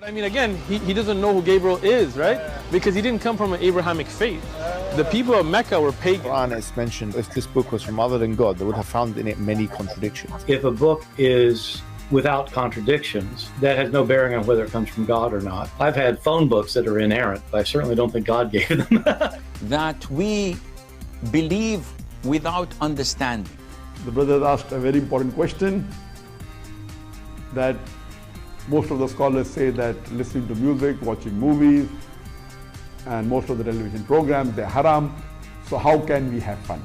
I mean, again, he doesn't know who Gabriel is, right? Because he didn't come from an Abrahamic faith. The people of Mecca were pagan. The Quran is mentioned, if this book was from other than God, they would have found in it many contradictions. If a book is without contradictions, that has no bearing on whether it comes from God or not. I've had phone books that are inerrant, but I certainly don't think God gave them. That we believe without understanding. The brother asked a very important question, that most of the scholars say that listening to music, watching movies, and most of the television programs, they're haram. So how can we have fun?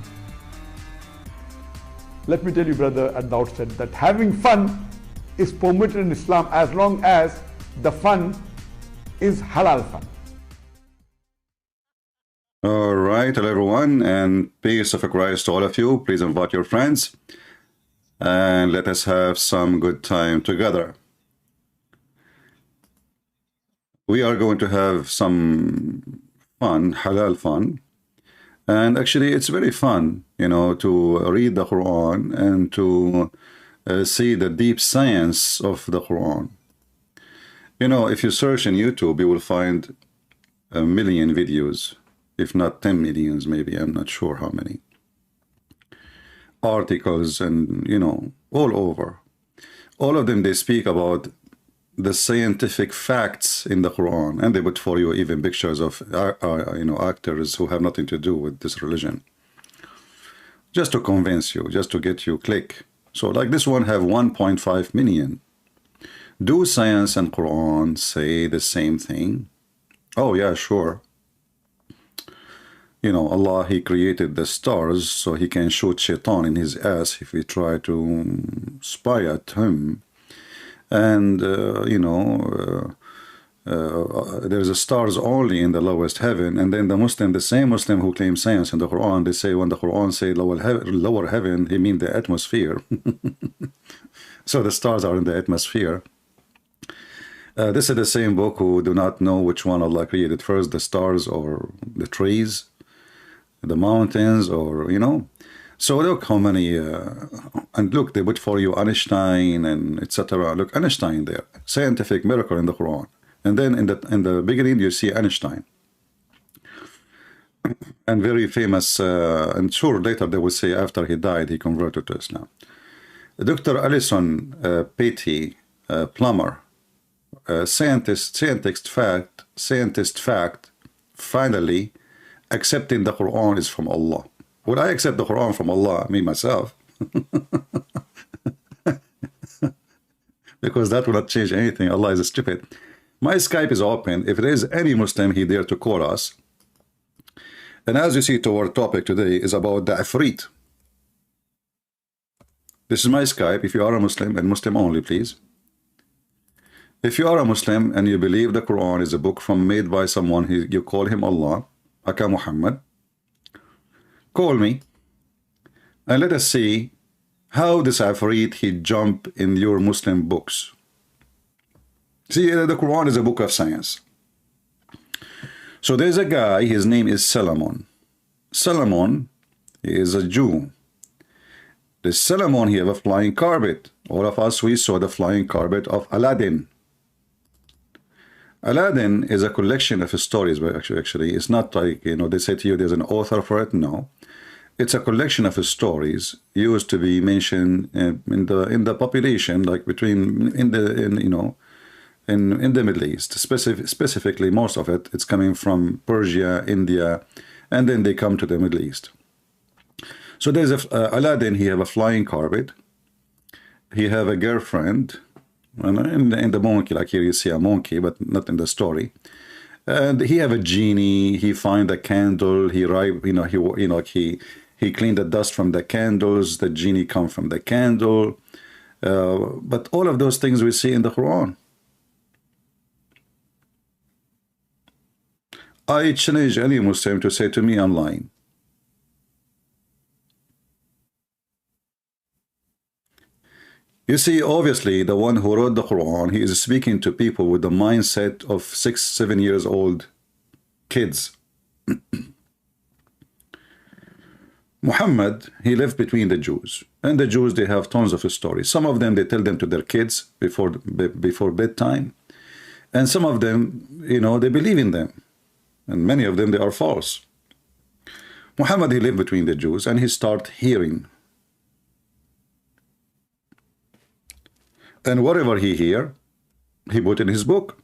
Let me tell you, brother, at the outset, that having fun is permitted in Islam as long as the fun is halal fun. All right, hello everyone, and peace of Christ to all of you. Please invite your friends and let us have some good time together. We are going to have some fun, halal fun, and actually it's very fun, you know, to read the Quran and to see the deep science of the Quran. You know, if you search in YouTube, you will find a million videos, if not 10 millions, maybe, I'm not sure how many. Articles and, you know, all over. All of them, they speak about the scientific facts in the Quran, and they put for you even pictures of, you know, actors who have nothing to do with this religion. Just to convince you, just to get you click. So like this one have 1.5 million. Do science and Quran say the same thing? Oh yeah, sure. You know, Allah, he created the stars so he can shoot shaitan in his ass if we try to spy at him. And, you know, there's a stars only in the lowest heaven. And then the Muslim, the same Muslim who claims science in the Quran, they say when the Quran say lower heaven, he means the atmosphere. So the stars are in the atmosphere. This is the same book who do not know which one Allah created first, the stars or the trees, the mountains, or, you know. So look how many, and look, they put for you Einstein and etc. Look, Einstein there, scientific miracle in the Quran. And then in the beginning, you see Einstein. And very famous, and sure, later they will say after he died, he converted to Islam. Dr. Alison Petty, plumber, scientist fact, finally accepting the Quran is from Allah. Would I accept the Quran from Allah, me myself? Because that will not change anything. Allah is stupid. My Skype is open. If there is any Muslim, he dare to call us. And as you see, to our topic today is about the IFRIT. This is my Skype. If you are a Muslim, and Muslim only, please. If you are a Muslim and you believe the Quran is a book made by someone, you call him Allah, Aka Muhammad, call me and let us see how this Ifrit he jump in your Muslim books. See, the Quran is a book of science. So there's a guy, his name is Solomon. Solomon is a Jew. This Solomon, he have a flying carpet. All of us, we saw the flying carpet of Aladdin. Aladdin is a collection of stories, but actually it's not like, you know, they say to you there's an author for it. No, it's a collection of stories used to be mentioned in the population, like in the Middle East. Specifically, most of it's coming from Persia, India, and then they come to the Middle East. So there's Aladdin. He have a flying carpet. He have a girlfriend. And in the monkey, like here you see a monkey, but not in the story. And he have a genie. He find a candle. He cleaned the dust from the candles. The genie come from the candle. But all of those things we see in the Quran. I challenge any Muslim to say to me, I'm lying. You see, obviously, the one who wrote the Quran, he is speaking to people with the mindset of 6, 7 years old kids. Muhammad, he lived between the Jews. And the Jews, they have tons of stories. Some of them, they tell them to their kids before bedtime. And some of them, you know, they believe in them. And many of them, they are false. Muhammad, he lived between the Jews, and he started hearing. And whatever he hear, he put in his book.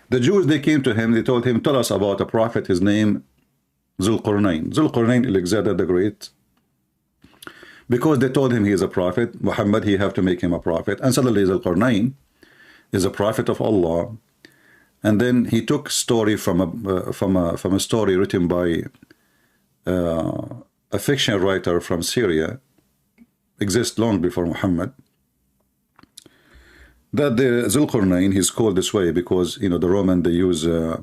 The Jews, they came to him, they told him, tell us about a prophet, his name, Zulqarnain. Zulqarnain, Alexander the Great. Because they told him he is a prophet, Muhammad, he have to make him a prophet. And suddenly Zulqarnain is a prophet of Allah. And then he took story from a story written by a fiction writer from Syria, exists long before Muhammad. That the Zulqarnain, he's called this way because, you know, the Roman, they use to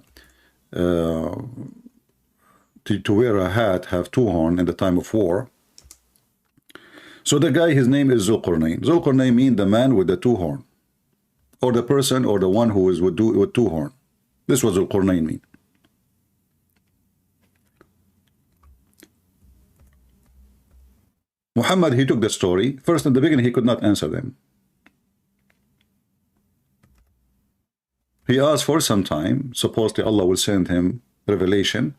wear a hat, have two horns in the time of war. So the guy, his name is Zulqarnain. Zulqarnain means the man with the two horn, or the person, or the one who is with two horn. This was Zulqarnain mean. Muhammad, he took the story. First, in the beginning, he could not answer them. He asked for some time. Supposedly Allah will send him revelation.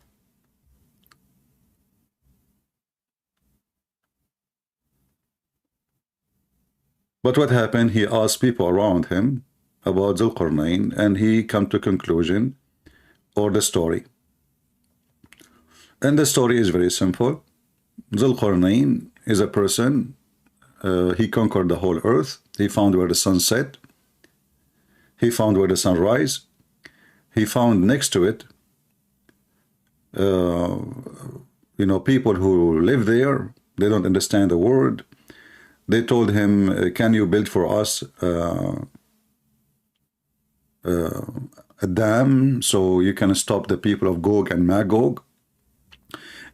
But what happened? He asked people around him about Zulqarnain, and he come to conclusion or the story. And the story is very simple. Zulqarnain is a person, he conquered the whole earth. He found where the sun set. He found where the sun rise. He found next to it, you know, people who live there. They don't understand the word. They told him, can you build for us a dam so you can stop the people of Gog and Magog?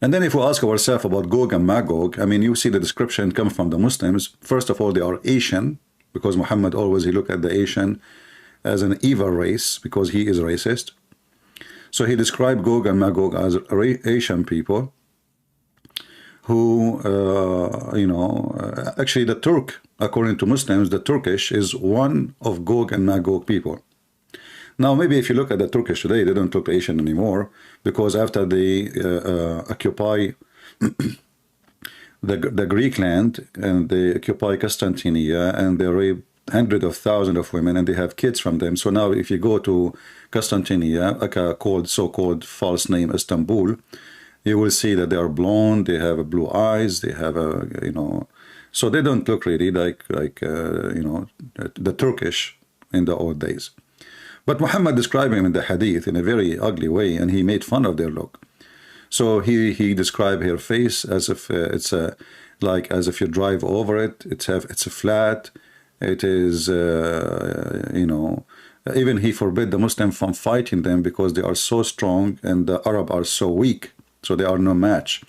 And then if we ask ourselves about Gog and Magog, I mean, you see the description come from the Muslims. First of all, they are Asian, because Muhammad always, he looked at the Asian as an evil race, because he is racist. So he described Gog and Magog as Asian people who, you know, actually the Turk, according to Muslims, the Turkish is one of Gog and Magog people. Now, maybe if you look at the Turkish today, they don't look Asian anymore, because after they occupy the Greek land, and they occupy Constantinia, and they rape hundreds of thousands of women, and they have kids from them. So now if you go to Constantinia, like a so-called false name Istanbul, you will see that they are blonde, they have blue eyes, they have a, you know, so they don't look really like you know, the Turkish in the old days. But Muhammad described him in the hadith in a very ugly way, and he made fun of their look. So he described her face as if it's like as if you drive over it. It's a flat. It is you know. Even he forbid the Muslim from fighting them because they are so strong and the Arab are so weak. So they are no match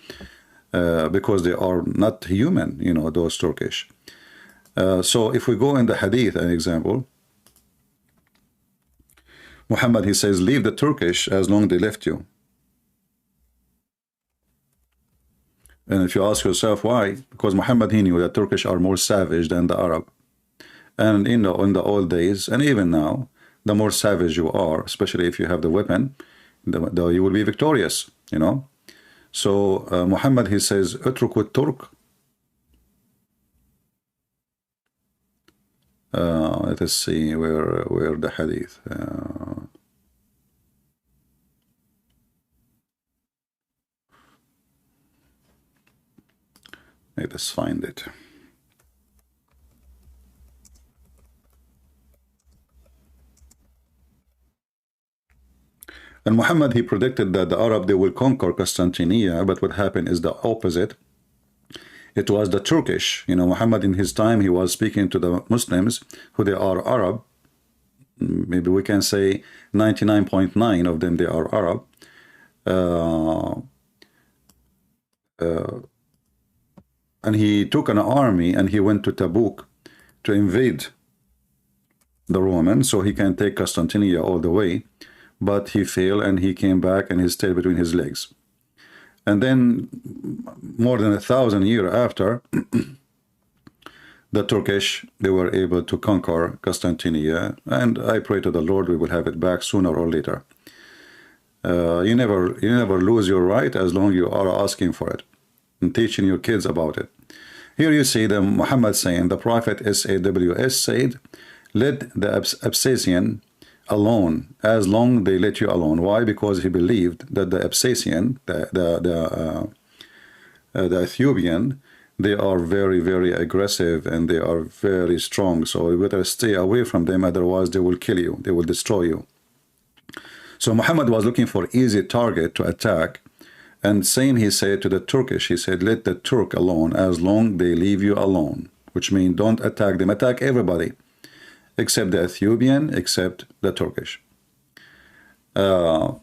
because they are not human. You know, those Turkish. So if we go in the hadith, an example. Muhammad, he says, leave the Turkish as long as they left you. And if you ask yourself why, because Muhammad, he knew that Turkish are more savage than the Arab. And in the old days, and even now, the more savage you are, especially if you have the weapon, you will be victorious, you know. So Muhammad, he says, utruk Turk. Let us see where the hadith. Let us find it. And Muhammad, he predicted that the Arab, they will conquer Constantinia, but what happened is the opposite. It was the Turkish. You know, Muhammad in his time, he was speaking to the Muslims who they are Arab. Maybe we can say 99.9 of them, they are Arab. And he took an army and he went to Tabuk to invade the Romans so he can take Constantinia all the way. But he failed and he came back and he stayed between his legs. And then more than 1,000 years after, the Turkish, they were able to conquer Constantinople, and I pray to the Lord we will have it back sooner or later. You never lose your right as long as you are asking for it and teaching your kids about it. Here you see the Muhammad saying, the Prophet SAWS said, let the Absasian alone as long they let you alone. Why? Because he believed that the Absasian, the Ethiopian, they are very, very aggressive and they are very strong. So you better stay away from them, otherwise they will kill you, they will destroy you. So Muhammad was looking for easy target to attack, and same he said to the Turkish, he said, let the Turk alone as long they leave you alone, which means don't attack them, attack everybody, except the Ethiopian, except the Turkish. In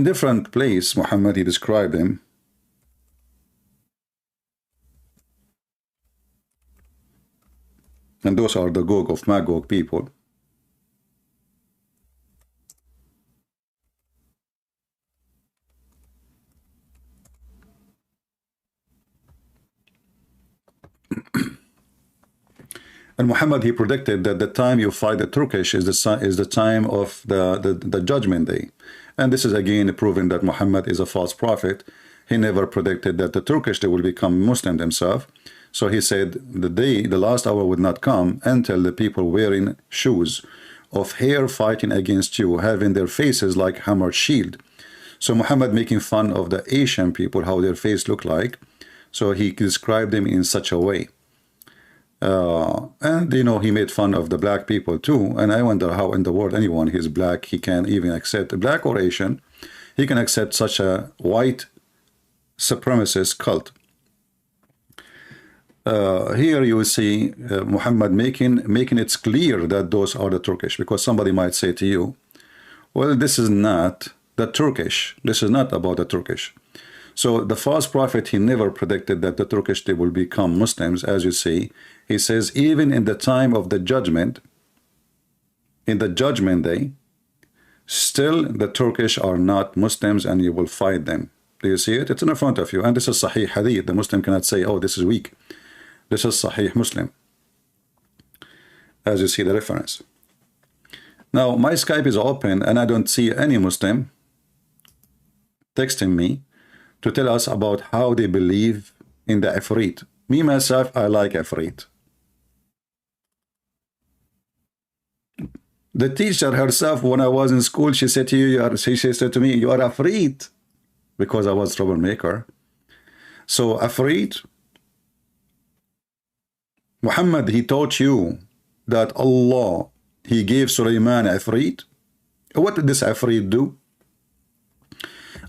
different place, Muhammad, he described him. And those are the Gog of Magog people. And Muhammad, he predicted that the time you fight the Turkish is the time of the judgment day. And this is again proving that Muhammad is a false prophet. He never predicted that the Turkish, they will become Muslim themselves. So he said the last hour would not come until the people wearing shoes of hair fighting against you, having their faces like hammered shield. So Muhammad making fun of the Asian people, how their face look like. So he described them in such a way. And you know, he made fun of the black people too, and I wonder how in the world anyone who's black, he can even accept, black or Asian, he can accept such a white supremacist cult. Here you will see Muhammad making it clear that those are the Turkish, because somebody might say to you, well, this is not the Turkish, this is not about the Turkish. So the false prophet, he never predicted that the Turkish, they will become Muslims. As you see, he says, even in the time of the judgment, in the judgment day, still the Turkish are not Muslims and you will fight them. Do you see it? It's in front of you. And this is Sahih Hadith. The Muslim cannot say, oh, this is weak. This is Sahih Muslim. As you see the reference. Now, my Skype is open and I don't see any Muslim texting me to tell us about how they believe in the IFRIT. Me, myself, I like IFRIT. The teacher herself, when I was in school, she said to you, she said to me, you are IFRIT, because I was troublemaker. So IFRIT, Muhammad, he taught you that Allah, he gave Sulaiman IFRIT. What did this IFRIT do?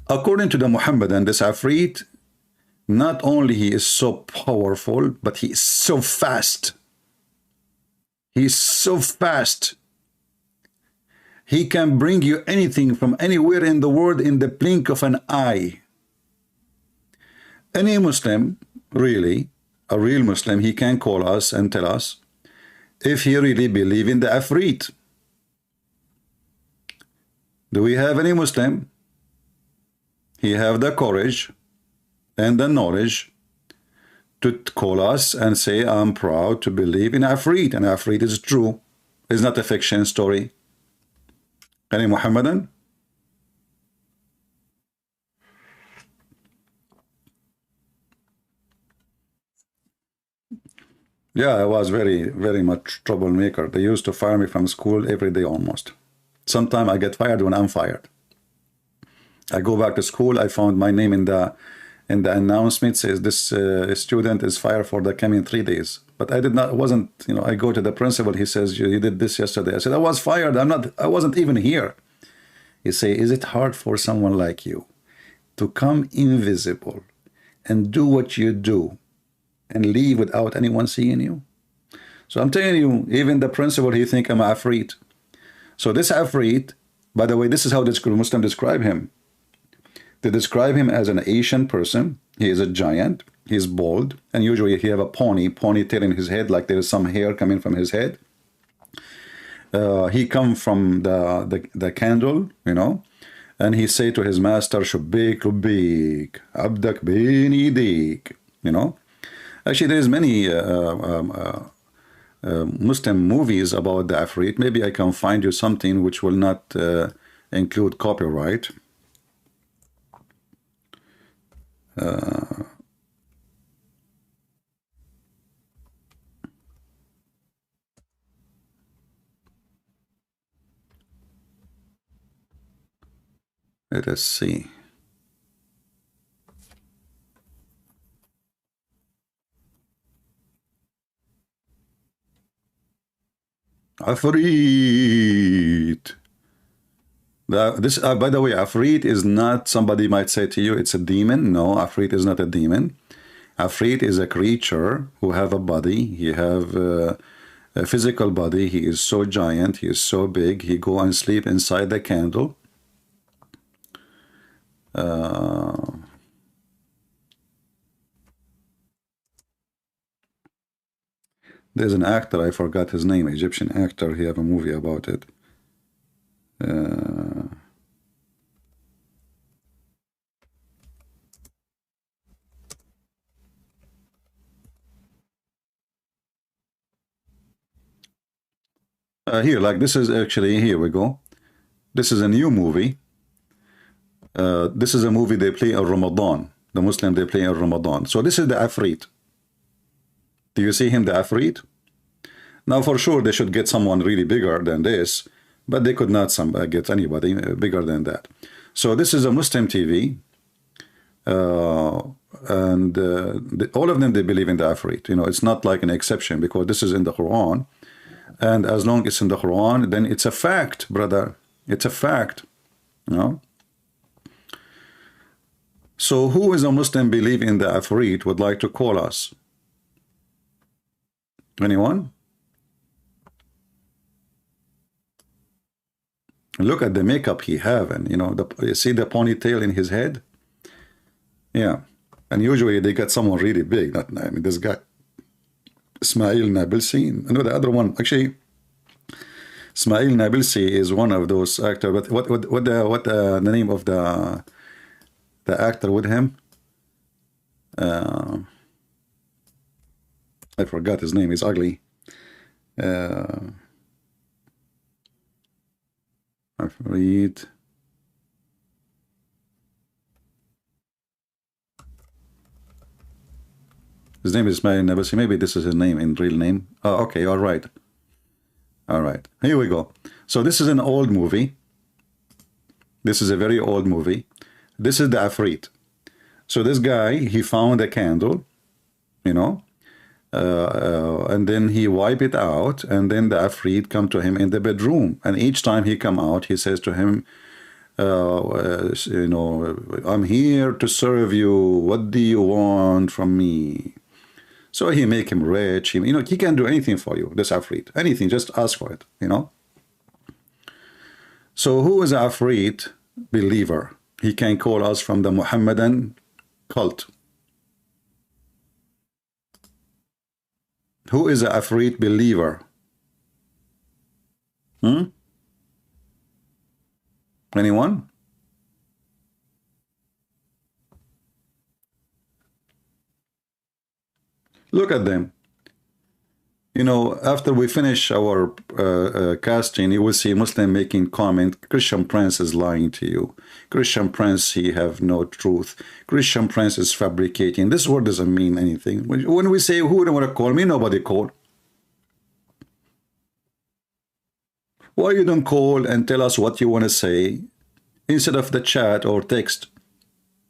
According to the Muhammadan, this Ifrit, not only he is so powerful, but he is so fast. He is so fast. He can bring you anything from anywhere in the world in the blink of an eye. Any Muslim, really, a real Muslim, he can call us and tell us if he really believes in the Ifrit. Do we have any Muslim? He have the courage and the knowledge to call us and say, I'm proud to believe in Ifrit, and Ifrit is true. It's not a fiction story. Any Muhammadan? Yeah, I was very, very much troublemaker. They used to fire me from school every day almost. Sometimes I get fired when I'm fired. I go back to school, I found my name in the announcement, says this student is fired for the coming 3 days. But I wasn't, you know, I go to the principal, he says, you did this yesterday. I said, I was fired, I wasn't even here. He say, is it hard for someone like you to come invisible and do what you do and leave without anyone seeing you? So I'm telling you, even the principal, he think I'm Ifrit. So this Ifrit, by the way, this is how this Muslim describe him. They describe him as an Asian person. He is a giant. He's bald, and usually he have a ponytail in his head, like there is some hair coming from his head. He come from the candle, you know, and he say to his master, "Shubbik, Rubbik, Abdak bin Idik," you know. Actually, there's many Muslim movies about the Ifrit. Maybe I can find you something which will not include copyright. Let us see. Ifrit. This, by the way, Ifrit is not, somebody might say to you, it's a demon. No, Ifrit is not a demon. Ifrit is a creature who have a body. He have a physical body. He is so giant. He is so big. He go and sleep inside the candle. There's an actor, I forgot his name, Egyptian actor. He have a movie about it. Here, like this is actually, here we go. This is a new movie. This is a movie they play in Ramadan. The Muslim, they play in Ramadan. So this is the Ifrit. Do you see him, the Ifrit? Now, for sure, they should get someone really bigger than this, but they could not get anybody bigger than that. So this is a Muslim TV, and all of them, they believe in the Ifrit. You know, it's not like an exception because this is in the Quran, and as long as it's in the Quran, then it's a fact, brother. It's a fact, you know. So who is a Muslim believe in the Ifrit would like to call us? Anyone? Look at the makeup he have, and you know, you see the ponytail in his head? Yeah. And usually they get someone really big. Not, I mean, this guy, Ismail Nabilsi. I know the other one, actually, Ismail Nabilsi is one of those actors. But what the name of the actor with him? I forgot his name. He's ugly. Ifrit. His name is Ismail Nabilsi. Maybe this is his name in real name. Oh, okay. All right. All right. Here we go. So this is an old movie. This is a very old movie. This is the Ifrit. So this guy, he found a candle, you know, and then he wipe it out, and then the Ifrit come to him in the bedroom. And each time he come out, he says to him, you know, I'm here to serve you. What do you want from me? So he make him rich. You know, he can do anything for you, this Ifrit. Anything, just ask for it, you know. So who is Ifrit believer? He can call us from the Muhammadan cult. Who is a Ifrit believer? Anyone? Look at them. You know, after we finish our casting, you will see Muslim making comment, Christian Prince is lying to you. Christian Prince, he have no truth. Christian Prince is fabricating. This word doesn't mean anything. When we say, who don't want to call me? Nobody called. Why you don't call and tell us what you want to say instead of the chat or text?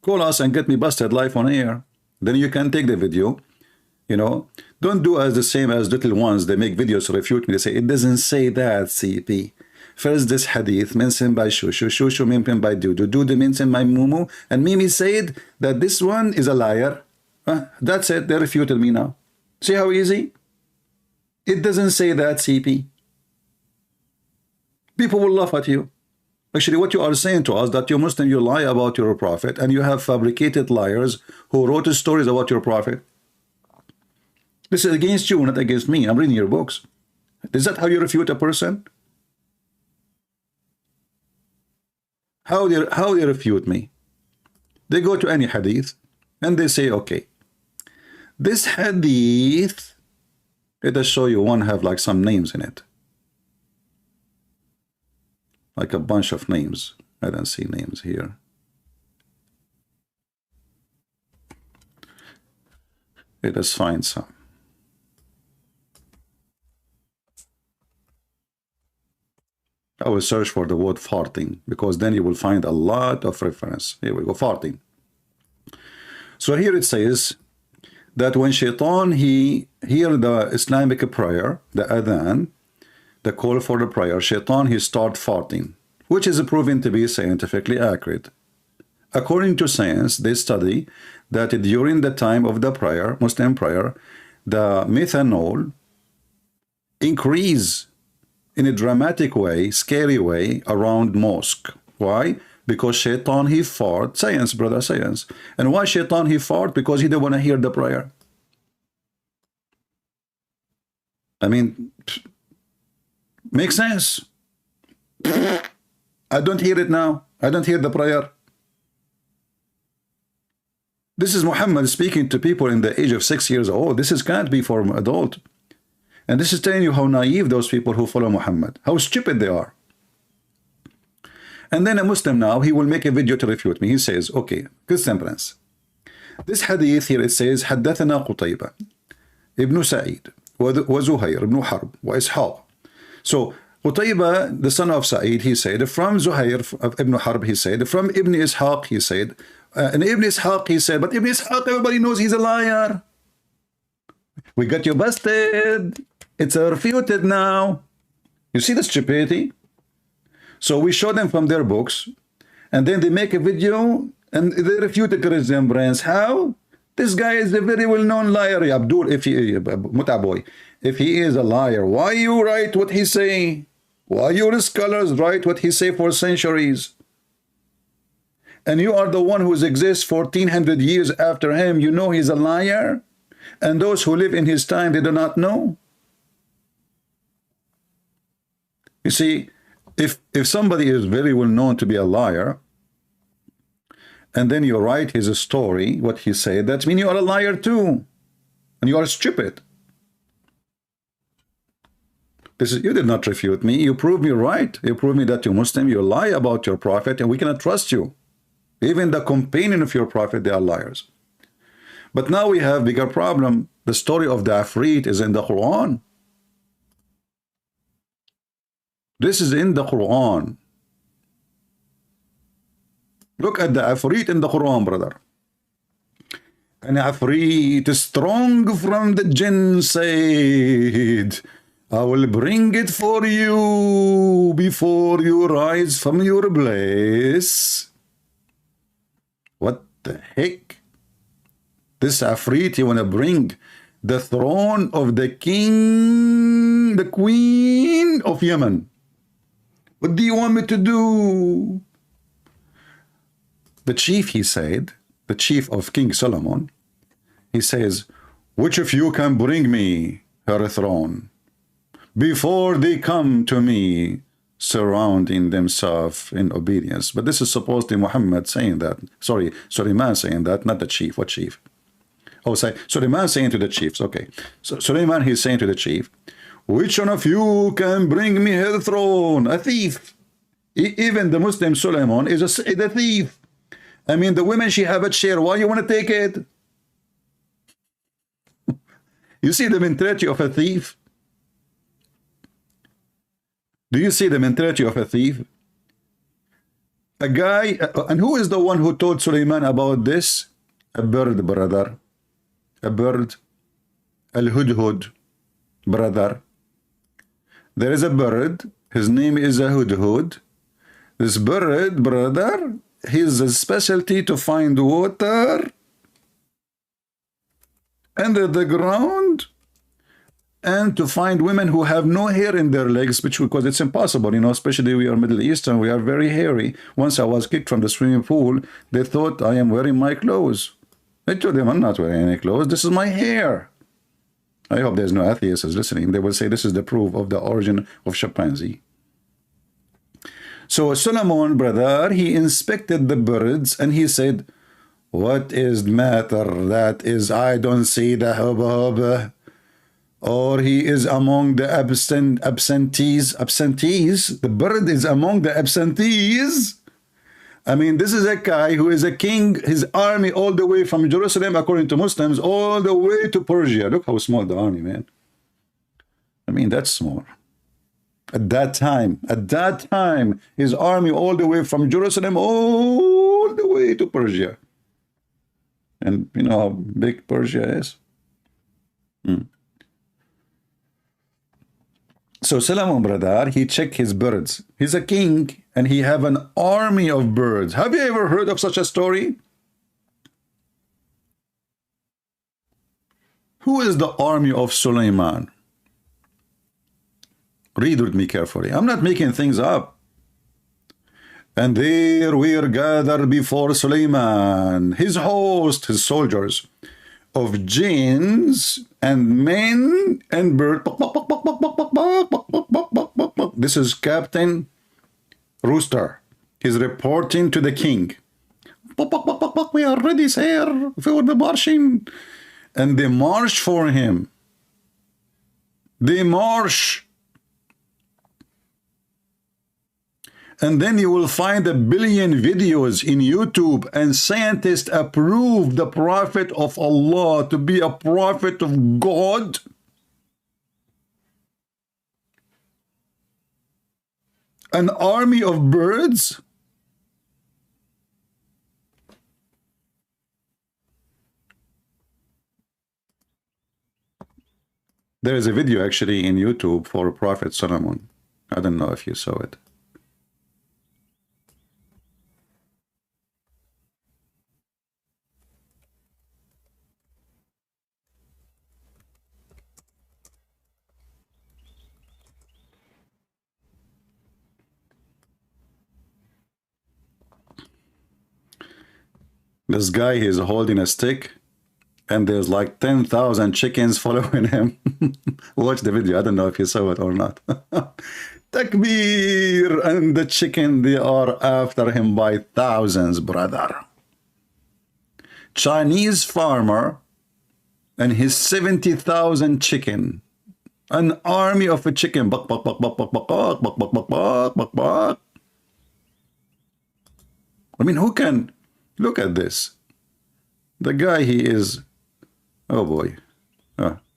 Call us and get me busted live on air. Then you can take the video. You know, don't do as the same as little ones. They make videos to refute me. They say, it doesn't say that, CP. First, this hadith mentioned by Shushu, Shushu mentioned by Dudu, Dudu mentioned by Mumu, and Mimi said that this one is a liar. That's it. They refuted me now. See how easy? It doesn't say that, CP. People will laugh at you. Actually, what you are saying to us, that you're Muslim, you lie about your prophet, and you have fabricated liars who wrote stories about your prophet. This is against you, not against me. I'm reading your books. Is that how you refute a person? How they refute me? They go to any hadith and they say, okay, This hadith, let us show you one have like some names in it. Like a bunch of names. I don't see names here. Let us find some. I will search for the word farting, because then you will find a lot of reference. Here we go, farting. So here it says that when shaitan, he hear the Islamic prayer, the adhan, the call for the prayer, shaitan, he start farting, which is proven to be scientifically accurate. According to science, they study that during the time of the prayer, Muslim prayer, the methanol increase in a dramatic way, scary way, around mosque. Why? Because shaitan, he fart. Science, brother, science. And why shaitan, he fart? Because he didn't want to hear the prayer. I mean, makes sense. I don't hear it now. I don't hear the prayer. This is Muhammad speaking to people in the age of 6 years old. This can't be for an adult. And this is telling you how naive those people who follow Muhammad, how stupid they are. And then a Muslim now, he will make a video to refute me. He says, okay, good temperance. This hadith here, it says, حدثنا قتيبة ابن سعيد وزهير ابن حرب وإسحاق. So, Qutayba, the son of Sa'id, he said, from Zuhair ibn Harb, he said, from Ibn Ishaq, he said, and Ibn Ishaq, he said, but Ibn Ishaq, everybody knows he's a liar. We got you busted. It's refuted now. You see the stupidity? So we show them from their books, and then they make a video, and they refute the resemblance. How? This guy is a very well-known liar. Abdul, if he is a liar, why you write what he say? Why your scholars write what he say for centuries? And you are the one who exists 1400 years after him. You know he's a liar? And those who live in his time, they do not know? You see, if somebody is very well known to be a liar, and then you write his story, what he said, that means you are a liar too. And you are stupid. You did not refute me. You proved me right. You proved me that you're Muslim. You lie about your prophet, and we cannot trust you. Even the companion of your prophet, they are liars. But now we have bigger problem. The story of the IFRIT is in the Quran. This is in the Quran. Look at the IFRIT in the Quran, brother. An IFRIT is strong from the jinn said, I will bring it for you before you rise from your place. What the heck? This Ifrit, you want to bring the throne of the king, the queen of Yemen. What do you want me to do? The chief, he said, the chief of King Solomon, he says, which of you can bring me her throne before they come to me surrounding themselves in obedience? But this is supposedly Muhammad saying that. Sorry, Suleiman saying that, not the chief. What chief? Oh, say Suleiman saying to the chiefs. Okay. So Suleiman, he's saying to the chief, which one of you can bring me her throne? A thief. Even the Muslim Suleiman is a thief. I mean, the women, she have a chair. Why you want to take it? You see the mentality of a thief? Do you see the mentality of a thief? A guy, and who is the one who told Suleiman about this? A bird, brother. A bird. Al-Hudhud, brother. There is a bird. His name is a Hudhud. This bird, brother, his specialty to find water under the ground and to find women who have no hair in their legs, because it's impossible, you know, especially we are Middle Eastern, we are very hairy. Once I was kicked from the swimming pool, they thought I am wearing my clothes. I told them I'm not wearing any clothes, this is my hair. I hope there's no atheists listening. They will say this is the proof of the origin of chimpanzee. So Solomon, brother, he inspected the birds and he said, What is the matter? That is, I don't see the hubba, or he is among the absentees. The bird is among the absentees. I mean, this is a guy who is a king, his army all the way from Jerusalem, according to Muslims, all the way to Persia. Look how small the army, man. I mean, that's small. At that time, his army all the way from Jerusalem, all the way to Persia. And you know how big Persia is? So Solomon, brother, he checked his birds. He's a king, and he have an army of birds. Have you ever heard of such a story? Who is the army of Suleiman? Read with me carefully. I'm not making things up. And there were gathered before Suleiman his host, his soldiers, of jinns and men and birds. This is Captain Rooster. He's reporting to the king. We are ready, sir, for the marching. And they march for him. They march. And then you will find 1 billion videos in YouTube, and scientists approve the prophet of Allah to be a prophet of God. An army of birds. There is a video actually in YouTube for Prophet Solomon. I don't know if you saw it. This guy is holding a stick, and there's like 10,000 chickens following him. Watch the video. I don't know if you saw it or not. Takbir! And the chicken, they are after him by thousands, brother. Chinese farmer and his 70,000 chicken. An army of a chicken. Bak, bak, bak, bak, bak, bak, bak, bak, bak, bak, bak, bak. I mean, who can... Look at this. The guy, he is... Oh, boy.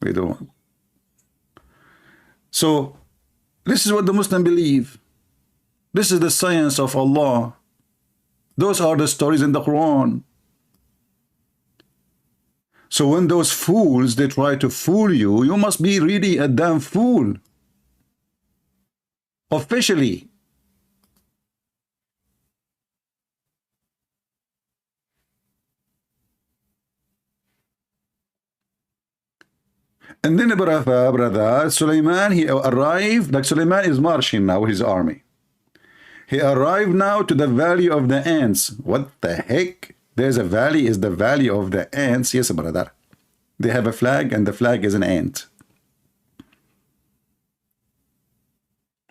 We don't... So, this is what the Muslims believe. This is the science of Allah. Those are the stories in the Quran. So when those fools, they try to fool you, you must be really a damn fool. Officially. And then brother, Suleiman, he arrived, like Suleiman is marching now with his army. He arrived now to the valley of the ants. What the heck? There's a valley, is the valley of the ants. Yes, brother. They have a flag, and the flag is an ant.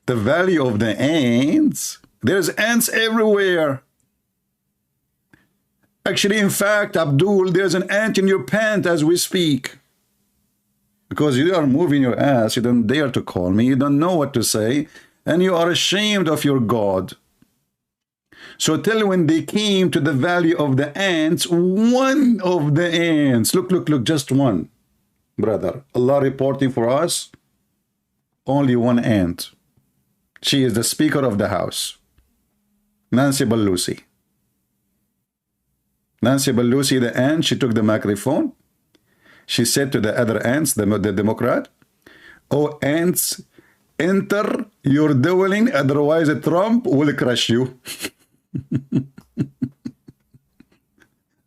The valley of the ants. There's ants everywhere. Actually, in fact, Abdul, there's an ant in your pant as we speak. Because you are moving your ass, you don't dare to call me, you don't know what to say, and you are ashamed of your God. So till when they came to the valley of the ants, one of the ants, look, just one, brother. Allah reporting for us, only one ant. She is the Speaker of the House, Nancy Pelosi. Nancy Pelosi, the ant, she took the microphone. She said to the other ants, the Democrat, "Oh, ants, enter your dwelling, otherwise Trump will crush you."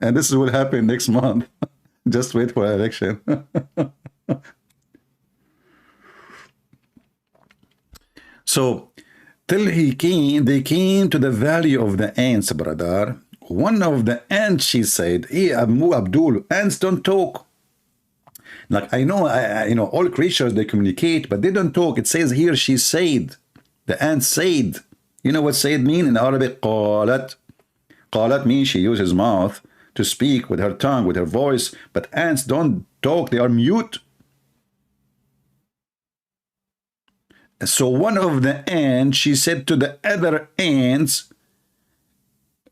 And this will happen next month. Just wait for election. So, till they came to the valley of the ants, brother. One of the ants, she said, "Hey, Abdul, ants don't talk." Like, I know, you know, all creatures, they communicate, but they don't talk. It says here, she said. The ant said. You know what said mean in Arabic? قالت. قالت means she used his mouth to speak with her tongue, with her voice, but ants don't talk, they are mute. So one of the ants, she said to the other ants,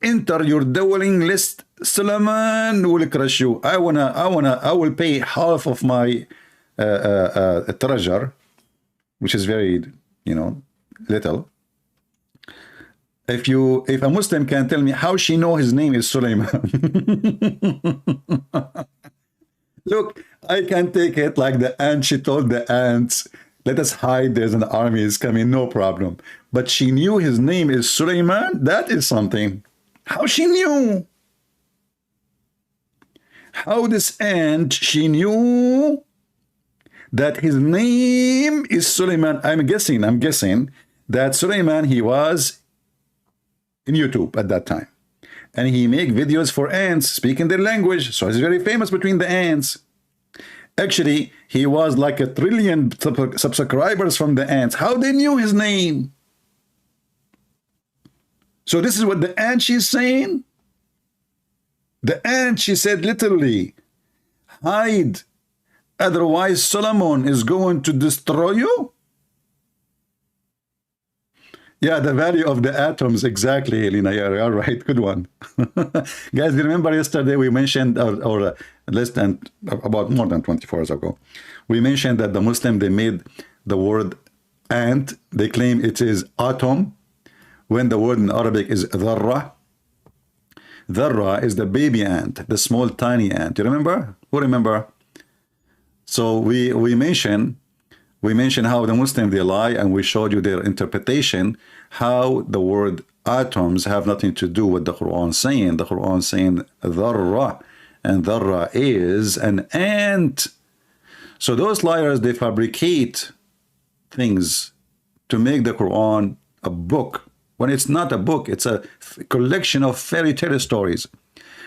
enter your dwelling list, Solomon will crush you. I will pay half of my treasure, which is very, little. If a Muslim can tell me how she know his name is Sulaiman. Look, I can take it like the ant. She told the ants, let us hide, there's an army is coming, no problem. But she knew his name is Sulaiman. That is something. How she knew? How this ant, she knew that his name is Sulaiman. I'm guessing that Sulaiman, he was in YouTube at that time. And he make videos for ants, speaking their language. So he's very famous between the ants. Actually, he was like 1 trillion subscribers from the ants. How they knew his name? So this is what the ant she's saying. The ant, she said literally, hide, otherwise Solomon is going to destroy you. Yeah, the value of the atoms, exactly, Elena. You're right, good one. Guys, remember yesterday we mentioned, or less than, about more than 24 hours ago, we mentioned that the Muslim, they made the word ant, they claim it is atom, when the word in Arabic is dharra. Dharra is the baby ant, the small tiny ant. You remember? Who remember? So we mentioned how the Muslim, they lie, and we showed you their interpretation, how the word atoms have nothing to do with the Quran saying. The Quran saying dharra, and dharra is an ant. So those liars, they fabricate things to make the Quran a book, when it's not a book, it's a collection of fairy tale stories.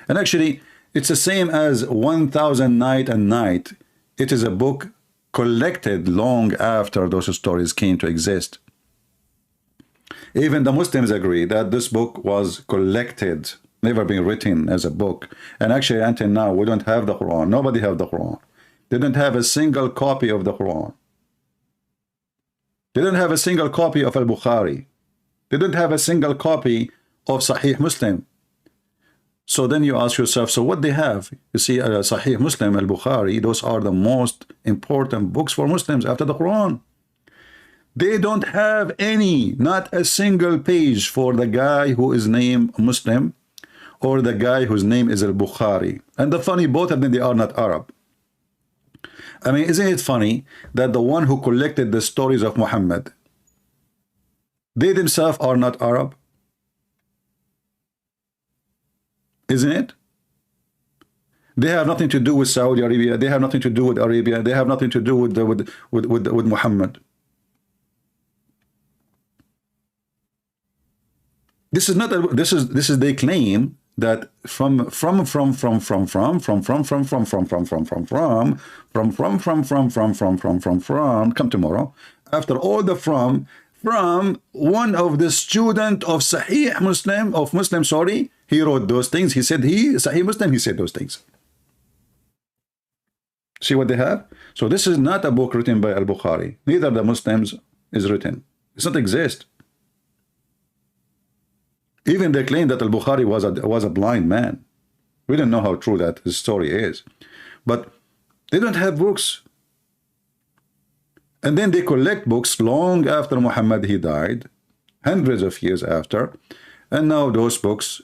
And actually, it's the same as 1000 Night and Night. It is a book collected long after those stories came to exist. Even the Muslims agree that this book was collected, never been written as a book. And actually, until now, we don't have the Quran. Nobody have the Quran. They don't have a single copy of the Quran. They don't have a single copy of Al-Bukhari. They don't have a single copy of Sahih Muslim. So then you ask yourself, so what they have? You see, Sahih Muslim, Al-Bukhari, those are the most important books for Muslims after the Quran. They don't have any, not a single page for the guy who is named Muslim or the guy whose name is Al-Bukhari. And the funny, both of them, they are not Arab. I mean, isn't it funny that the one who collected the stories of Muhammad, they themselves are not Arab? Isn't it? They have nothing to do with Saudi Arabia. They have nothing to do with Arabia. They have nothing to do with Muhammad. This is not a, this is they claim that from come tomorrow, after all the from one of the student of Sahih Muslim, of Muslim, sorry, he wrote those things. He said Sahih Muslim, he said those things. See what they have? So this is not a book written by Al-Bukhari. Neither the Muslims is written. It does not exist. Even they claim that Al-Bukhari was a blind man. We don't know how true that his story is. But they don't have books. And then they collect books long after Muhammad he died, hundreds of years after. And now those books,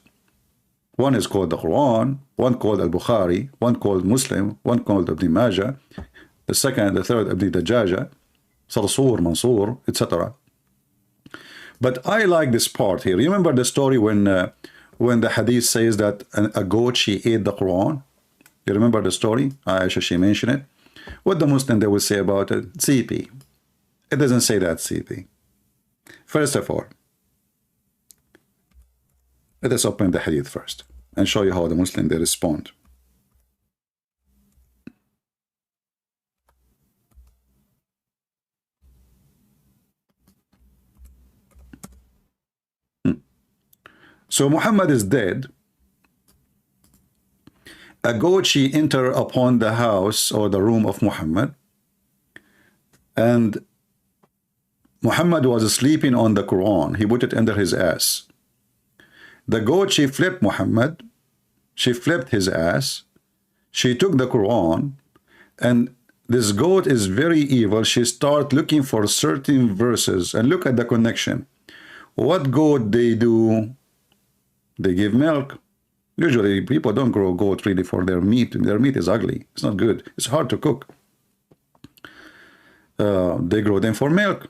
one is called the Quran, one called Al-Bukhari, one called Muslim, one called Ibn Majah, the second, the third Ibn Dajaja, Sarsur, Mansur, etc. But I like this part here. Remember the story when the hadith says that a goat, she ate the Quran? You remember the story? Aisha, she mentioned it. What the Muslim, they will say about it? CP. It doesn't say that, CP. First of all, let us open the hadith first and show you how the Muslim, they respond. So Muhammad is dead. a goat, she entered upon the house or the room of Muhammad, and Muhammad was sleeping on the Quran. He put it under his ass. The goat, she flipped Muhammad. She flipped his ass. She took the Quran, and this goat is very evil. She start looking for certain verses, and look at the connection. What goat they do? They give milk. Usually people don't grow goat really for their meat. Their meat is ugly. It's not good. It's hard to cook. They grow them for milk.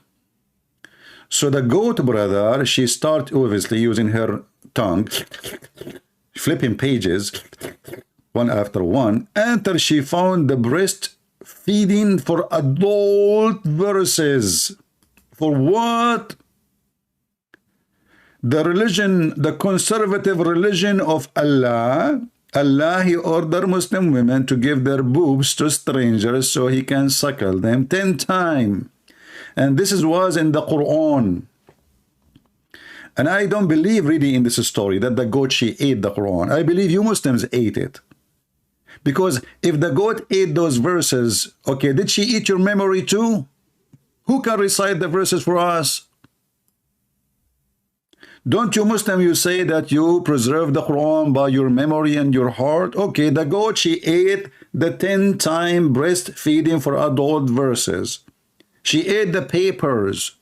So the goat, brother, she start obviously using her tongue, flipping pages one after one, until she found the breast feeding for adult verses. For what? The religion, the conservative religion of Allah. Allah, he ordered Muslim women to give their boobs to strangers so he can suckle them 10 times. And this was in the Quran. And I don't believe really in this story that the goat, she ate the Quran. I believe you Muslims ate it. Because if the goat ate those verses, okay, did she eat your memory too? Who can recite the verses for us? Don't you Muslim, you say that you preserve the Quran by your memory and your heart? Okay, the goat, she ate the 10-time breastfeeding for adult verses. She ate the papers.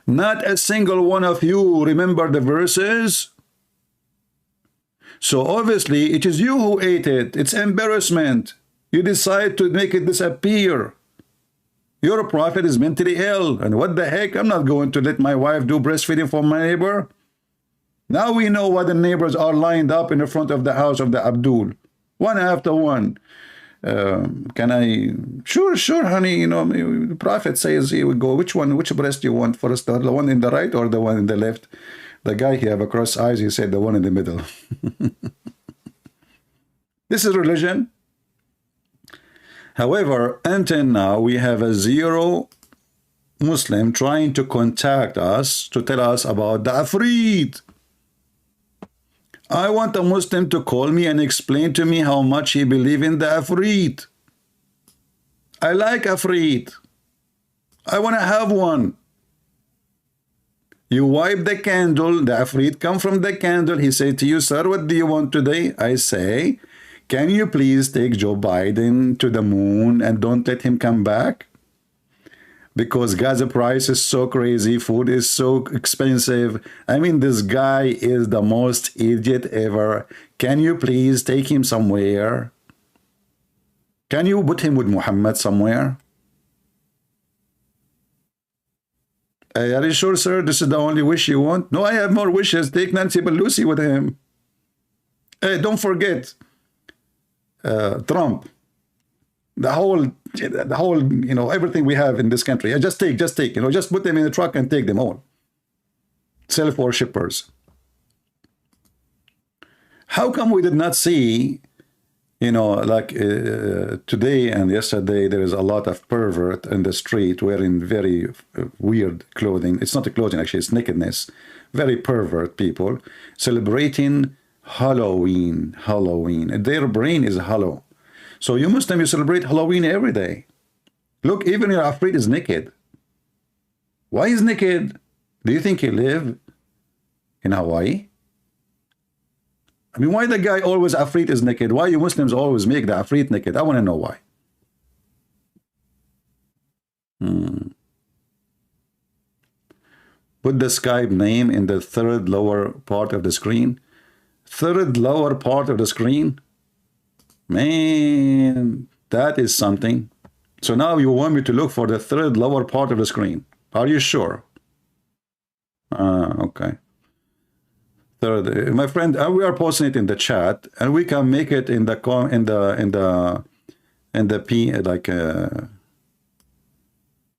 Not a single one of you remember the verses. So obviously it is you who ate it. It's embarrassment. You decide to make it disappear. Your prophet is mentally ill. And what the heck? I'm not going to let my wife do breastfeeding for my neighbor. Now we know why the neighbors are lined up in the front of the house of the Abdul. One after one. Can I? Sure, honey. You know, the prophet says he would go. Which breast you want first? The one in the right or the one in the left? The guy he have a cross eyes. He said the one in the middle. This is religion. However, until now, we have a zero Muslim trying to contact us to tell us about the IFRIT. I want a Muslim to call me and explain to me how much he believes in the IFRIT. I like IFRIT. I want to have one. You wipe the candle, the IFRIT come from the candle. He said to you, sir, what do you want today? I say, can you please take Joe Biden to the moon and don't let him come back? Because gas price is so crazy, food is so expensive. I mean, this guy is the most idiot ever. Can you please take him somewhere? Can you put him with Muhammad somewhere? Are you sure, sir, this is the only wish you want? No, I have more wishes. Take Nancy Pelosi with him. Hey, don't forget Trump. The whole, you know, everything we have in this country. Just take, you know, just put them in the truck and take them all. Self-worshippers. How come we did not see, you know, like today and yesterday, there is a lot of pervert in the street wearing very weird clothing. It's not a clothing, actually, it's nakedness. Very pervert people celebrating Halloween. Their brain is hollow. So you Muslim, you celebrate Halloween every day. Look, even your IFRIT is naked. Why is naked? Do you think he live in Hawaii? I mean, why the guy always IFRIT is naked? Why you Muslims always make the IFRIT naked? I want to know why. Put the Skype name in the third lower part of the screen. Third lower part of the screen. Man, that is something. So now you want me to look for the third lower part of the screen. Are you sure? Okay. Third, my friend, we are posting it in the chat, and we can make it in the like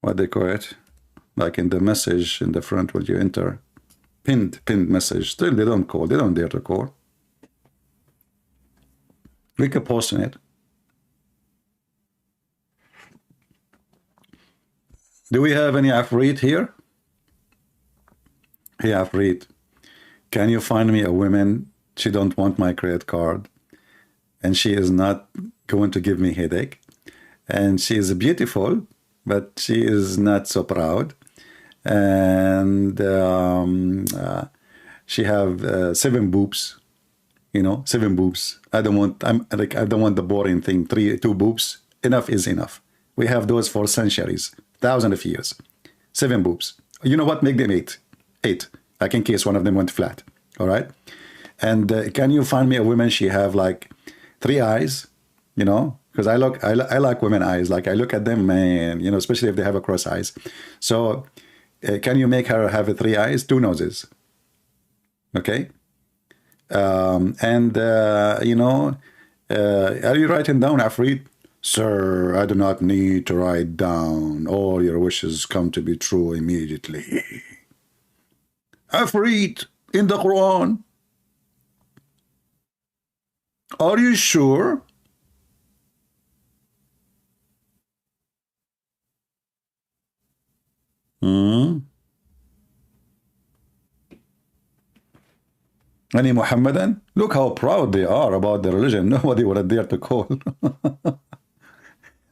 what they call it, like in the message in the front when you enter, pinned message. Still, they don't call. They don't dare to call. We can post in it. Do we have any IFRIT here? Hey, IFRIT, can you find me a woman? She don't want my credit card. and she is not going to give me headache. And she is beautiful, but she is not so proud. And she have 7 boobs, you know, 7 boobs. I don't want the boring thing. 2 boobs. Enough is enough. We have those for centuries, thousands of years. 7 boobs. You know what? Make them 8. 8. Like in case one of them went flat. All right. And can you find me a woman? She have like 3 eyes, you know, because I like women eyes. Like I look at them, man, you know, especially if they have a cross eyes. So can you make her have 3 eyes, 2 noses? Okay. You know, are you writing down, Afrit? Sir, I do not need to write down. All your wishes come to be true immediately. Afrit in the Quran. Are you sure? Any Muhammadan? Look how proud they are about their religion. Nobody would dare to call.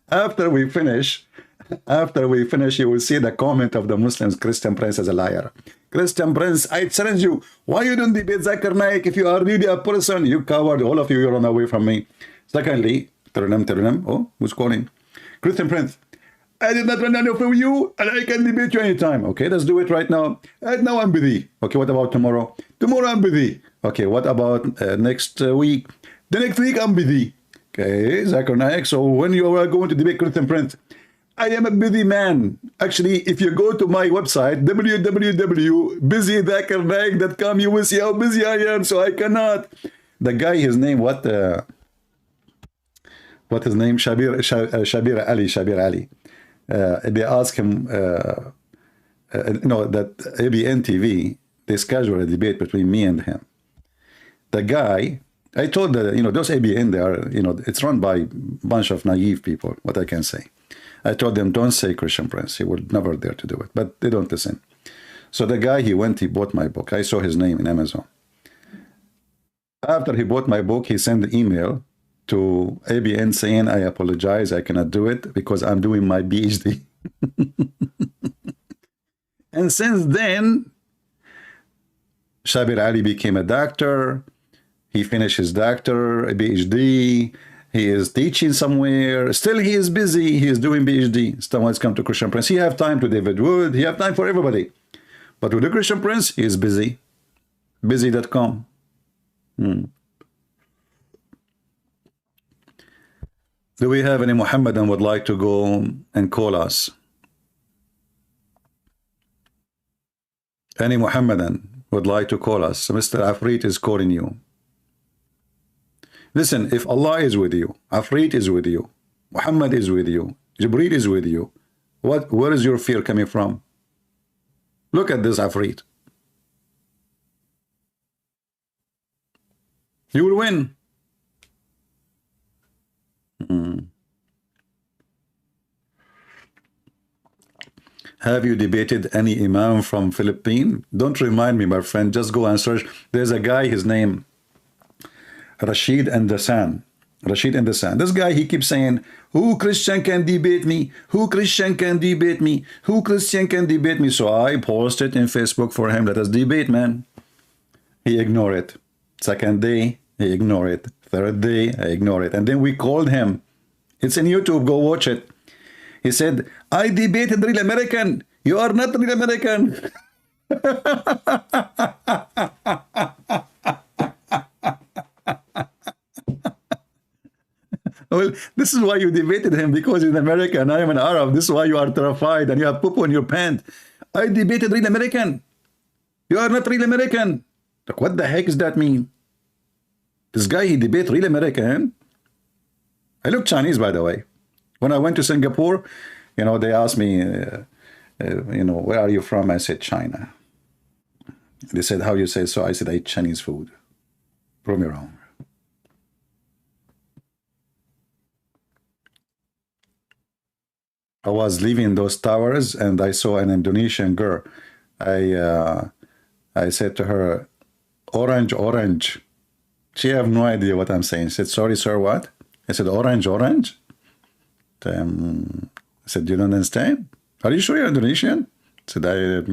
After we finish, you will see the comment of the Muslims. Christian Prince is a liar. Christian Prince, I challenge you. Why you don't debate Zakir Naik if you are really a person? You coward. All of you run away from me. Secondly, Terunem. Oh, who's calling? Christian Prince. I did not run away from you, and I can debate you anytime. Okay, let's do it right now. Right now I'm busy. Okay, what about tomorrow? Tomorrow I'm busy. Okay, what about next week? The next week I'm busy. Okay, Zakir Naik. So when you are going to debate Christian Prince, I am a busy man. Actually, if you go to my website, www.busydakirnaik.com, you will see how busy I am, so I cannot. The guy, his name, what his name? Shabir Ali. They asked him, that ABN TV, they scheduled a debate between me and him. The guy, I told those ABN, they are, it's run by a bunch of naive people, what I can say. I told them, don't say Christian Prince. He would never dare to do it. But they don't listen. So the guy, he bought my book. I saw his name in Amazon. After he bought my book, he sent an email to ABN saying, I apologize, I cannot do it because I'm doing my PhD. And since then, Shabir Ali became a doctor. He finished his doctor, a PhD. He is teaching somewhere. Still, he is busy. He is doing PhD. Someone's come to Christian Prince. He have time to David Wood. He have time for everybody. But with the Christian Prince, he is busy. Busy.com. Do we have any Muhammadan would like to go and call us? Any Muhammadan would like to call us? Mr. Afrit is calling you. Listen, if Allah is with you, Afrit is with you, Muhammad is with you, Jibreel is with you, where is your fear coming from? Look at this Afrit. You will win. Have you debated any Imam from Philippines? Don't remind me, my friend. Just go and search. There's a guy, his name Rashid and the San. This guy, he keeps saying, who Christian can debate me? Who Christian can debate me? Who Christian can debate me? So I posted in Facebook for him, let us debate, man. He ignored it. Second day, he ignored it. Third day, I ignored it. And then we called him. It's in YouTube, go watch it. He said, I debated real American. You are not real American. Well, this is why you debated him, because he's an American and I am an Arab. This is why you are terrified and you have poop on your pants. I debated real American. You are not real American. Like, what the heck does that mean? This guy, he debated real American. I look Chinese, by the way. When I went to Singapore, they asked me, where are you from? I said, China. They said, how you say so? I said, I eat Chinese food. Prove me wrong. I was leaving those towers and I saw an Indonesian girl. I said to her, orange, orange. She have no idea what I'm saying. She said, sorry, sir, what? I said, orange, orange. I said, you don't understand? Are you sure you're Indonesian? I said,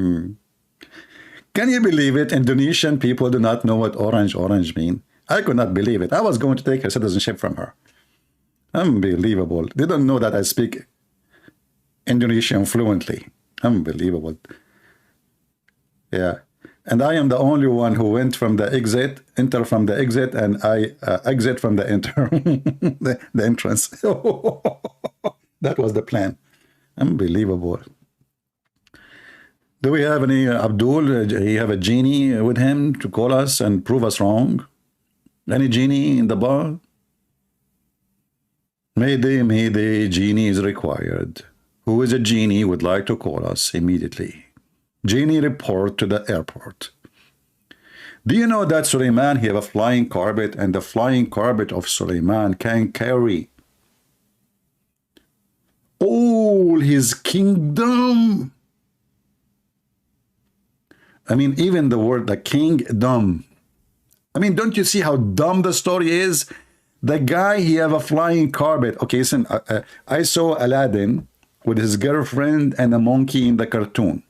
Can you believe it? Indonesian people do not know what orange, orange mean. I could not believe it. I was going to take her citizenship from her. Unbelievable. They don't know that I speak Indonesian fluently. Unbelievable. Yeah. And I am the only one who went from the exit, enter from the exit, and I exit from the enter, the entrance. That was the plan. Unbelievable. Do we have any Abdul? You have a genie with him to call us and prove us wrong? Any genie in the bar? Mayday, genie is required. Who is a genie would like to call us immediately? Genie, report to the airport. Do you know that Suleiman, he have a flying carpet, and the flying carpet of Suleiman can carry all his kingdom? I mean, even the word, the kingdom. I mean, don't you see how dumb the story is? The guy, he have a flying carpet. Okay, listen, I saw Aladdin with his girlfriend and a monkey in the cartoon.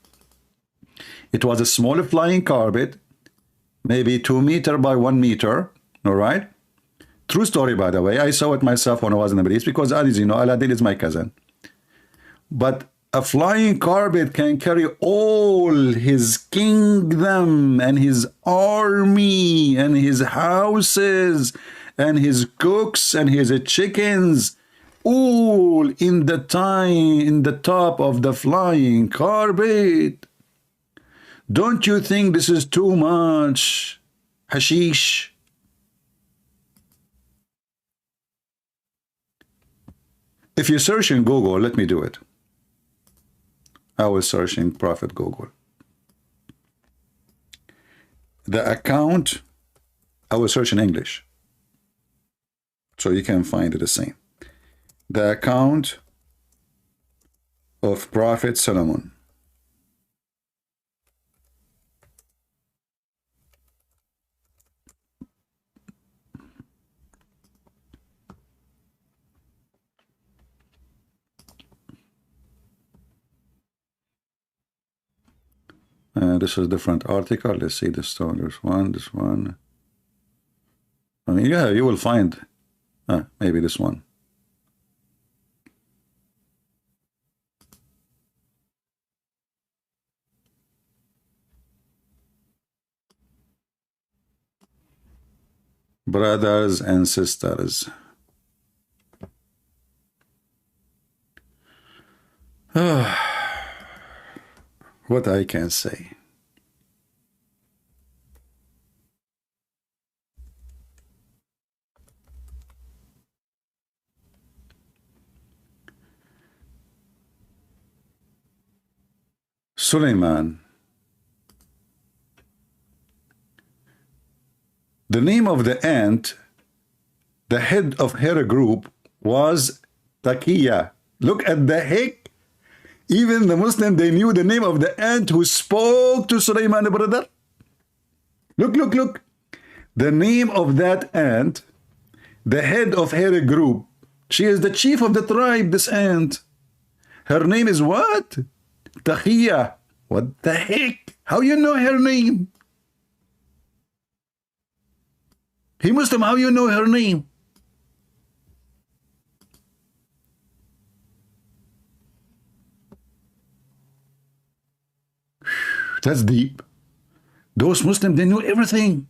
It was a small flying carpet, maybe 2 meters by 1 meter, all right? True story, by the way. I saw it myself when I was in the Middle East, because, as you know, Aladdin is my cousin. But a flying carpet can carry all his kingdom and his army and his houses and his cooks and his chickens, all in the top of the flying carpet. Don't you think this is too much hashish? If you search in Google, let me do it. I will search in Prophet Google. The account, I will search in English, so you can find it the same. The account of Prophet Solomon. This is a different article. Let's see this one. This one. I mean, yeah, you will find maybe this one. Brothers and sisters. What I can say. Suleiman. The name of the ant, the head of her group, was Takiya. Look at the heck. Even the Muslim, they knew the name of the ant who spoke to Suleiman, brother. Look. The name of that ant, the head of her group, she is the chief of the tribe, this ant. Her name is what? Takiya. What the heck? How you know her name? Hey Muslim, how you know her name? That's deep. Those Muslims, they knew everything.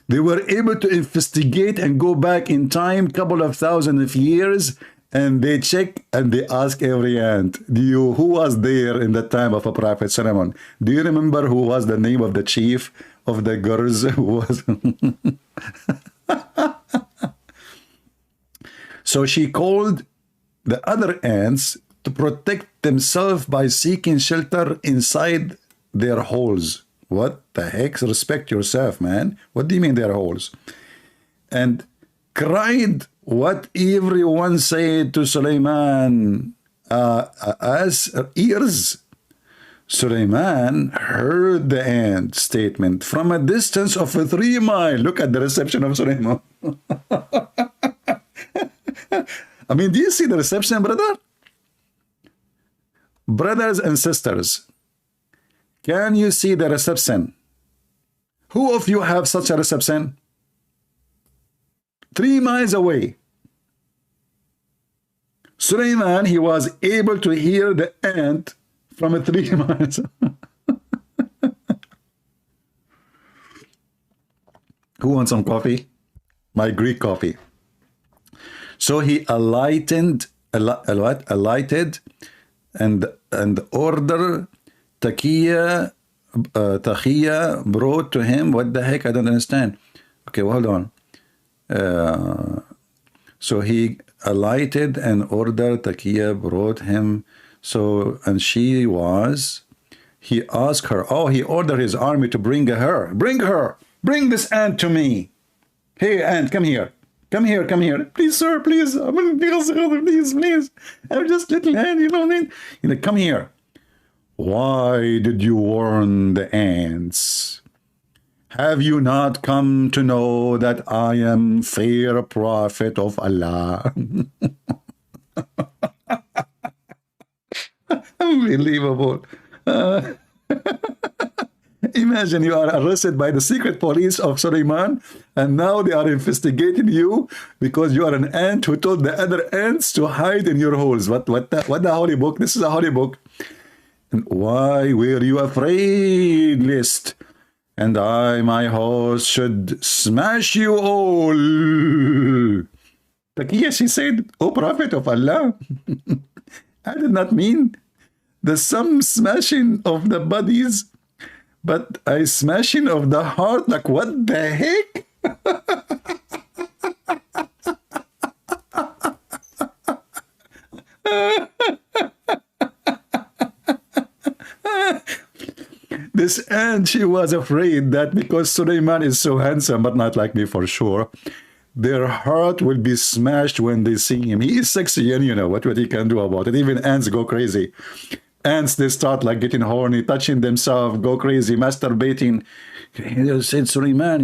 They were able to investigate and go back in time, couple of thousands of years, and they check and they ask every ant, who was there in the time of a Prophet Solomon? Do you remember who was the name of the chief of the girls who was? So she called the other ants to protect themselves by seeking shelter inside their holes. What the heck? Respect yourself, man. What do you mean their holes? And cried what everyone said to Suleiman as ears. Suleiman heard the ant statement from a distance of 3 miles. Look at the reception of Suleiman. I mean, do you see the reception, brother? Brothers and sisters, can you see the reception? Who of you have such a reception? 3 miles away. Suleiman, he was able to hear the ant from 3 miles. Who wants some coffee? My Greek coffee. So he alighted and ordered Taqiya brought to him. What the heck? I don't understand. Okay, well, hold on. So he alighted and ordered Taqiya brought him. So, and he asked her, oh, he ordered his army to bring her. Bring this ant to me. Hey, ant, come here. Come here. Please, sir, please. Please. I'm just little ant, you know what I mean? Come here. Why did you warn the ants? Have you not come to know that I am fair prophet of Allah? Unbelievable. Imagine you are arrested by the secret police of Suleiman, and now they are investigating you because you are an ant who told the other ants to hide in your holes. What the holy book? This is a holy book. And why were you afraid, lest and I, my host, should smash you all? Taqiya, she said, O Prophet of Allah, I did not mean the some smashing of the bodies, but a smashing of the heart. Like, what the heck? This ant, she was afraid that because Suleiman is so handsome, but not like me for sure, their heart will be smashed when they see him. He is sexy, and you know what he can do about it. Even ants go crazy. Ants, they start like getting horny, touching themselves, go crazy, masturbating. He said, Suleiman,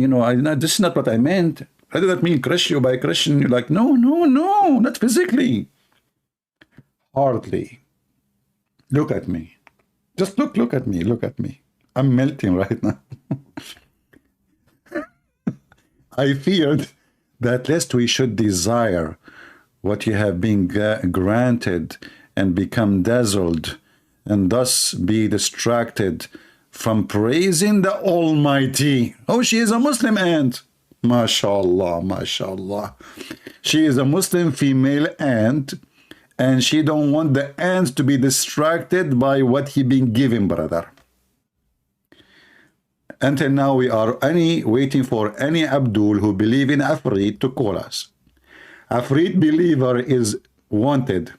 this is not what I meant. I did not mean crush you by crushing. You're like, no, not physically. Hardly. Look at me. Just look at me. I'm melting right now. I feared that lest we should desire what you have been granted and become dazzled, and thus be distracted from praising the Almighty. Oh, she is a Muslim ant. MashaAllah, MashaAllah. She is a Muslim female ant, and she don't want the ants to be distracted by what he been given, brother. Until now, we are waiting for any Abdul who believe in IFRIT to call us. IFRIT believer is wanted.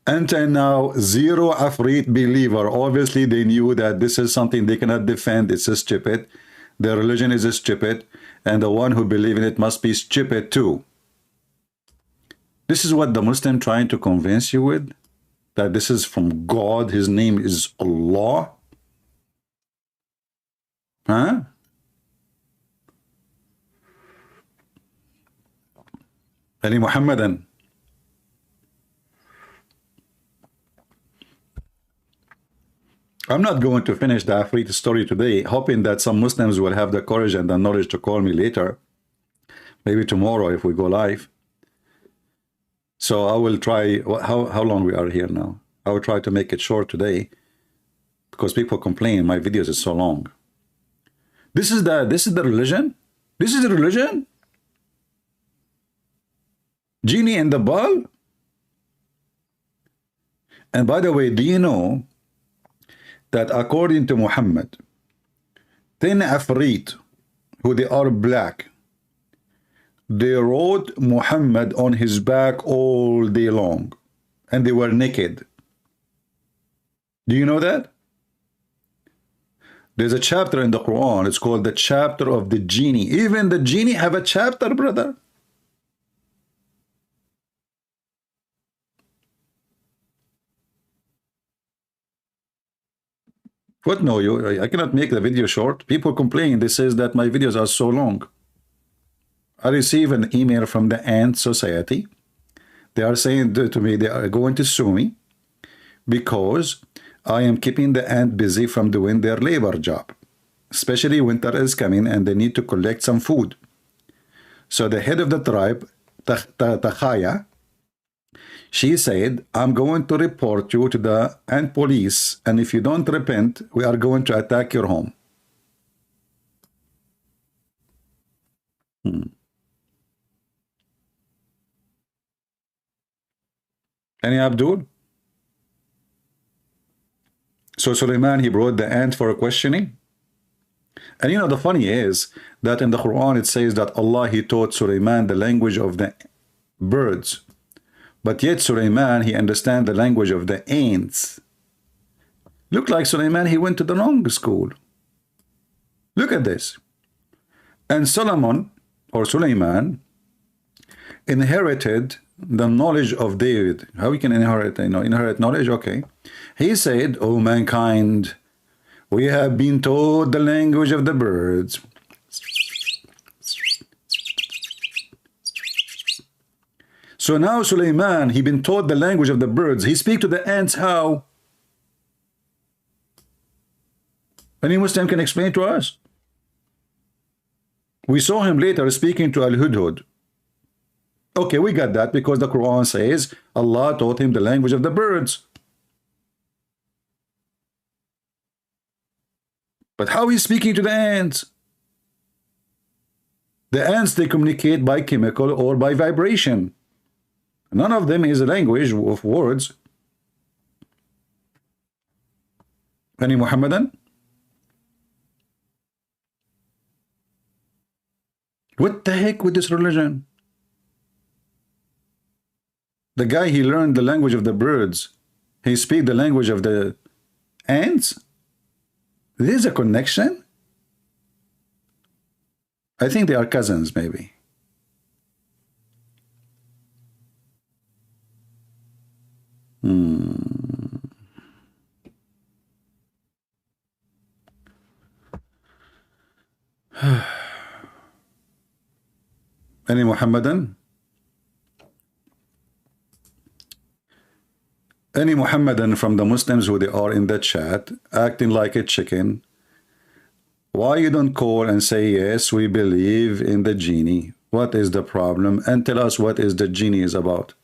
Until now, zero IFRIT believer. Obviously, they knew that this is something they cannot defend. It's stupid. Their religion is stupid. And the one who believes in it must be stupid too. This is what the Muslim trying to convince you with? That this is from God. His name is Allah. Huh? Ali Muhammadan. I'm not going to finish the IFRIT story today, hoping that some Muslims will have the courage and the knowledge to call me later. Maybe tomorrow if we go live. So I will try, how long we are here now? I will try to make it short today because people complain my videos is so long. This is the religion? This is the religion? Genie in the ball? And by the way, do you know that according to Muhammad, 10 Ifrit, who they are black, they rode Muhammad on his back all day long, and they were naked. Do you know that? There's a chapter in the Quran, it's called the chapter of the genie. Even the genie have a chapter, brother. What? No, I cannot make the video short. People complain. They says that my videos are so long. I receive an email from the Ant Society. They are saying to me they are going to sue me because I am keeping the ant busy from doing their labor job. Especially winter is coming and they need to collect some food. So the head of the tribe, Takhaya, she said, I'm going to report you to the ant police, and if you don't repent, we are going to attack your home. Any Abdul? So Suleiman, he brought the ant for a questioning. And you know, the funny is that in the Quran it says that Allah, he taught Suleiman the language of the birds. But yet Suleiman, he understands the language of the ants. Look like Suleiman, he went to the wrong school. Look at this. And Solomon, or Suleiman, inherited the knowledge of David. How we can inherit, inherit knowledge? Okay. He said, "O mankind, we have been taught the language of the birds." So now Suleiman, he been taught the language of the birds. He speak to the ants how? Any Muslim can explain to us. We saw him later speaking to Al-Hudhud. Okay, we got that because the Quran says Allah taught him the language of the birds. But how is he speaking to the ants? The ants, they communicate by chemical or by vibration. None of them is a language of words. Any Muhammadan? What the heck with this religion? The guy, he learned the language of the birds. He speak the language of the ants? There's a connection? I think they are cousins, maybe. Any Muhammadan? Any Muhammadan from the Muslims who they are in the chat acting like a chicken? Why you don't call and say, yes, we believe in the genie? What is the problem? And tell us what is the genie is about.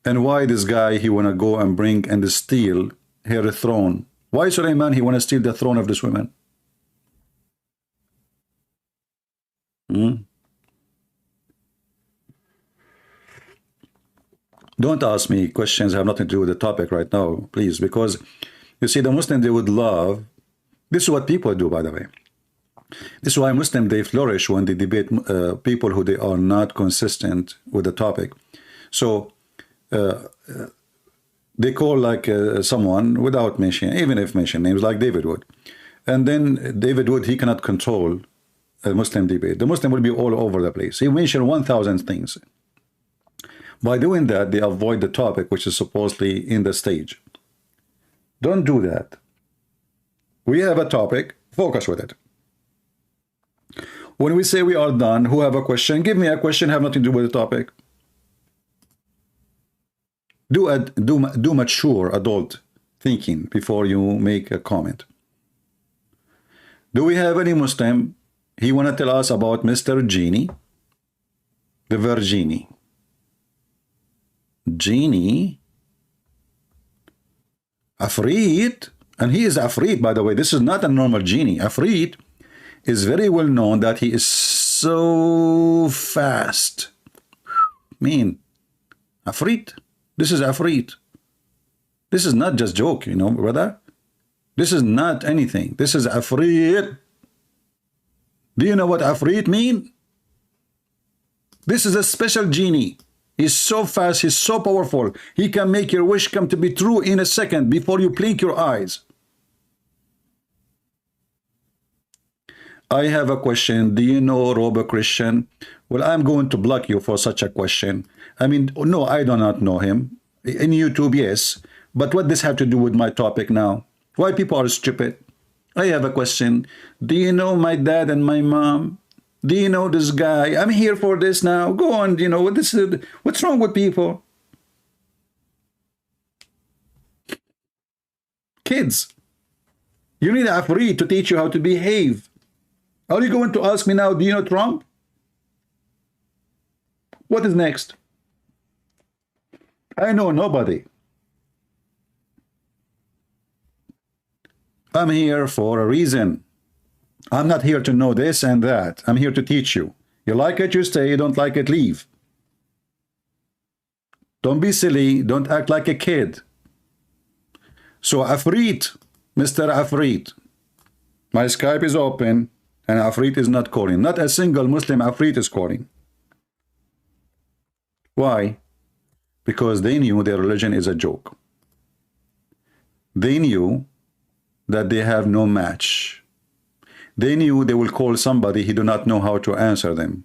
And why this guy, he want to go and bring and steal her throne? Why Suleiman, he want to steal the throne of this woman? Don't ask me questions that have nothing to do with the topic right now, please, because you see, the Muslim, they would love, this is what people do, by the way. This is why Muslims, they flourish when they debate people who they are not consistent with the topic. So they call like someone without mentioning, even if mentioning names, like David Wood. And then David Wood, he cannot control a Muslim debate. The Muslim will be all over the place. He mentioned 1,000 things. By doing that, they avoid the topic, which is supposedly in the stage. Don't do that. We have a topic, focus with it. When we say we are done, who have a question, give me a question, have nothing to do with the topic. Do mature adult thinking before you make a comment. Do we have any Muslim? He want to tell us about Mr. Genie, the Virginie. Genie, Ifrit, and he is Ifrit, by the way. This is not a normal genie. Ifrit is very well known that he is so fast. Ifrit. This is Ifrit. This is not just joke, you know, brother. This is not anything. This is Ifrit. Do you know what Ifrit mean? This is a special genie. He's so fast, he's so powerful. He can make your wish come to be true in a second before you blink your eyes. I have a question. Do you know Robo Christian? Well, I'm going to block you for such a question. I mean, no, I do not know him. In YouTube, yes. But what this have to do with my topic now? Why people are stupid? I have a question. Do you know my dad and my mom? Do you know this guy? I'm here for this now. Go on, you know, what's wrong with people? Kids, you need a IFRIT to teach you how to behave. Are you going to ask me now, do you know Trump? What is next? I know nobody. I'm here for a reason. I'm not here to know this and that. I'm here to teach you. You like it, you stay. You don't like it, leave. Don't be silly. Don't act like a kid. So IFRIT, Mr. IFRIT, my Skype is open and IFRIT is not calling. Not a single Muslim IFRIT is calling. Why? Because they knew their religion is a joke. They knew that they have no match. They knew they will call somebody he do not know how to answer them.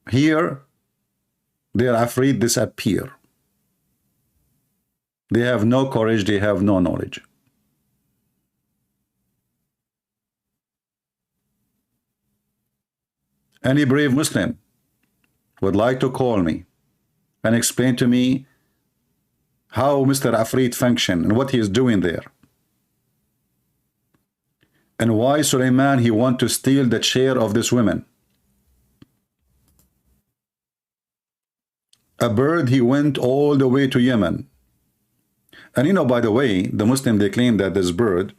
Here, their IFRIT disappear. They have no courage, they have no knowledge. Any brave Muslim would like to call me and explain to me how Mr. IFRIT function and what he is doing there. And why Suleiman, he want to steal the chair of this woman. A bird, he went all the way to Yemen. And you know, by the way, the Muslim, they claim that this bird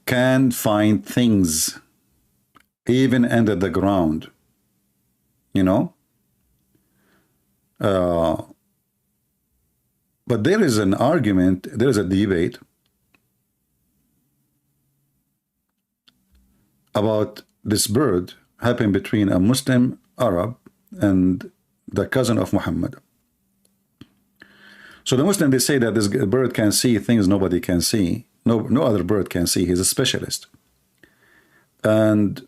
can find things even under the ground. You know? But there is an argument, there is a debate about this bird happening between a Muslim Arab and the cousin of Muhammad. So the Muslim, they say that this bird can see things nobody can see. No other bird can see. He's a specialist. And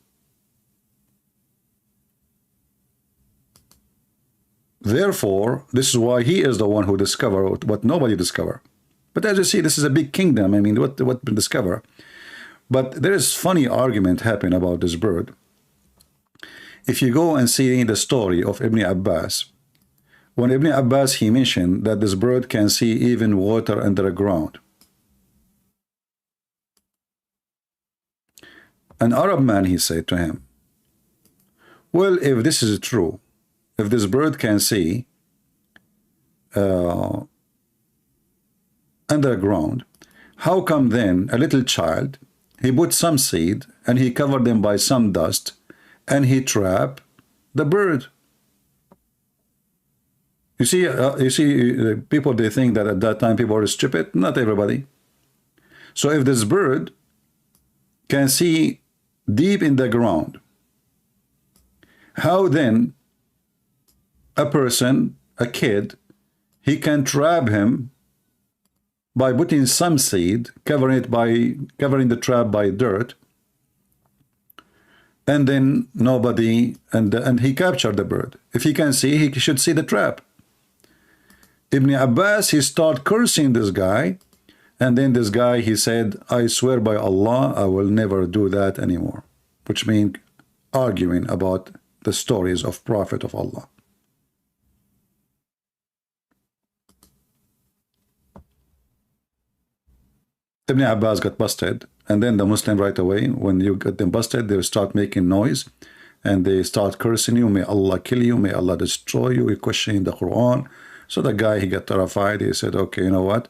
therefore, this is why he is the one who discovered what nobody discovered. But as you see, this is a big kingdom. I mean, what been discovered? But there is funny argument happening about this bird. If you go and see the story of Ibn Abbas, when Ibn Abbas, he mentioned that this bird can see even water under the ground. An Arab man, he said to him, well, if this is true, if this bird can see underground, how come then a little child, he put some seed and he covered them by some dust and he trapped the bird? You see, people, they think that at that time people are stupid. Not everybody. So if this bird can see deep in the ground, how then a person, a kid, he can trap him by putting some seed, covering the trap by dirt, and then nobody, and he captured the bird. If he can see, he should see the trap. Ibn Abbas, he started cursing this guy, and then this guy, he said, I swear by Allah, I will never do that anymore, which means arguing about the stories of Prophet of Allah. Ibn Abbas got busted, and then the Muslim right away, when you get them busted, they start making noise, and they start cursing you, may Allah kill you, may Allah destroy you, you're questioning the Quran. So the guy, he got terrified, he said, okay, you know what,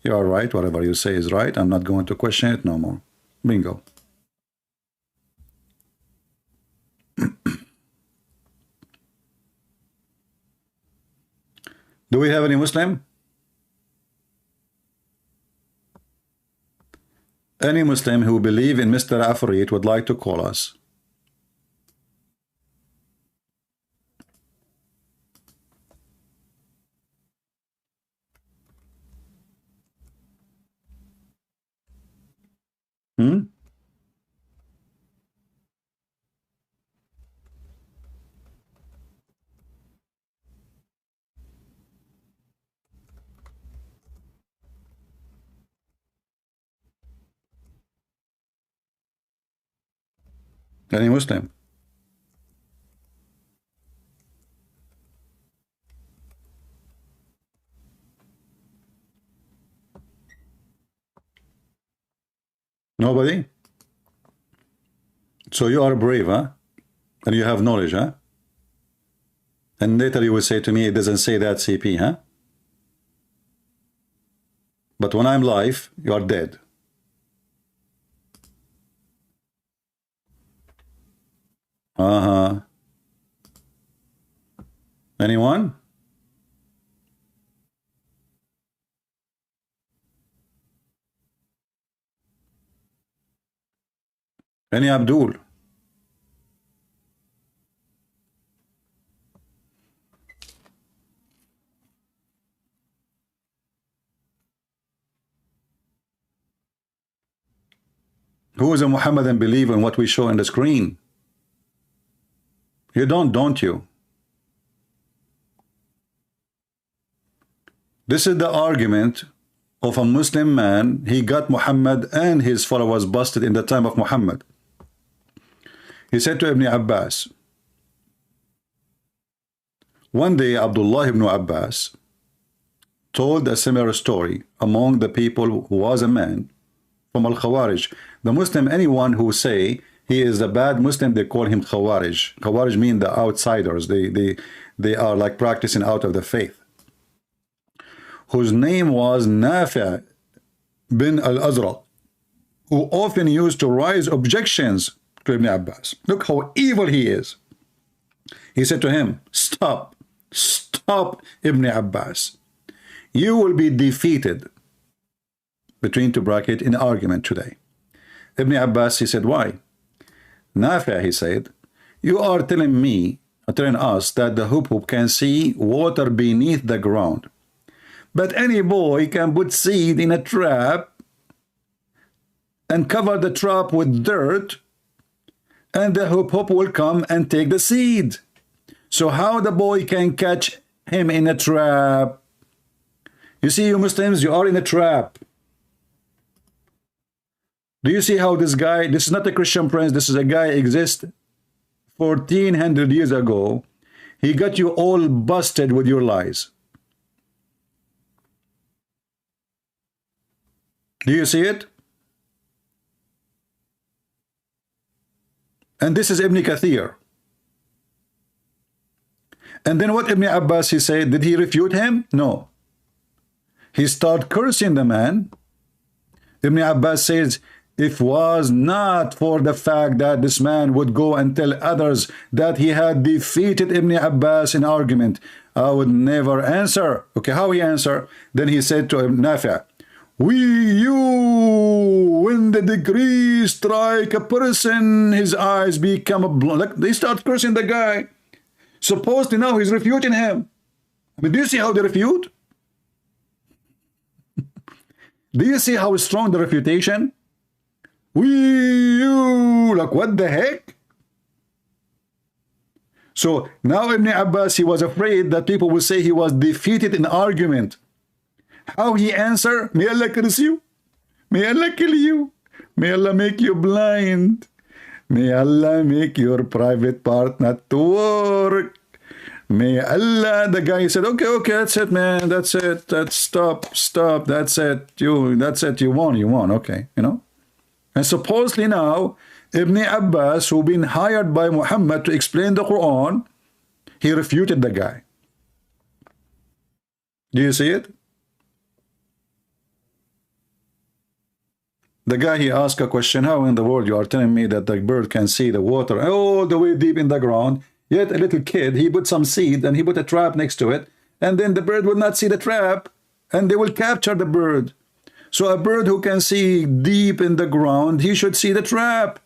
you are right, whatever you say is right, I'm not going to question it no more. Bingo. Do we have any Muslim? Any Muslim who believe in Mr. IFRIT would like to call us. Any Muslim. Nobody? So you are brave, huh? And you have knowledge, huh? And later you will say to me, it doesn't say that, CP, huh? But when I'm live, you are dead. Uh-huh. Anyone? Any Abdul? Who is a Muhammadan believer in what we show on the screen? You don't you? This is the argument of a Muslim man. He got Muhammad and his followers busted in the time of Muhammad. He said to Ibn Abbas, one day Abdullah ibn Abbas told a similar story among the people who was a man from Al-Khawarij. The Muslim, anyone who say he is a bad Muslim, they call him Khawarij. Khawarij mean the outsiders. They are like practicing out of the faith. Whose name was Nafi' bin al-Azraq, who often used to raise objections to Ibn Abbas. Look how evil he is. He said to him, stop Ibn Abbas. You will be defeated, between two brackets, in argument today. Ibn Abbas, he said, why? Nafi', he said, you are telling us that the hubub can see water beneath the ground. But any boy can put seed in a trap and cover the trap with dirt, and the hubub will come and take the seed. So how the boy can catch him in a trap? You see, you Muslims, you are in a trap. Do you see how this guy, this is not a Christian prince, this is a guy exists 1400 years ago. He got you all busted with your lies. Do you see it? And this is Ibn Kathir. And then what Ibn Abbas, he said, did he refute him? No. He started cursing the man. Ibn Abbas says, if was not for the fact that this man would go and tell others that he had defeated Ibn Abbas in argument, I would never answer. Okay, how he answer? Then he said to Ibn Nafi', when the degree strike a person, his eyes become blind. Like, they start cursing the guy. Supposedly now he's refuting him. But do you see how they refute? Do you see how strong the refutation? Like, what the heck? So now Ibn Abbas, he was afraid that people will say he was defeated in argument. How he answer? May Allah curse you. May Allah kill you. May Allah make you blind. May Allah make your private part not to work. May Allah, the guy said, okay, that's it, man. That's it. That's stop. That's it. That's it. You won. Okay, you know. And supposedly now, Ibn Abbas, who been hired by Muhammad to explain the Quran, he refuted the guy. Do you see it? The guy, he asked a question, how in the world you are telling me that the bird can see the water all the way deep in the ground, yet a little kid, he put some seed and he put a trap next to it, and then the bird will not see the trap, and they will capture the bird. So a bird who can see deep in the ground, he should see the trap.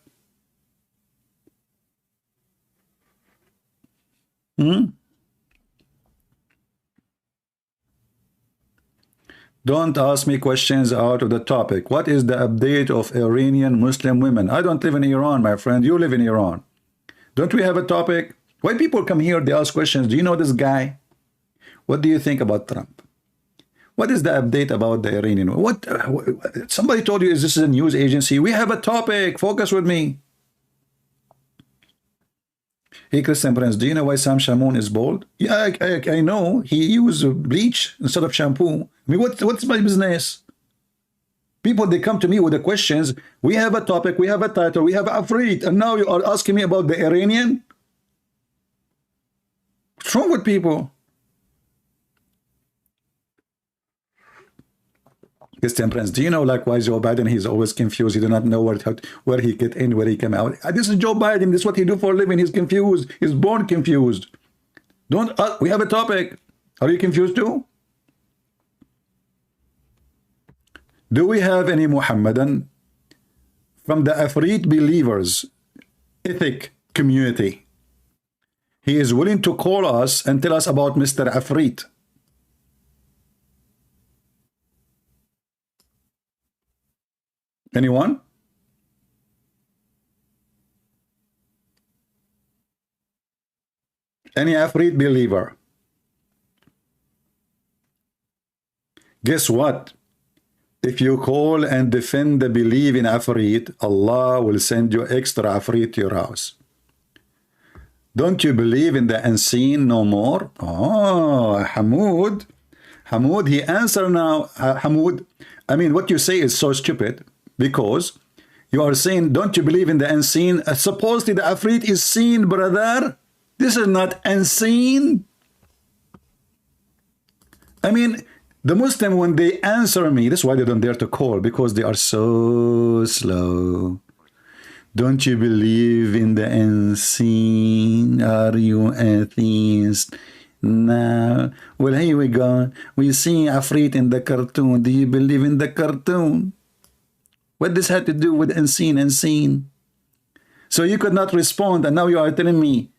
Don't ask me questions out of the topic. What is the update of Iranian Muslim women? I don't live in Iran, my friend. You live in Iran. Don't we have a topic? When people come here, they ask questions. Do you know this guy? What do you think about Trump? What is the update about the Iranian? What somebody told you, is this a news agency? We have a topic. Focus with me. Hey, Christian Prince, do you know why Sam Shamoun is bald? Yeah, I know. He used bleach instead of shampoo. I mean, what's my business? People, they come to me with the questions. We have a topic, we have a title, we have IFRIT, and now you are asking me about the Iranian? What's wrong with people? Christian Prince, do you know likewise Joe Biden, he's always confused. He do not know where he get in, where he come out. This is Joe Biden. This is what he do for a living. He's confused. He's born confused. Don't, we have a topic. Are you confused too? Do we have any Muhammadan from the IFRIT believers ethic community? He is willing to call us and tell us about Mr. IFRIT. Anyone? Any IFRIT believer? Guess what? If you call and defend the belief in IFRIT, Allah will send you extra IFRIT to your house. Don't you believe in the unseen no more? Oh, Hamoud, he answered now. Hamoud, I mean, what you say is so stupid, because you are saying, don't you believe in the unseen? Supposedly the IFRIT is seen, brother. This is not unseen. I mean, the Muslim, when they answer me, that's why they don't dare to call, because they are so slow. Don't you believe in the unseen? Are you atheist? No. Well, here we go. We see IFRIT in the cartoon. Do you believe in the cartoon? What does that have to do with unseen? So you could not respond, and now you are telling me,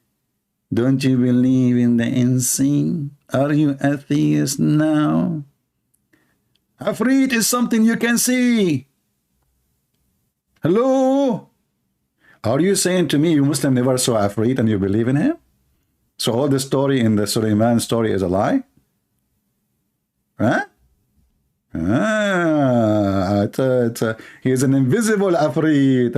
don't you believe in the unseen? Are you atheist now? IFRIT is something you can see. Hello? Are you saying to me you Muslim never saw IFRIT and you believe in him? So all the story in the Sulaiman story is a lie? Huh? He is an invisible IFRIT.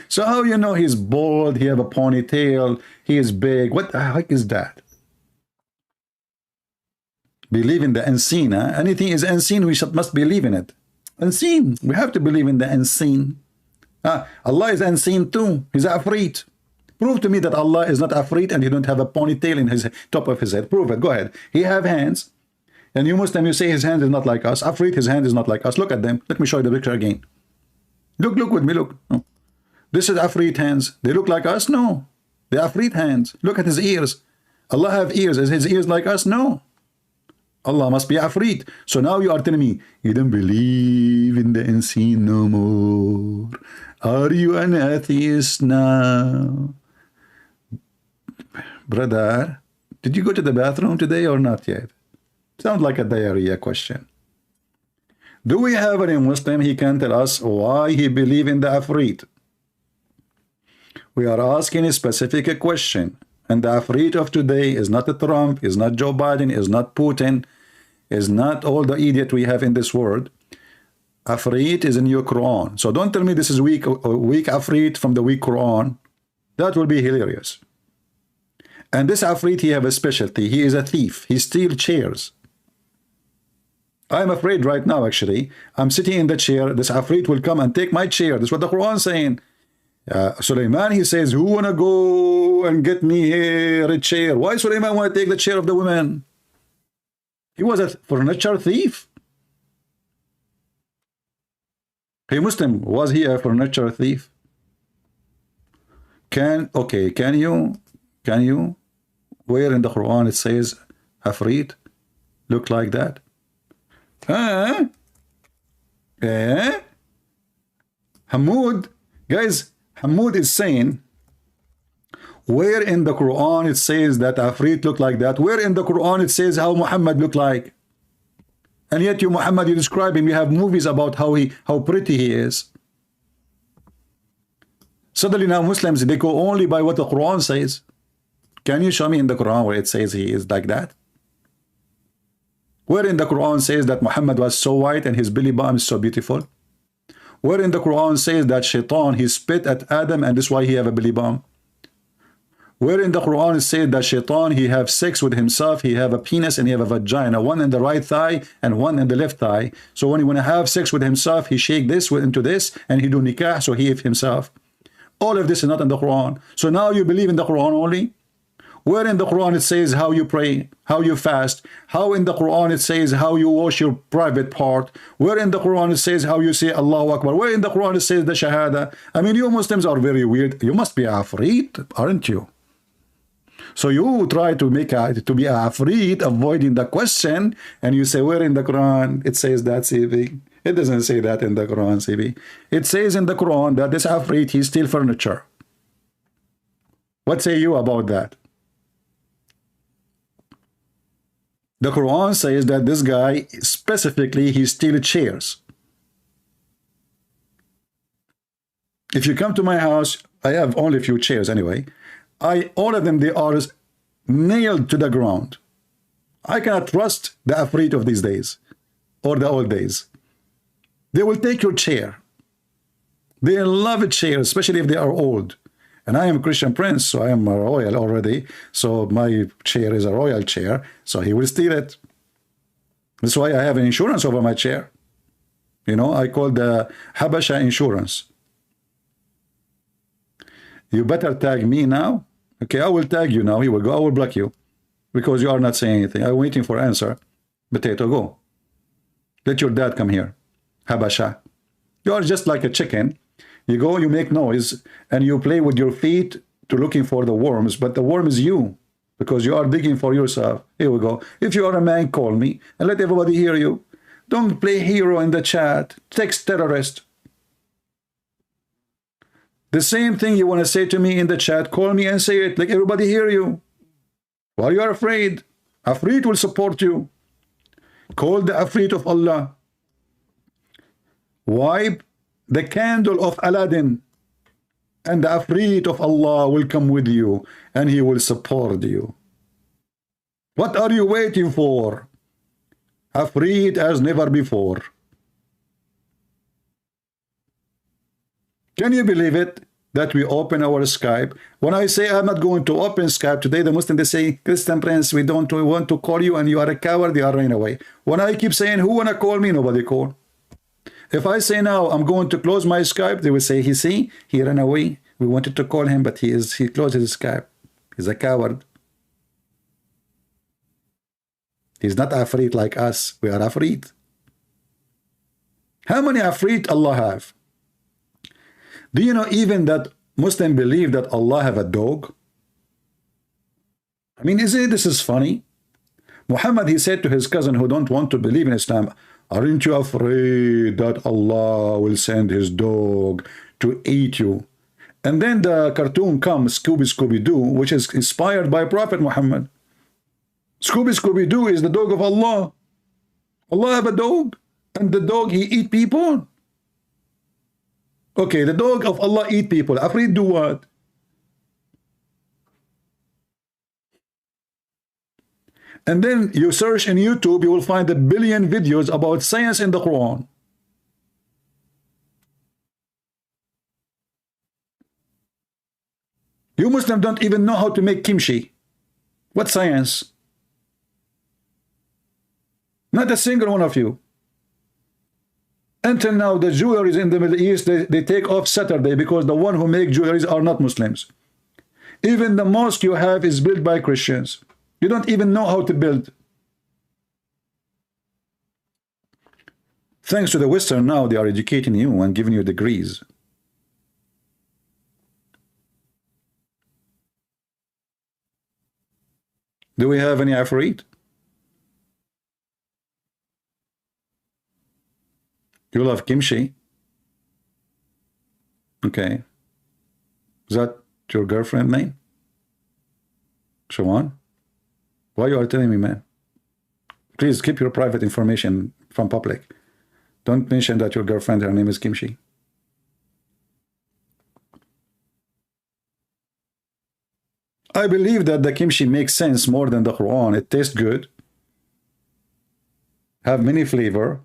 So how you know he's bald, he have a ponytail, he is big? What the heck is that? Believe in the unseen. Huh? Anything is unseen, we must believe in it. Unseen. We have to believe in the unseen. Allah is unseen too. He's IFRIT. Prove to me that Allah is not IFRIT and he don't have a ponytail in his top of his head. Prove it. Go ahead. He have hands. And you Muslim, you say his hand is not like us. IFRIT, his hand is not like us. Look at them. Let me show you the picture again. Look with me. Look. Oh. This is IFRIT hands. They look like us? No. They are IFRIT hands. Look at his ears. Allah have ears. Is his ears like us? No. Allah must be IFRIT. So now you are telling me you don't believe in the unseen no more. Are you an atheist now? Brother, did you go to the bathroom today or not yet? Sounds like a diarrhea question. Do we have any Muslim? He can tell us why he believe in the IFRIT. We are asking a specific question. And the IFRIT of today is not a Trump, is not Joe Biden, is not Putin, is not all the idiot we have in this world. IFRIT is in your Quran. So don't tell me this is weak IFRIT from the weak Quran. That will be hilarious. And this IFRIT, he have a specialty. He is a thief. He steals chairs. I'm afraid right now, actually. I'm sitting in the chair. This IFRIT will come and take my chair. That's what the Quran is saying. Sulaiman, he says, who want to go and get me here a chair? Why Sulaiman want to take the chair of the woman? He was a furniture thief. Hey Muslim, was he a furniture thief? Can you where in the Quran it says IFRIT look like that? Hamoud, guys, Hamoud is saying, where in the Quran it says that IFRIT look like that? Where in the Quran it says how Muhammad look like? And yet you Muhammad, you describe him, you have movies about how pretty he is. Suddenly now Muslims, they go only by what the Quran says. Can you show me in the Quran where it says he is like that? Where in the Quran says that Muhammad was so white and his belly button is so beautiful? Where in the Quran says that Shaitan, he spit at Adam and that's why he have a belly button? Where in the Quran it says that shaitan, he have sex with himself, he have a penis and he have a vagina, one in the right thigh and one in the left thigh. So when he want to have sex with himself, he shake this into this and he do nikah, so he himself. All of this is not in the Quran. So now you believe in the Quran only? Where in the Quran it says how you pray, how you fast? How in the Quran it says how you wash your private part? Where in the Quran it says how you say Allahu Akbar? Where in the Quran it says the Shahada? I mean, you Muslims are very weird. You must be Afrit, aren't you? So you try to make to be Afrit, avoiding the question, and you say, where in the Quran it says that, CB? It doesn't say that in the Quran, CB. It says in the Quran that this Afrit, he steal furniture. What say you about that? The Quran says that this guy, specifically, he steals chairs. If you come to my house, I have only a few chairs anyway. All of them, they are nailed to the ground. I cannot trust the Afrit of these days, or the old days. They will take your chair. They love a chair, especially if they are old. And I am a Christian prince, so I am a royal already. So my chair is a royal chair, so he will steal it. That's why I have an insurance over my chair. You know, I call the Habasha insurance. You better tag me now. Okay, I will tag you now. Here we go. I will block you because you are not saying anything. I'm waiting for answer. Potato, go. Let your dad come here. Habasha. You are just like a chicken. You go, you make noise, and you play with your feet to looking for the worms, but the worm is you, because you are digging for yourself. Here we go. If you are a man, call me, and let everybody hear you. Don't play hero in the chat. Text terrorist. The same thing you want to say to me in the chat, call me and say it, like everybody hear you. Why you are afraid? Afrit will support you. Call the Afrit of Allah. Wipe the candle of Aladdin, and the Afrit of Allah will come with you, and he will support you. What are you waiting for? Afrit as never before. Can you believe it that we open our Skype? When I say I'm not going to open Skype today, the Muslims, they say, Christian Prince, we want to call you and you are a coward, you are running away. When I keep saying, who want to call me? Nobody call. If I say now I'm going to close my Skype, they will say, he ran away. We wanted to call him, but he closed his Skype. He's a coward. He's not Afrit like us. We are Afrit. How many Afrit Allah have? Do you know even that Muslims believe that Allah have a dog? I mean, this is funny? Muhammad, he said to his cousin who don't want to believe in Islam, aren't you afraid that Allah will send his dog to eat you? And then the cartoon comes, Scooby-Doo, which is inspired by Prophet Muhammad. Scooby-Doo is the dog of Allah. Allah have a dog, and the dog, he eat people. Okay, the dog of Allah eat people. Afraid do what? And then you search in YouTube, you will find a billion videos about science in the Quran. You Muslims don't even know how to make kimchi. What science? Not a single one of you. Until now, the jewelries in the Middle East, they take off Saturday because the one who make jewelries are not Muslims. Even the mosque you have is built by Christians. You don't even know how to build. Thanks to the Western now, they are educating you and giving you degrees. Do we have any Ifrit? You love kimchi? Okay. Is that your girlfriend name? Shawan? Why you are telling me, man? Please keep your private information from public. Don't mention that your girlfriend, her name is Kimchi. I believe that the kimchi makes sense more than the Quran. It tastes good, have many flavor,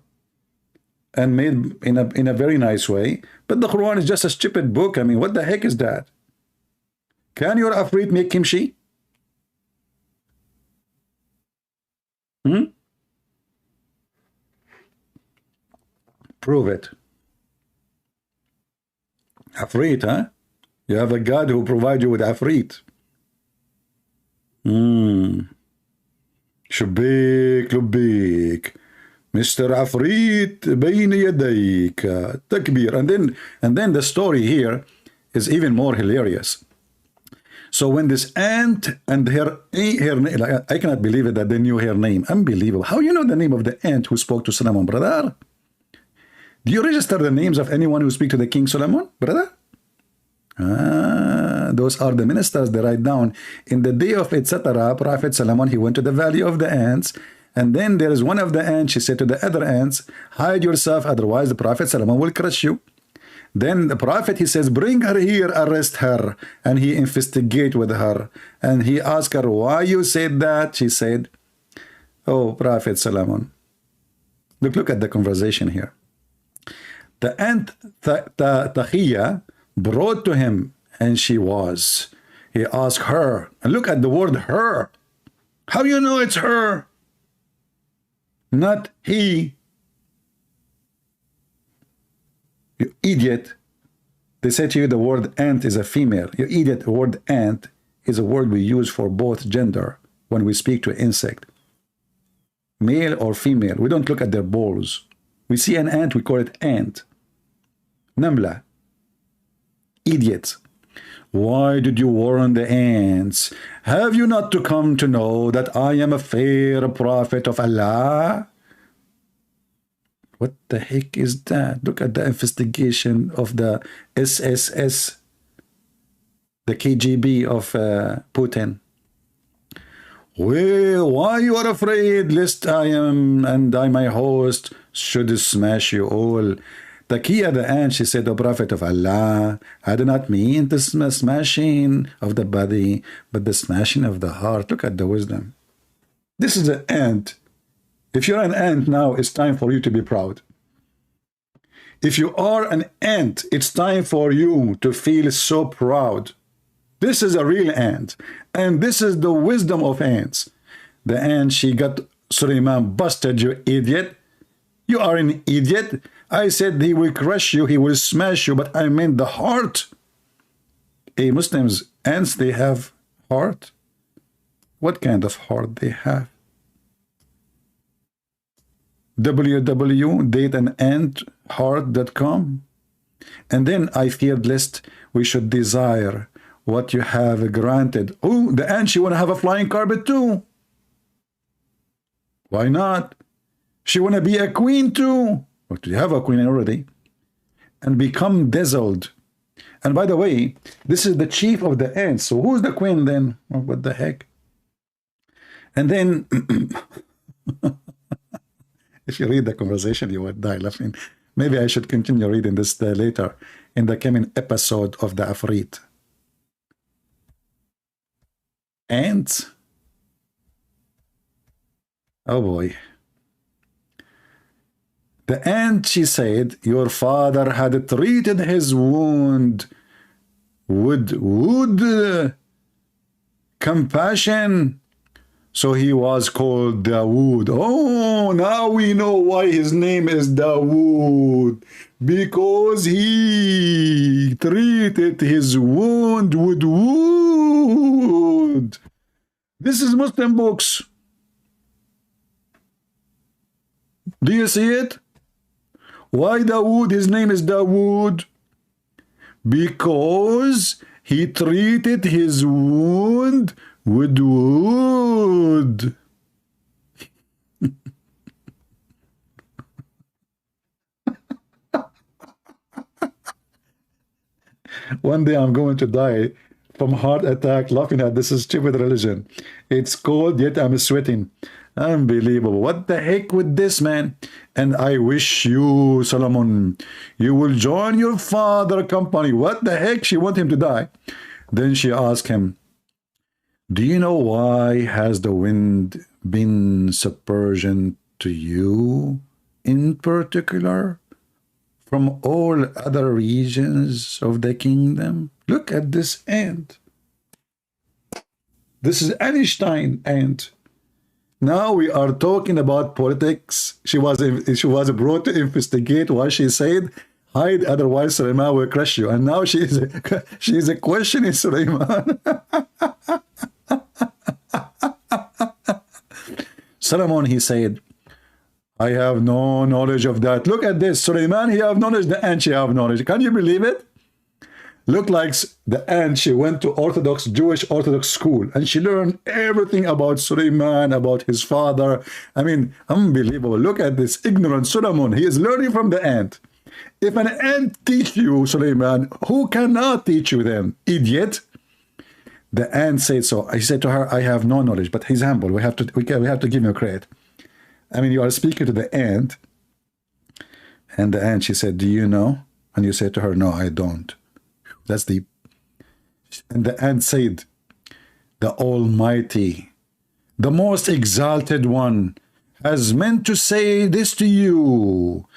and made in a very nice way. But the Quran is just a stupid book. I mean, what the heck is that? Can your Afrit make kimchi? Prove it. Afrit, huh? You have a God who provides you with Afrit. شبيك لبيك Mr. Afrit بين يديك تكبير. And then the story here is even more hilarious. So when this ant and her I cannot believe it that they knew her name. Unbelievable. How you know the name of the ant who spoke to Solomon, brother? Do you register the names of anyone who speak to the King Solomon, brother? Those are the ministers. They write down in the day of etc. Prophet Solomon, he went to the valley of the ants, and then there is one of the ants. She said to the other ants, hide yourself, otherwise the Prophet Solomon will crush you. Then the prophet, he says, bring her here, arrest her, and he investigate with her, and he asked her, why you said that? She said, oh, Prophet Solomon. Look at the conversation here. The ant Tahiya brought to him, and she was. He asked her, and look at the word her. How you know it's her? Not he. You idiot. They say to you the word ant is a female. You idiot, the word ant is a word we use for both gender when we speak to an insect. Male or female. We don't look at their balls. We see an ant, we call it ant. Namla. Idiots. Why did you warn the ants? Have you not to come to know that I am a fair prophet of Allah? What the heck is that? Look at the investigation of the SSS, the KGB of Putin. Well, why you are afraid lest I am and I, my host, should smash you all? Takia the ant, she said, O Prophet of Allah, I do not mean the smashing of the body, but the smashing of the heart. Look at the wisdom. This is an ant. If you're an ant now, it's time for you to be proud. If you are an ant, it's time for you to feel so proud. This is a real ant. And this is the wisdom of ants. The ant, she got Suleiman busted, you idiot. You are an idiot. I said he will crush you, he will smash you, but I meant the heart. Hey, Muslims, ants, they have heart. What kind of heart they have? www.dateandantheart.com. And then I feared lest we should desire what you have granted. Oh, the ant, she want to have a flying carpet too. Why not? She want to be a queen too. But you have a queen already. And become dazzled. And by the way, this is the chief of the ants. So who's the queen then? Oh, what the heck? And then... If you read the conversation, you would die laughing. Maybe I should continue reading this later in the coming episode of the IFRIT. Ants? Oh boy. The ant, she said, your father had treated his wound with compassion. So he was called Dawood. Oh, now we know why his name is Dawood. Because he treated his wound with wood. This is Muslim books. Do you see it? Why Dawood? His name is Dawood. Because he treated his wound with wood. One day I'm going to die from heart attack laughing at this stupid religion. It's cold, yet I'm sweating. Unbelievable. What the heck with this, man? And I wish you, Solomon, you will join your father company. What the heck? She want him to die. Then she asked him, do you know why has the wind been subservient to you in particular from all other regions of the kingdom? Look at this ant. This is Einstein, and now we are talking about politics. She was brought to investigate what she said. Hide, otherwise Suleiman will crush you. And now she is a questioning Suleiman. Solomon, he said, I have no knowledge of that. Look at this. Suleiman, he have knowledge, the ant, she have knowledge. Can you believe it? Look like the ant, she went to Jewish Orthodox school, and she learned everything about Suleiman, about his father. I mean, unbelievable. Look at this ignorant Solomon. He is learning from the ant. If an ant teach you, Suleiman, who cannot teach you then? Idiot. The ant said so. I said to her, I have no knowledge, but he's humble. We have to give him credit. I mean, you are speaking to the ant, and the ant, she said, do you know? And you said to her, no, I don't. That's deep. And the ant said, the Almighty, the most exalted one, has meant to say this to you.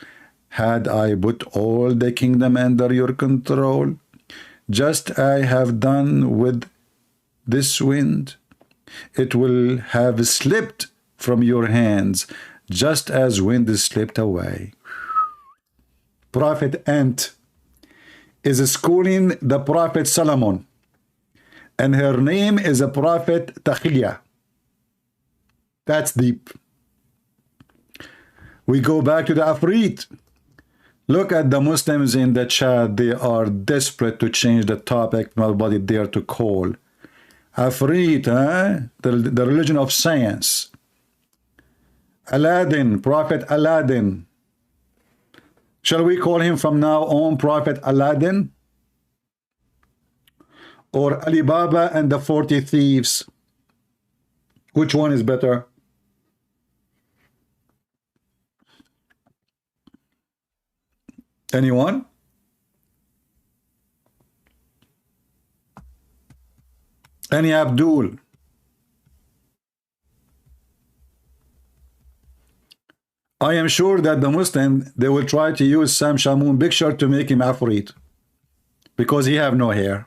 Had I put all the kingdom under your control, just I have done with this wind, it will have slipped from your hands, just as wind is slipped away. Prophet Ant is schooling the Prophet Solomon, and her name is a Prophet Taqiyya. That's deep. We go back to the IFRIT. Look at the Muslims in the chat. They are desperate to change the topic. Nobody dare to call. IFRIT, the religion of science. Aladdin, Prophet Aladdin. Shall we call him from now on Prophet Aladdin? Or Alibaba and the 40 Thieves? Which one is better? Anyone? Any Abdul? I am sure that the Muslim, they will try to use Sam Shamoun picture to make him Afrit, because he have no hair.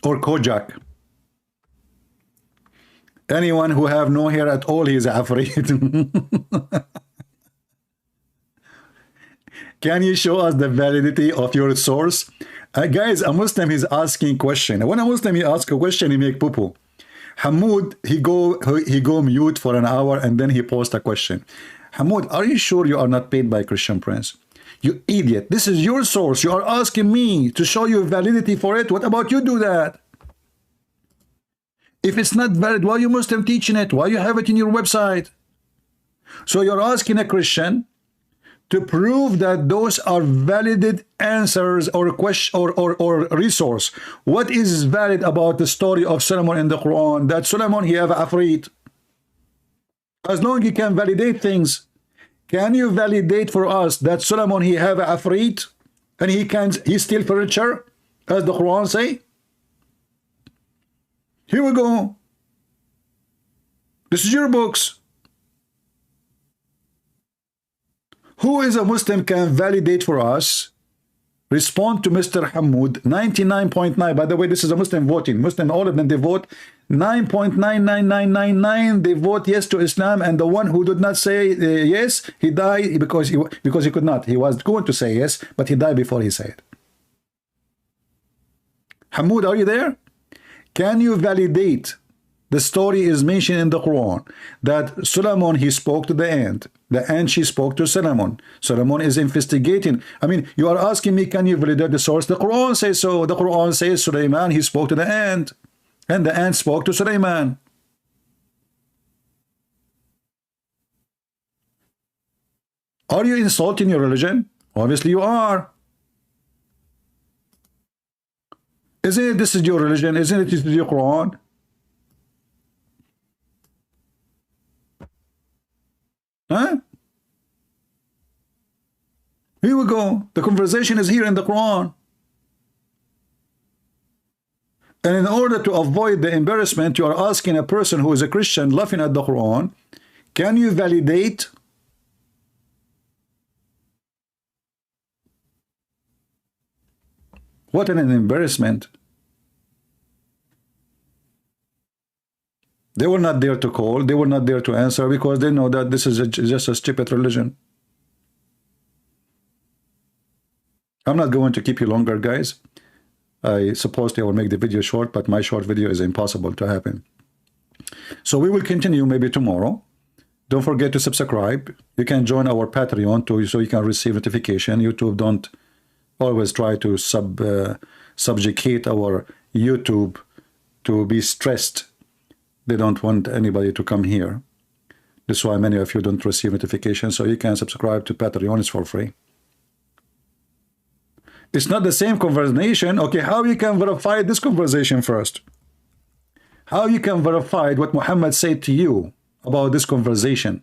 Or Kojak. Anyone who have no hair at all, he is Afrit. Can you show us the validity of your source? Guys, a Muslim is asking question. When a Muslim he ask a question, he make poo-poo. Hamoud, he go mute for an hour and then he post a question. Hamoud, are you sure you are not paid by Christian Prince? You idiot. This is your source. You are asking me to show you validity for it. What about you do that? If it's not valid, why are you Muslim teaching it? Why you have it in your website? So you're asking a Christian to prove that those are valid answers or question or resource. What is valid about the story of Solomon in the Quran? That Solomon, he have Afrit. As long as you can validate things, can you validate for us that Solomon, he have Afrit and he steal furniture, as the Quran say? Here we go. This is your books. Who is a Muslim can validate for us? Respond to Mr. Hamoud. 99.9. By the way, this is a Muslim voting. Muslim, all of them, they vote 9.99999. They vote yes to Islam, and the one who did not say yes, he died because he could not. He was going to say yes, but he died before he said. Hamoud, are you there? Can you validate? The story is mentioned in the Quran that Solomon, he spoke to the ant she spoke to Solomon. Solomon is investigating. I mean, you are asking me, can you validate the source? The Quran says so. The Quran says Suleiman, he spoke to the ant, and the ant spoke to Suleiman. Are you insulting your religion? Obviously you are. Isn't it this is your religion? Isn't it this is your Quran? Huh? Here we go. The conversation is here in the Quran. And in order to avoid the embarrassment, you are asking a person who is a Christian laughing at the Quran, can you validate? What an embarrassment. They were not there to call. They were not there to answer because they know that this is just a stupid religion. I'm not going to keep you longer, guys. I suppose I will make the video short, but my short video is impossible to happen. So we will continue maybe tomorrow. Don't forget to subscribe. You can join our Patreon too, so you can receive notification. YouTube don't always try to subjugate our YouTube to be stressed. They don't want anybody to come here. That's why many of you don't receive notifications. So you can subscribe to Patreon. It's for free. It's not the same conversation. Okay, how you can verify this conversation first? How you can verify what Muhammad said to you about this conversation?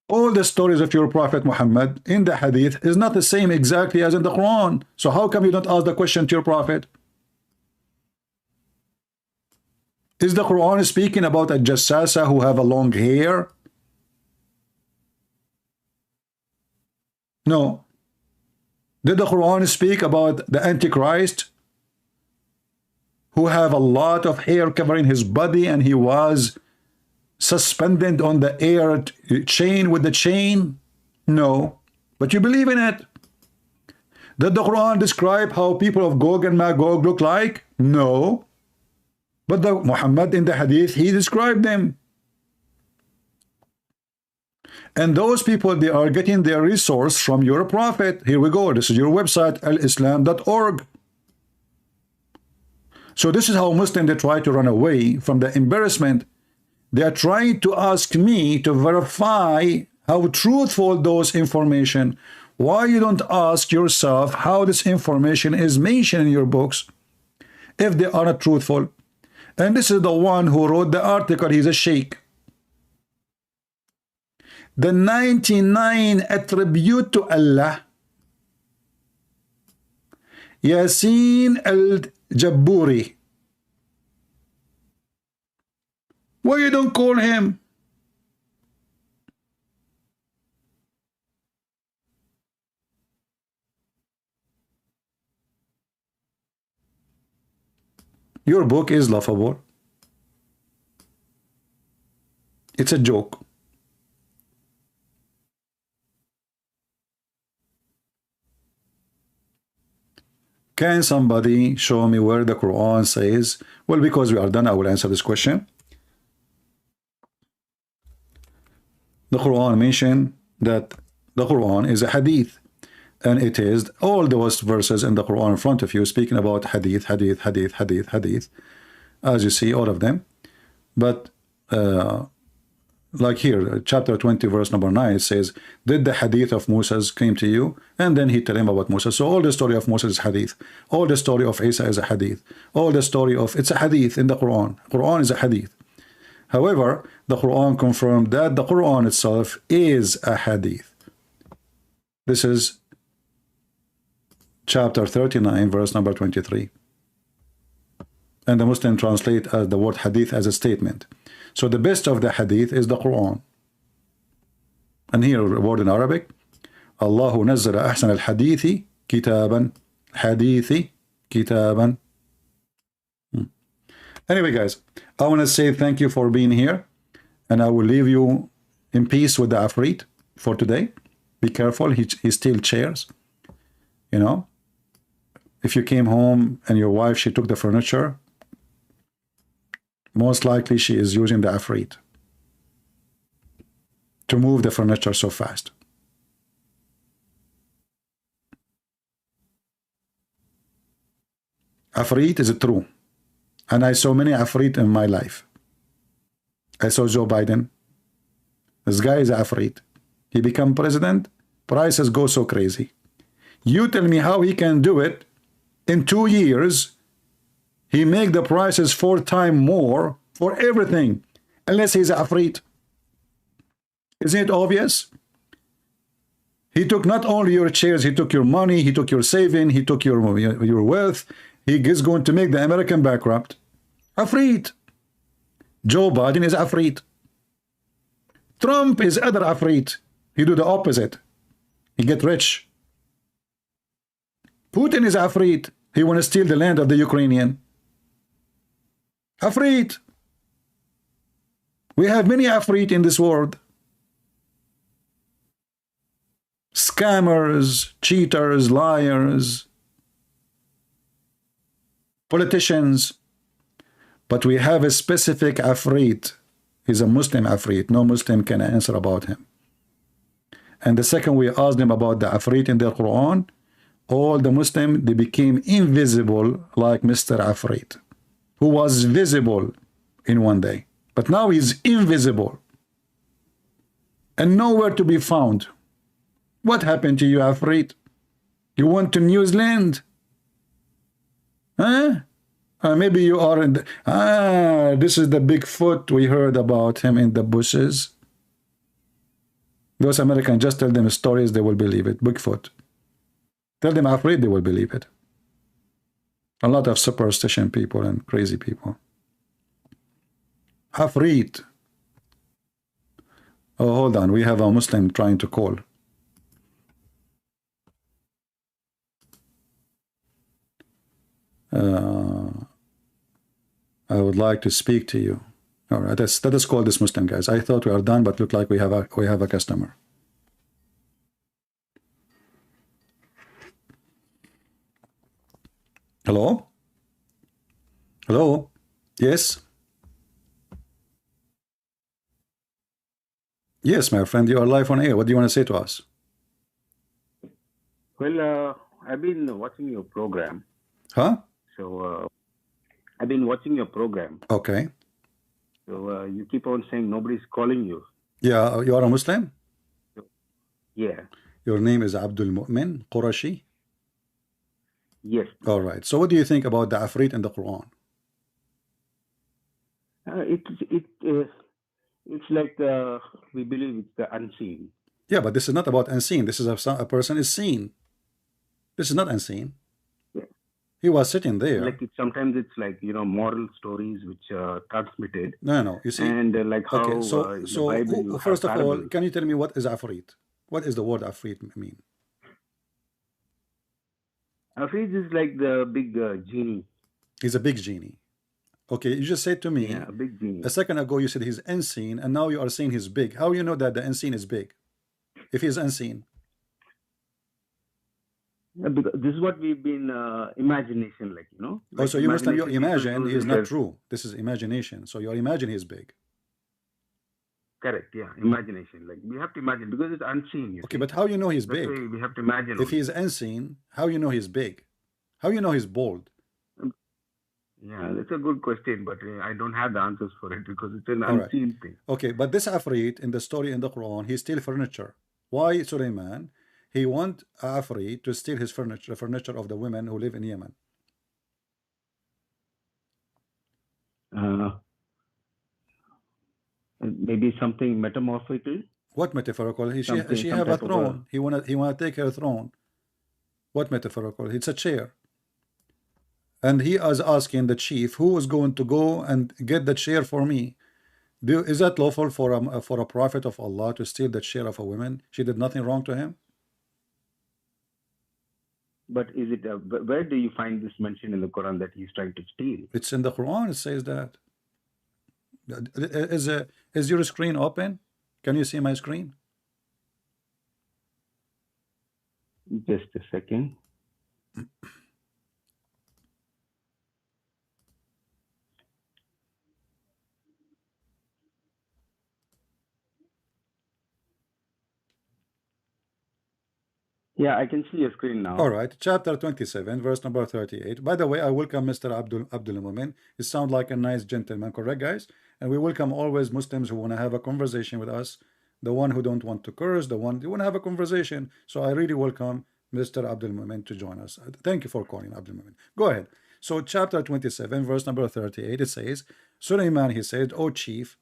All the stories of your Prophet Muhammad in the Hadith is not the same exactly as in the Quran. So how come you don't ask the question to your Prophet? Is the Quran speaking about a jassasa who have a long hair? No. Did the Quran speak about the Antichrist who have a lot of hair covering his body and he was suspended on the air chain with the chain? No. But you believe in it. Did the Quran describe how people of Gog and Magog look like? No. But the Muhammad in the Hadith, he described them. And those people, they are getting their resource from your Prophet. Here we go. This is your website, alislam.org. So this is how Muslims, they try to run away from the embarrassment. They are trying to ask me to verify how truthful those information. Why you don't ask yourself how this information is mentioned in your books if they are not truthful? And this is the one who wrote the article. He's a sheikh. The 99 attribute to Allah. Yasin al-Jabburi. Why you don't call him? Your book is laughable. It's a joke. Can somebody show me where the Quran says? Well, because we are done, I will answer this question. The Quran mentioned that the Quran is a hadith, and it is all those verses in the Quran in front of you speaking about hadith, hadith, hadith, hadith, hadith, as you see, all of them. But like here, chapter 20, verse number 9, it says, did the hadith of Moses came to you? And then he tell him about Moses. So all the story of Moses is hadith. All the story of Isa is a hadith. All the story of, it's a hadith in the Quran. Quran is a hadith. However, the Quran confirmed that the Quran itself is a hadith. This is chapter 39, verse number 23. And the Muslim translate the word hadith as a statement. So the best of the hadith is the Quran. And here a word in Arabic. Allahu nazzala ahsan al-hadithi kitaban. Hadithi kitaban. Anyway, guys, I want to say thank you for being here. And I will leave you in peace with the IFRIT for today. Be careful, he steals chairs. You know, if you came home and your wife, she took the furniture, most likely she is using the IFRIT to move the furniture so fast. IFRIT is true. And I saw many IFRIT in my life. I saw Joe Biden. This guy is IFRIT. He become president, prices go so crazy. You tell me how he can do it in 2 years. He make the prices 4 times more for everything, unless he's IFRIT. Isn't it obvious? He took not only your chairs, he took your money, he took your saving, he took your wealth. He is going to make the American bankrupt. IFRIT. Joe Biden is IFRIT. Trump is other IFRIT. He do the opposite. He get rich. Putin is IFRIT. He want to steal the land of the Ukrainian. Afrit. We have many Afrit in this world. Scammers, cheaters, liars, politicians. But we have a specific Afrit. He's a Muslim Afrit. No Muslim can answer about him. And the second we asked them about the Afrit in the Quran, all the Muslims, they became invisible like Mr. Afrit, who was visible in one day. But now he's invisible and nowhere to be found. What happened to you, Afrit? You went to New Zealand? Huh? Maybe you are in the... this is the Bigfoot we heard about him in the bushes. Those Americans, just tell them stories, they will believe it. Bigfoot. Tell them Afrit, they will believe it. A lot of superstition people and crazy people. Afrit. Oh, hold on. We have a Muslim trying to call. I would like to speak to you. All right, let us call this Muslim, guys. I thought we are done, but look like we have a customer. Hello? Hello? Yes? Yes, my friend, you are live on air. What do you want to say to us? Well, I've been watching your program. Huh? So, I've been watching your program. Okay. So, you keep on saying nobody's calling you. Yeah, you are a Muslim? Yeah. Your name is Abdul Mu'min Qurashi? Yes. All right. So what do you think about the Afrit in the Quran? It's like we believe it's the unseen. Yeah, but this is not about unseen. This is a person is seen. This is not unseen. Yeah. He was sitting there. Like sometimes it's like, you know, moral stories which are transmitted. No. You see. And like how. Okay. So Bible, first of all, parables. can you tell me what is Afrit? What is the word Afrit mean? Afrit is like the big genie. He's a big genie. Okay, you just said to me a big genie. a second ago you said he's unseen, and now you are saying he's big. How you know that the unseen is big if he's unseen? Because this is what we've been imagination, like, you know. Like so you must have imagine he is not their... true. This is imagination. So you imagine he's big. Correct, yeah, imagination. Like we have to imagine because it's unseen. Okay, but how you know he's big? We have to imagine. If he's unseen, how you know he's big? How you know he's bold? Yeah, that's a good question, but I don't have the answers for it because it's an unseen thing. Okay, but this Afrit in the story in the Quran, he steals furniture. Why Sulaiman? He want Afrit to steal his furniture, the furniture of the women who live in Yemen. Maybe something metamorphical. What metaphorical? She have a throne. He wanna take her throne. What metaphorical? It's a chair. And he is asking the chief, who is going to go and get the chair for me? Is that lawful for a prophet of Allah to steal the chair of a woman? She did nothing wrong to him. But is it where do you find this mentioned in the Quran that he's trying to steal? It's in the Quran. It says that. Is your screen open? Can you see my screen? Just a second. Yeah, I can see your screen now. All right, chapter 27, verse number 38. By the way, I welcome Mr. Abdul Mumin. He sounds like a nice gentleman, correct, guys? And we welcome always Muslims who want to have a conversation with us, the one who don't want to curse, the one who want to have a conversation. So I really welcome Mr. Abdul Mumin to join us. Thank you for calling, Abdul Mumin. Go ahead. So chapter 27, verse number 38, it says, Sulaiman, he said, O chief,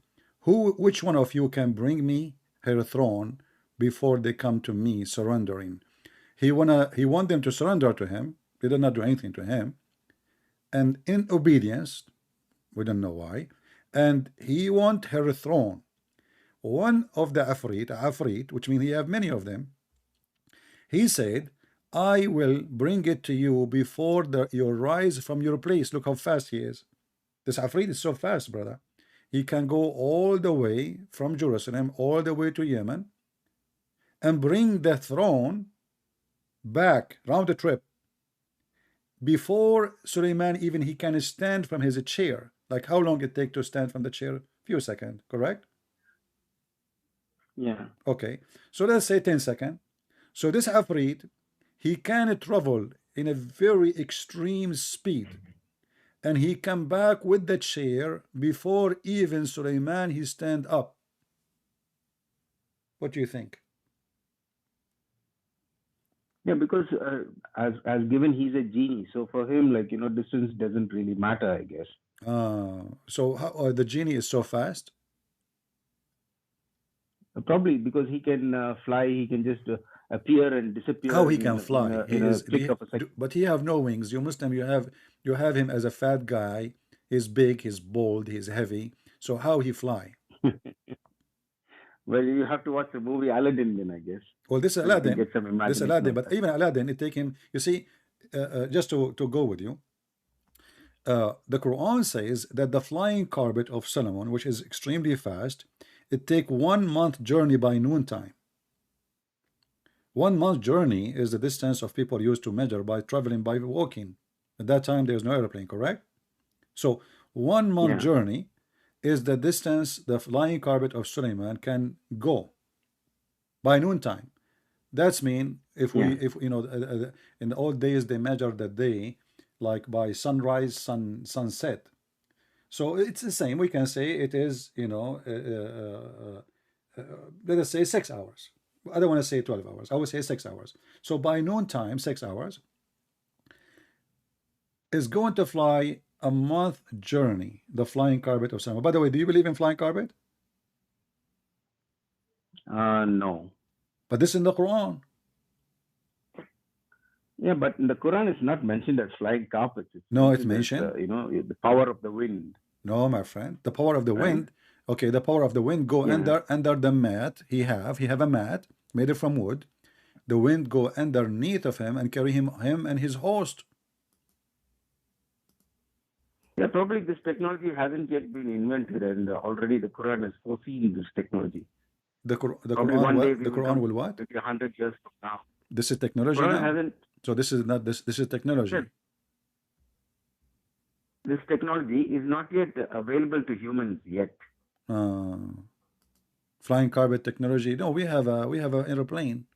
which one of you can bring me her throne before they come to me surrendering? He want them to surrender to him. They did not do anything to him. And in obedience, we don't know why, and he want her throne. One of the Afrit, which means he have many of them, he said, I will bring it to you before you rise from your place. Look how fast he is. This Afrit is so fast, brother. He can go all the way from Jerusalem all the way to Yemen and bring the throne back round the trip before Suleiman even he can stand from his chair. Like how long it take to stand from the chair? Few seconds, correct? Yeah. Okay, so let's say 10 seconds. So this Afrit, he can travel in a very extreme speed, and he come back with the chair before even Suleiman he stand up. What do you think? Yeah, because as given he's a genie, so for him, like, distance doesn't really matter, I guess. So how, the genie is so fast? Probably because he can fly, he can just appear and disappear. How he can fly? In a click of a second. But he have no wings. You Muslim, you have him as a fat guy. He's big, he's bold, he's heavy. So how he fly? Well, you have to watch the movie Aladdin then, I guess. Well, this So you can Aladdin, get some this imagination Aladdin, of but that. even Aladdin, it take him. You see, just to go with you, the Quran says that the flying carpet of Solomon, which is extremely fast, it take 1 month journey by noontime. 1 month journey is the distance of people used to measure by traveling by walking. At that time, there's no airplane, correct? So 1 month Yeah. journey is the distance the flying carpet of Suleiman can go by noontime. That's mean if we, Yeah. if you know, in the old days they measure the day like by sunrise, sunset. So it's the same. We can say it is, let us say 6 hours. I don't want to say 12 hours. I would say 6 hours. So by noontime, 6 hours is going to fly a month journey, the flying carpet of Solomon. By the way, do you believe in flying carpet? No. But this is in the Quran. Yeah, but in the Quran, it's not mentioned as flying carpets. No, it's mentioned as, mentioned. the power of the wind. No, my friend. The power of the Right. wind. Okay, the power of the wind go Yeah. under the mat. He have a mat made it from wood. The wind go underneath of him and carry him and his host. Yeah, probably this technology hasn't yet been invented, and already the Quran has foreseen this technology. The Probably Quran one day what? we The will Quran come will what? maybe 100 years from now. This is technology Quran now. hasn't. So this is not this is technology. Yes. This technology is not yet available to humans yet. Flying carpet technology. No, we have an airplane.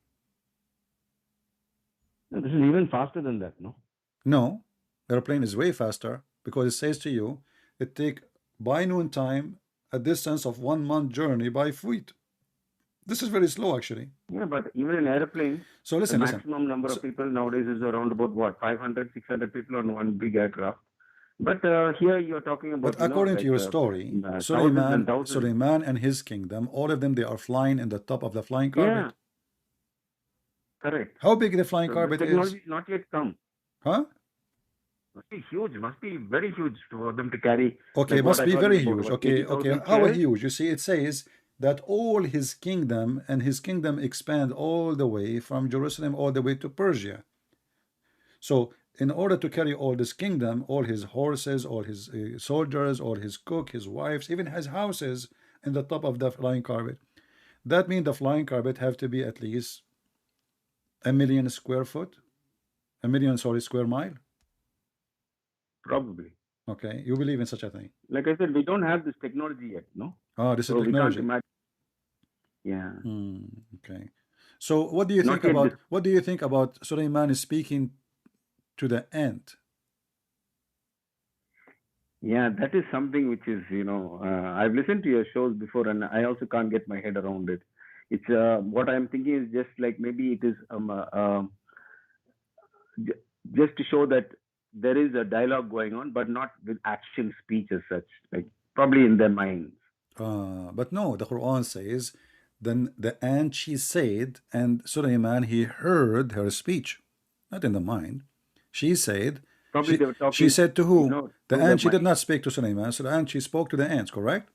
No, this is even faster than that, no? No, airplane is way faster because it says to you it take by noontime a distance of 1 month journey by feet. This is very slow actually. Yeah, but even an airplane, So the listen. maximum number of people nowadays is around about what, 500, 600 people on one big aircraft. But here you're talking about. But according to your story, Suleiman and his kingdom, all of them, they are flying in the top of the flying carpet. Yeah, correct. How big the flying So carpet the technology is? is not yet come. Huh? Must be huge. Must be very huge for them to carry. Okay, like must what I be told very you about, huge. what, Okay, 80,000 how chairs? huge? You see, it says that all his kingdom expand all the way from Jerusalem all the way to Persia. So in order to carry all this kingdom, all his horses, all his soldiers, all his cook, his wives, even his houses in the top of the flying carpet, that means the flying carpet have to be at least 1 million square foot, 1 million, sorry, square mile. Probably. Okay, you believe in such a thing? Like I said, we don't have this technology yet, no? Oh, this is So we can't technology. imagine. Yeah. Okay. So what do you Not think yet about this- what do you think about Suleiman speaking to the ant? Yeah, that is something which is, I've listened to your shows before, and I also can't get my head around it. It's what I'm thinking is just like maybe it is just to show that there is a dialogue going on, but not with action speech as such, like probably in their minds. But no, the Quran says, then the ant she said, and Suleiman he heard her speech, not in the mind. She said, Probably they were talking. she said to who? The The ant, she did mind. not speak to Suleiman. So the ant, she spoke to the ants, correct?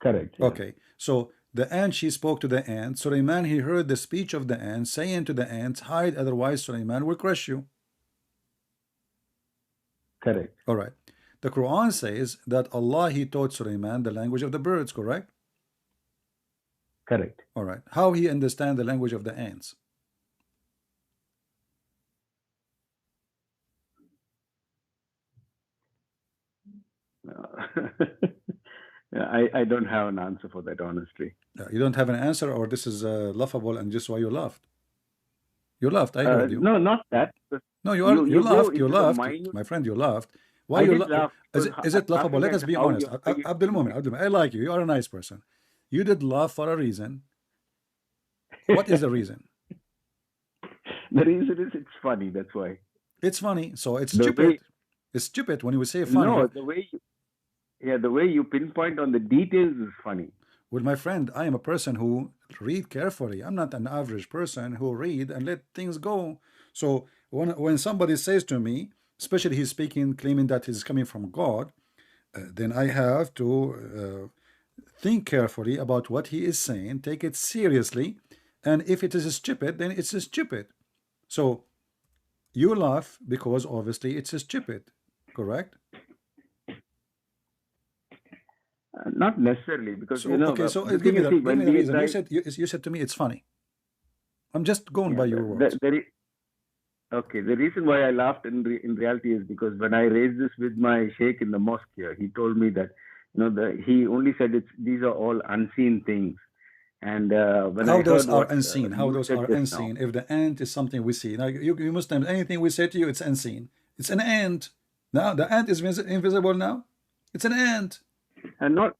Correct. Yeah. Okay. So the ant, she spoke to the ant. Suleiman, he heard the speech of the ant, saying to the ants, hide, otherwise Suleiman will crush you. Correct. All right. The Quran says that Allah, He taught Sulaiman the language of the birds, correct? Correct. All right. How he understand the language of the ants? I don't have an answer for that, honestly. You don't have an answer, or this is laughable and just why you laughed? You laughed. I heard you. No, not that. No, You go laughed. You into the laughed, minute. my friend. You laughed. Why I you did laugh. Is it laughable? Laughing Let at us be how honest. Abdul Mumin, I like you. You are a nice person. You did laugh for a reason. What is the reason? The reason is it's funny. That's why. It's funny. So it's The stupid. way- It's stupid when you say funny. No, the way you pinpoint on the details is funny. Well, my friend, I am a person who read carefully. I'm not an average person who read and let things go. So when somebody says to me, especially he's speaking, claiming that he's coming from God, then I have to think carefully about what he is saying, take it seriously, and if it is stupid, then it's stupid. So you laugh because obviously it's stupid, correct? Not necessarily, because So, you know. okay, so the give thing me is, the, see, give when me the we reason. try- You said to me it's funny. I'm just going by your words. Okay, the reason why I laughed in reality is because when I raised this with my sheikh in the mosque here, he told me that he only said these are all unseen things. And when How I those heard are what unseen? How you those said are just unseen? If the ant is something we see, now you Muslims, anything we say to you, it's unseen. It's an ant. Now the ant is invisible now. It's an ant. now,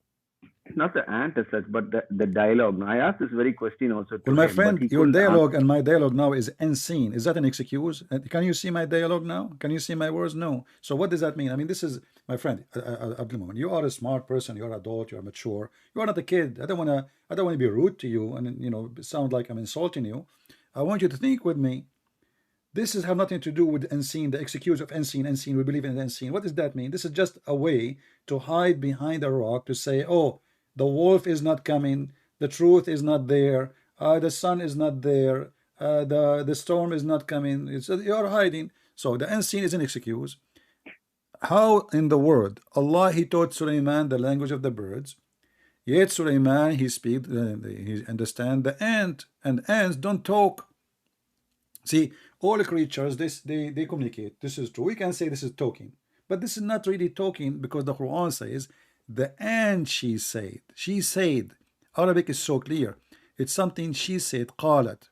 and not the ant as such, but the dialogue. Now, I asked this very question also to Well, my him, but friend, he your couldn't dialogue answer. and my dialogue now is unseen. Is that an excuse? Can you see my dialogue now? Can you see my words? No. So what does that mean? I mean, this is my friend Abdul Mumin. You are a smart person. You are adult. You are mature. You are not a kid. I don't wanna be rude to you and sound like I'm insulting you. I want you to think with me. This has nothing to do with unseen, the excuse of unseen. We believe in the unseen. What does that mean? This is just a way to hide behind a rock to say, oh, the wolf is not coming, the truth is not there, the sun is not there, the storm is not coming. You're hiding. So the unseen is an excuse. How in the world Allah He taught Sulaiman the language of the birds, yet Sulaiman he understand the ant, and ants don't talk. See, all creatures, they communicate. This is true. We can say this is talking, but this is not really talking, because the Quran says the ant she said. She said. Arabic is so clear. It's something she said. قالت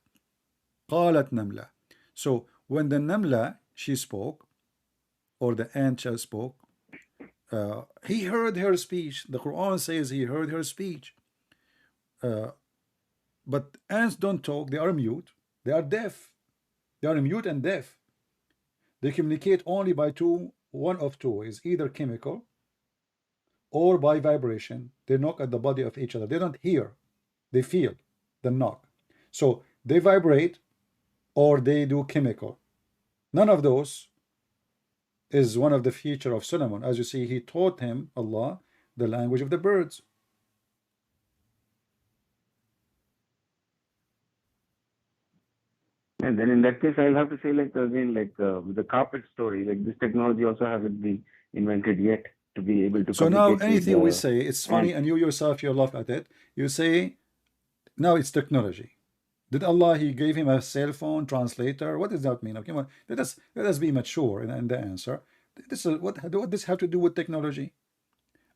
نملة. So when the namla she spoke, or the ant spoke, he heard her speech. The Quran says he heard her speech. But ants don't talk. They are mute. They are deaf. They are mute and deaf. They communicate only by one of two ways, either chemical or by vibration. They knock at the body of each other. They don't hear, they feel the knock. So they vibrate or they do chemical. None of those is one of the feature of Solomon. As you see, he taught him, Allah, the language of the birds. And then in that case, I'll have to say, like again, like with the carpet story, like this technology also hasn't been invented yet to be able to. So now communicate anything with we say, it's funny, and you yourself, you laugh at it. You say, now it's technology. Did Allah, He gave him a cell phone translator? What does that mean? Okay, well, let us be mature in the answer. This is what does this have to do with technology?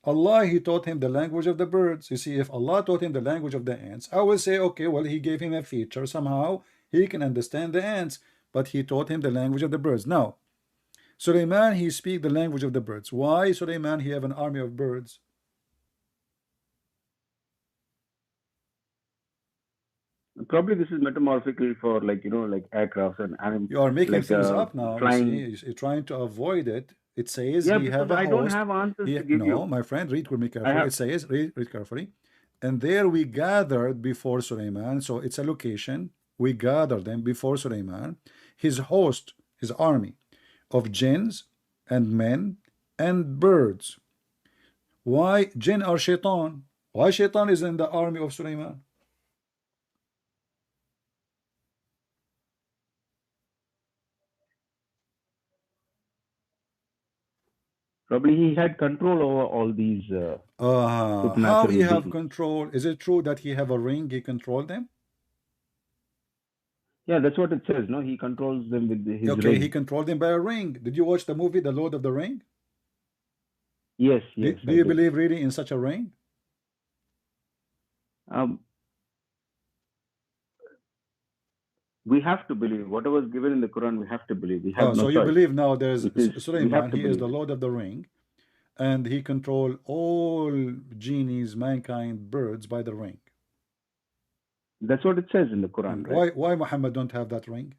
Allah, He taught him the language of the birds. You see, if Allah taught him the language of the ants, I will say, okay, well, He gave him a feature. Somehow he can understand the ants, but He taught him the language of the birds. Now, Sulaiman, he speak the language of the birds. Why Sulaiman, he have an army of birds? probably this is metamorphical for like like aircrafts and animals. You are making like, things up now. flying. You see, you're trying to avoid it. It says Yeah, he have because a I don't host. have answers to give No, you. my friend, read with me carefully. have- It says, read carefully. And there we gathered before Sulaiman. So it's a location. We gathered them before Sulaiman, his host, his army of jinns and men and birds. Why jinn are shaitan? Why shaitan is in the army of Sulaiman? Probably he had control over all these How he supernatural have beings. control? Is it true that he have a ring? He controlled them? Yeah, that's what it says. No, he controls them with his Okay, he ring. controlled them by a ring. Did you watch the movie The Lord of the Ring? Yes, Do, yes, do I you did. believe really in such a ring? We have to believe whatever is given in the Quran. We have to believe. We have Oh, no so you choice. believe now there's It is. We have Suleiman, to he is believe the it. Lord of the Ring, and he control all genies, mankind, birds by the ring. That's what it says in the Quran, And right? why Muhammad don't have that ring?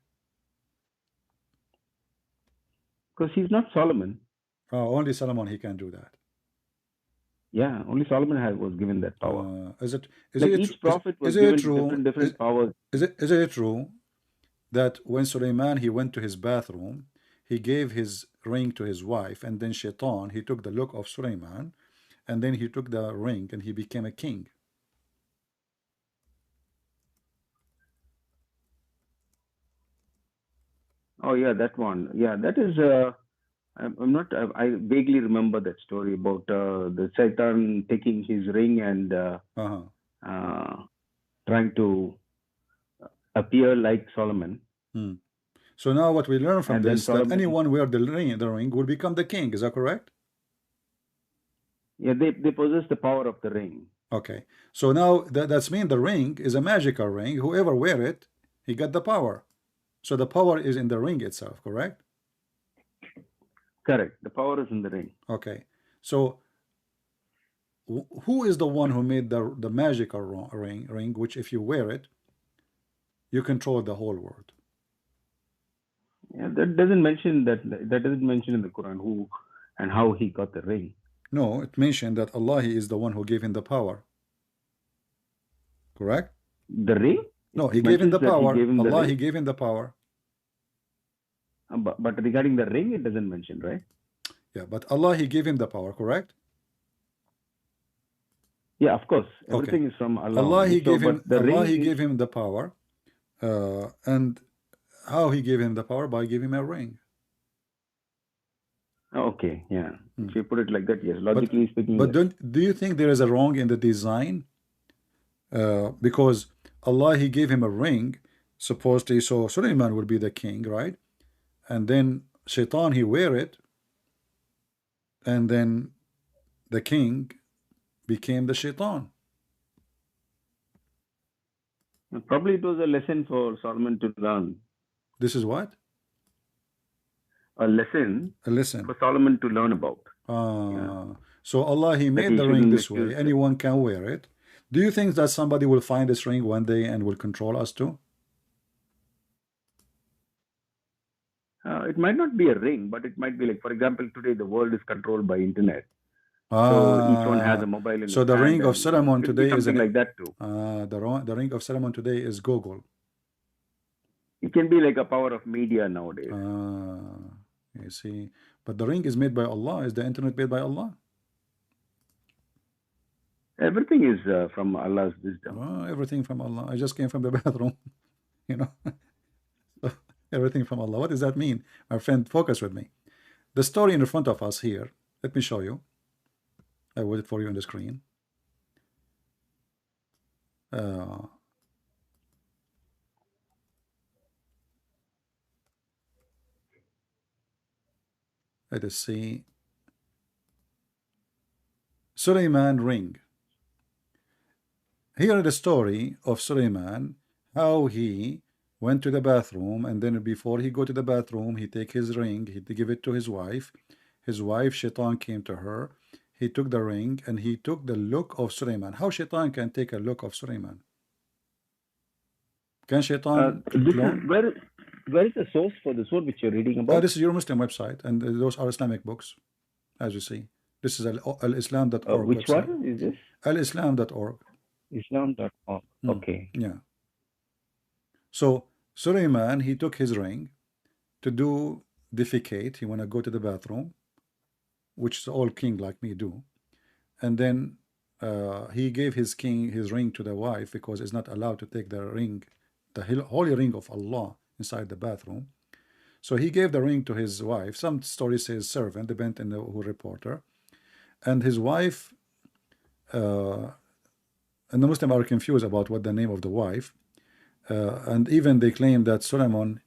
Because he's not Solomon. Only Solomon he can do that. Yeah, only Solomon was given that power. Is it Like each prophet was given different powers. Is it true that when Suleiman he went to his bathroom, he gave his ring to his wife, and then Shaitan he took the look of Suleiman, and then he took the ring and he became a king? Oh yeah, that one. Yeah, that is. I'm not. I vaguely remember that story about the Satan taking his ring and trying to appear like Solomon. So now what we learn from And then this, that Solomon. anyone wear the ring will become the king. Is that correct? Yeah, they possess the power of the ring. Okay. So now that's mean the ring is a magical ring. Whoever wear it, he got the power. So the power is in the ring itself, correct? Correct. The power is in the ring. Okay. So who is the one who made the magical ring, which if you wear it, you control the whole world? Yeah, that doesn't mention that. That doesn't mention in the Quran who and how he got the ring. No, it mentioned that Allah he is the one who gave him the power. Correct? The ring? No, he gave him the power. Allah he gave him the power. But regarding the ring, it doesn't mention, right? Yeah, but Allah he gave him the power, correct? Yeah, of course. Everything is from Allah. Allah he gave him. Allah he ring gave him the power, and how he gave him the power? By giving him a ring. Okay, yeah. If you put it like that, yes. Logically speaking. But yes. do you think there is a wrong in the design? Because Allah he gave him a ring, supposedly, so Suleiman would be the king, right? And then Shaitan he wear it, and then the king became the Shaitan. Probably it was a lesson for Solomon to learn. This is what? A lesson for Solomon to learn about. So Allah he made the ring this way. Anyone can wear it. Do you think that somebody will find this ring one day and will control us too? It might not be a ring, but it might be like, for example, today the world is controlled by internet. So each one has a mobile in so the ring of Solomon today is like that too. The ring of Solomon today is Google. It can be like a power of media nowadays. You see, but the ring is made by Allah. Is the internet made by Allah? Everything is from Allah's wisdom. Everything from Allah. I just came from the bathroom, you know. Everything from Allah. What does that mean? My friend, focus with me. The story in front of us here. Let me show you. I will it for you on the screen. Let us see. Suleiman ring. Here is the story of Suleiman, how he went to the bathroom, and then before he go to the bathroom, he take his ring, he give it to his wife. His wife, Shaitan, came to her. He took the ring and he took the look of Suleiman. How Shaitan can take a look of Suleiman? Can Shaitan clone? Where is the source for this one which you're reading about? This is your Muslim website, and those are Islamic books, as you see. This is al-islam.org. Which website. one is this? Al-islam.org. Islam.org. Okay. Yeah. So Suleiman, he took his ring to do defecate. He want to go to the bathroom, which all king like me do. And then he gave his ring to the wife because it's not allowed to take the ring, the holy ring of Allah inside the bathroom. So he gave the ring to his wife. Some story says servant, depending on the who reporter. And his wife, and the Muslims are confused about what the name of the wife. And even they claim that Solomon,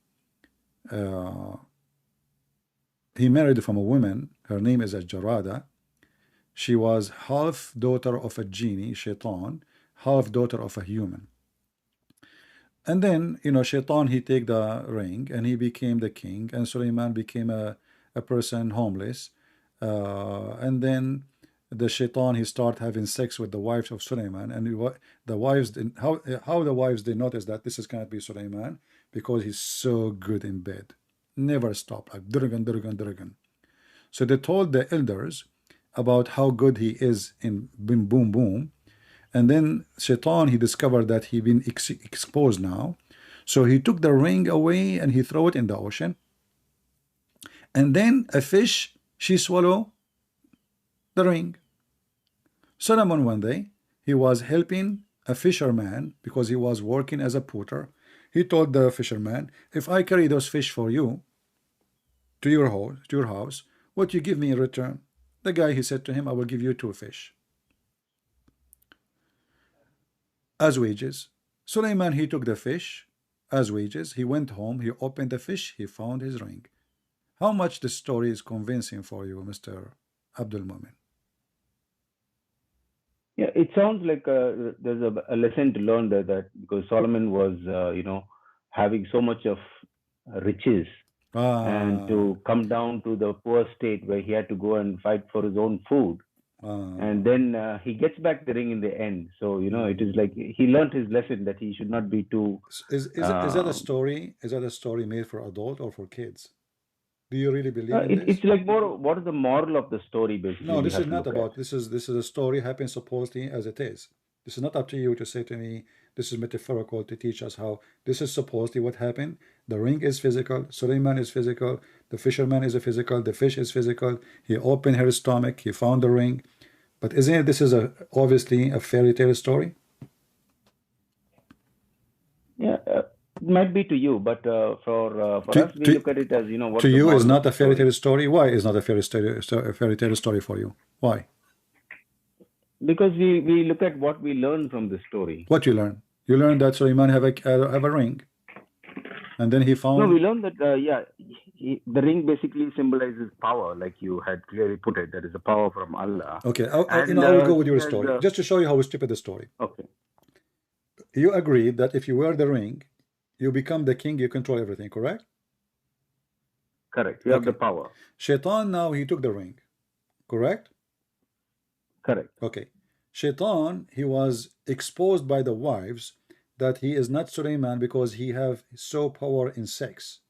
he married from a woman. Her name is Jarada. She was half daughter of a genie, Shaitan, half daughter of a human. And then, you know, Shaitan, he take the ring and he became the king, and Suleiman became a person homeless. And then the Shaitan, he start having sex with the wives of Suleiman, and the wives, how the wives, they notice that this is going to be Suleiman because he's so good in bed. Never stop, like durgan, durgan, durgan. So they told the elders about how good he is in boom, boom, boom. And then Shaitan, he discovered that he been exposed now. So he took the ring away and he threw it in the ocean. And then a fish, she swallowed the ring. Solomon one day, he was helping a fisherman because he was working as a porter. He told the fisherman, if I carry those fish for you to your house, what you give me in return? The guy, he said to him, I will give you 2 fish as wages. Suleiman, he took the fish as wages. He went home, he opened the fish, he found his ring. How much the story is convincing for you, Mr. Abdul Mumin? Yeah, it sounds like there's a lesson to learn there, that because Solomon was, having so much of riches, and to come down to the poor state where he had to go and fight for his own food. And then he gets back the ring in the end. So, it is like he learned his lesson that he should not be too... Is that a story? Is that a story made for adult or for kids? Do you really believe in this? It's like more, what is the moral of the story, basically? No, this is not about, this is a story happening supposedly as it is. This is not up to you to say to me, this is metaphorical to teach us how. This is supposedly what happened. The ring is physical, Suleiman is physical, the fisherman is a physical, the fish is physical. He opened her stomach, he found the ring. But isn't it, this is obviously a fairy tale story? Yeah, it might be to you, but for us, we look at it as, what to you is not a fairy tale story. story. Why is not a fairy tale story for you? Why? Because we look at what we learn from the story. What you learn? You learn that Suleiman have a ring, and then he found. No, we learned that the ring basically symbolizes power, like you had clearly put it. That is the power from Allah. Okay, I will go with your story just to show you how stupid the story. Okay. You agreed that if you wear the ring, you become the king. You control everything. Correct? Correct. You have the power. Shaitan now he took the ring. Correct? Correct. Okay. Shaitan, he was exposed by the wives that he is not Suleiman because he have so power in sex.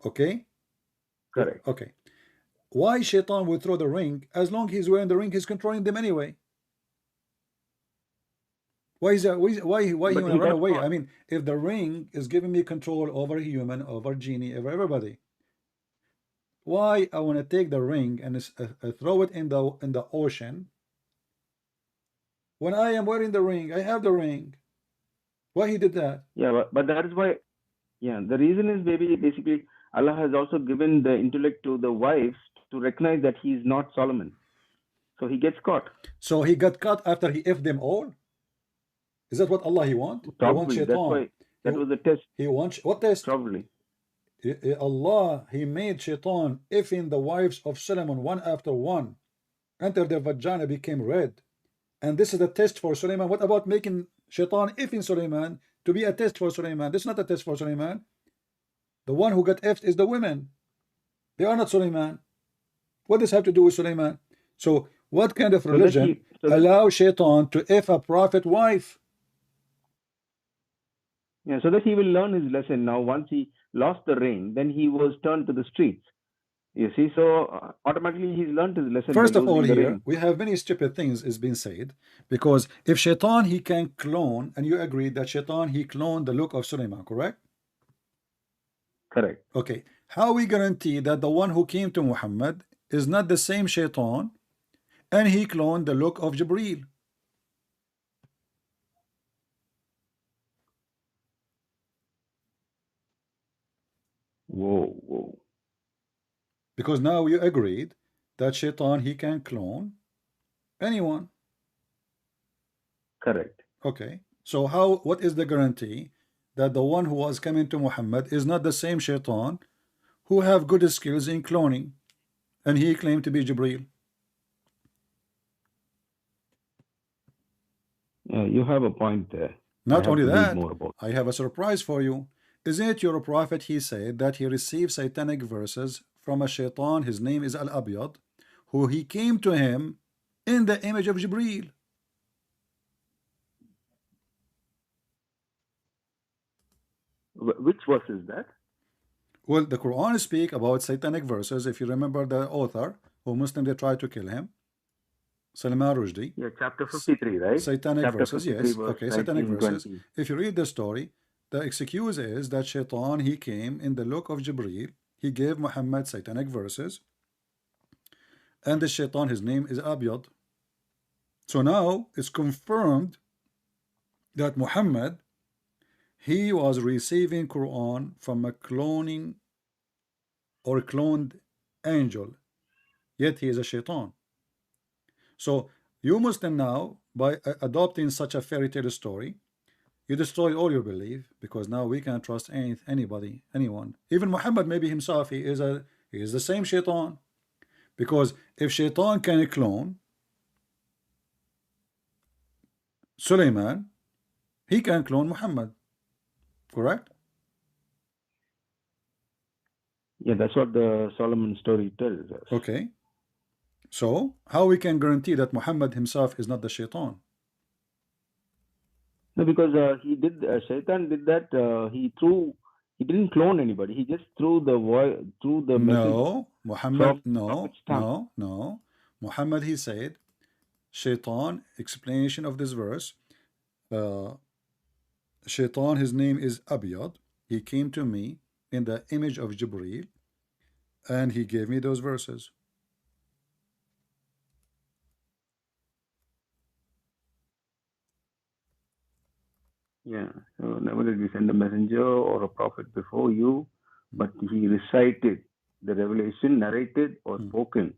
Okay? Correct. Okay. Why Shaitan would throw the ring? As long as he's wearing the ring, he's controlling them anyway. Why is that? Why he want to run away? I mean, if the ring is giving me control over human, over genie, over everybody, why I want to take the ring and throw it in the ocean when I am wearing the ring? I have the ring. Why he did that? Yeah, but that is why. Yeah, the reason is basically Allah has also given the intellect to the wives to recognize that he is not Solomon, so he gets caught. So he got caught after he effed them all. Is that what Allah he want? Probably. He wants that's why that was a test. He wants what test? Probably. Allah, he made Shaitan effing the wives of Solomon one after one until their vagina became red. And this is a test for Suleiman. What about making Shaitan effing Suleiman to be a test for Suleiman? This is not a test for Suleiman. The one who got effed is the women. They are not Suleiman. What does have to do with Suleiman? So what kind of religion allow Shaitan to eff a prophet wife? Yeah, so that he will learn his lesson. Now, once he lost the ring, then he was turned to the streets. You see, so automatically he's learned his lesson. First of all, here we have many stupid things is being said, because if Shaitan he can clone, and you agreed that Shaitan he cloned the look of Suleiman, correct? Correct. Okay, how we guarantee that the one who came to Muhammad is not the same Shaitan, and he cloned the look of Jibreel? Whoa. Because now you agreed that Shaitan, he can clone anyone. Correct. Okay. So what is the guarantee that the one who was coming to Muhammad is not the same Shaitan who have good skills in cloning, and he claimed to be Jibreel? You have a point there. Not only that, more about I have a surprise for you. Isn't it your prophet, he said that he received satanic verses from a Shaitan, his name is Al-Abyad, who he came to him in the image of Jibreel? Which verse is that? Well, the Quran speak about satanic verses. If you remember the author who Muslim they tried to kill him, Salman Rushdie. Yeah, chapter 53, right? Satanic chapter verses, 53, yes. verse Okay, satanic 19, verses. 20. If you read the story, the excuse is that Shaitan, he came in the look of Jibreel. He gave Muhammad satanic verses. And the Shaitan, his name is Abyad. So now it's confirmed that Muhammad, he was receiving Quran from a cloning or cloned angel, yet he is a Shaitan. So you Muslim now, by adopting such a fairy tale story, you destroy all your belief, because now we can't trust anybody, anyone. Even Muhammad, maybe himself, he is the same Shaitan. Because if Shaitan can clone Suleiman, he can clone Muhammad. Correct? Yeah, that's what the Solomon story tells us. Okay. So how we can guarantee that Muhammad himself is not the Shaitan? No, because Shaitan did that. He didn't clone anybody. He just threw the message. No, Muhammad, from no, prophet's tongue. no, no. Muhammad, he said, Shaitan, explanation of this verse, Shaitan, his name is Abyad. He came to me in the image of Jibreel, and he gave me those verses. Yeah. So never did we send a messenger or a prophet before you, but he recited the revelation, narrated or spoken.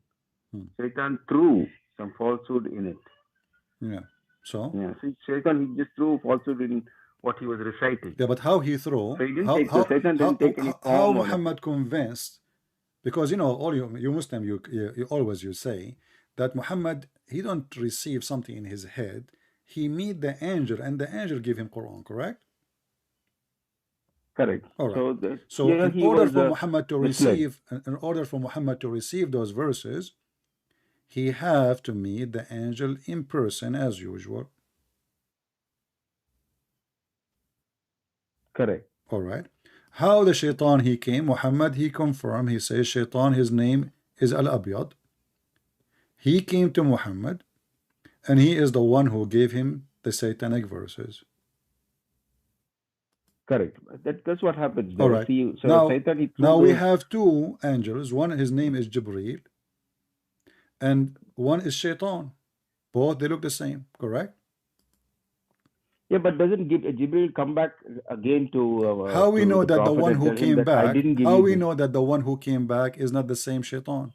Shaitan threw some falsehood in it. Yeah. So? Yeah. See, Shaitan, he just threw falsehood in what he was reciting. Yeah, but how he threw? So he didn't Satan didn't take any form. How Muhammad convinced? Because all you Muslim, you always say that Muhammad, he don't receive something in his head. He meet the angel, and the angel give him Quran. Correct? Correct. All right. So, in order for Muhammad to receive those verses, he have to meet the angel in person as usual. Correct. All right. How the Shaitan he came? Muhammad, he confirmed. He says Shaitan, his name is Al-Abyad. He came to Muhammad, and he is the one who gave him the satanic verses. Correct. That's what happens. All right. Now we have two angels. One, his name is Jibreel, and one is Shaitan. Both, they look the same. Correct? Yeah, but doesn't Jibreel come back again to? How we know that the one who came back? How we know that the one who came back is not the same Shaitan?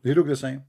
They look the same.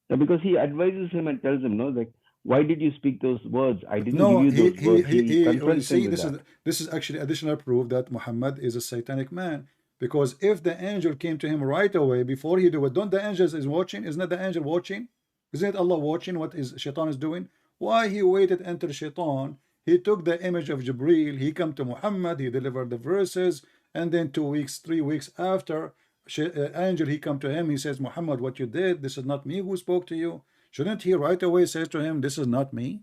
Yeah, because he advises him and tells him, no, like, why did you speak those words? I didn't give you those words. He confronts him with that. This is actually additional proof that Muhammad is a satanic man. Because if the angel came to him right away before he do it, don't the angels is watching? Isn't that the angel watching? Isn't it Allah watching what Shaitan is doing? Why he waited until Shaitan? He took the image of Jibreel. He come to Muhammad. He delivered the verses, and then 2 weeks, 3 weeks after, angel he come to him. He says, Muhammad, what you did, this is not me who spoke to you. Shouldn't he right away say to him, this is not me?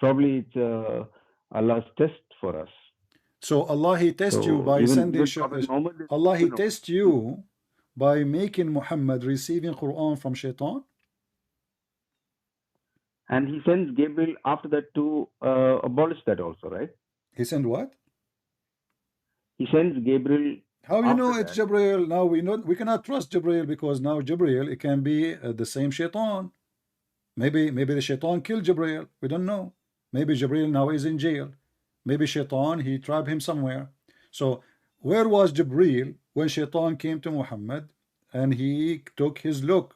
Probably it's Allah's test for us. So Allah, he tests you by sending Allah, he tests you by making Muhammad receiving Quran from Shaitan. And he sends Gabriel after that to abolish that also, right? He sent what? He sends Gabriel. How you know it's Jibreel? Now we cannot trust Jibreel, because now Jibreel, it can be the same Shaitan. Maybe the shaitan killed Jibreel. We don't know. Maybe Jibreel now is in jail. Maybe shaitan, he trapped him somewhere. So where was Jibreel when shaitan came to Muhammad and he took his look?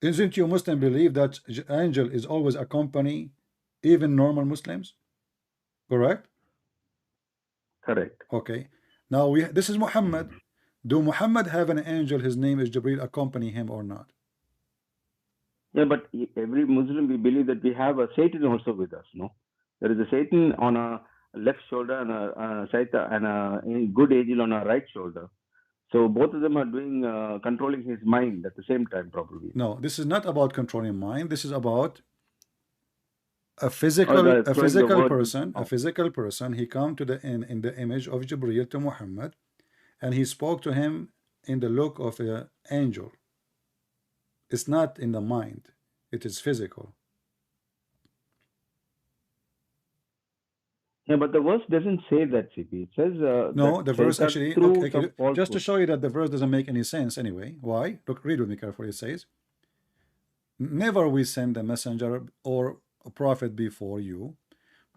Isn't you Muslim believe that angel is always accompany even normal Muslims? Correct? Correct. Okay. Now this is Muhammad. Do Muhammad have an angel, his name is Jibreel, accompany him or not? Yeah, but every Muslim, we believe that we have a Satan also with us, no? There is a Satan on our left shoulder and a Satan and a good angel on our right shoulder. So both of them are doing controlling his mind at the same time, probably. No, this is not about controlling mind. This is about a physical person. He come to the in the image of Jibreel to Muhammad, and he spoke to him in the look of an angel. It's not in the mind, it is physical. Yeah, but the verse doesn't say that, CP. It says no, the verse actually, okay, just to show you that the verse doesn't make any sense anyway. Why? Look, read with me carefully. It says, never we send a messenger or a prophet before you,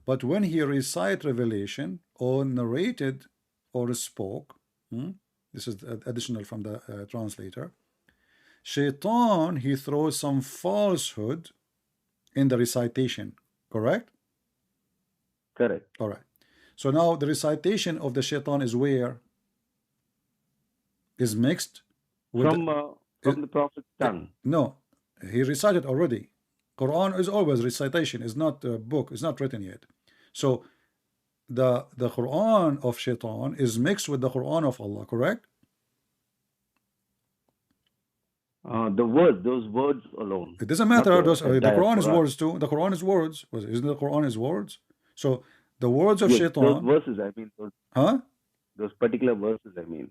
but when he recite revelation or narrated or spoke, this is additional from the translator, shaitan, he throws some falsehood in the recitation. Correct? Correct. All right. So now the recitation of the shaitan is where? Is mixed with from the prophet's tongue. No, he recited already. Quran is always recitation, is not a book, it's not written yet. So the Quran of shaitan is mixed with the Quran of Allah, correct? Those words alone. It doesn't matter. The Quran is words too. The Quran is words. Isn't the Quran is words? So the words of shaitan. Those verses, I mean. Those particular verses, I mean.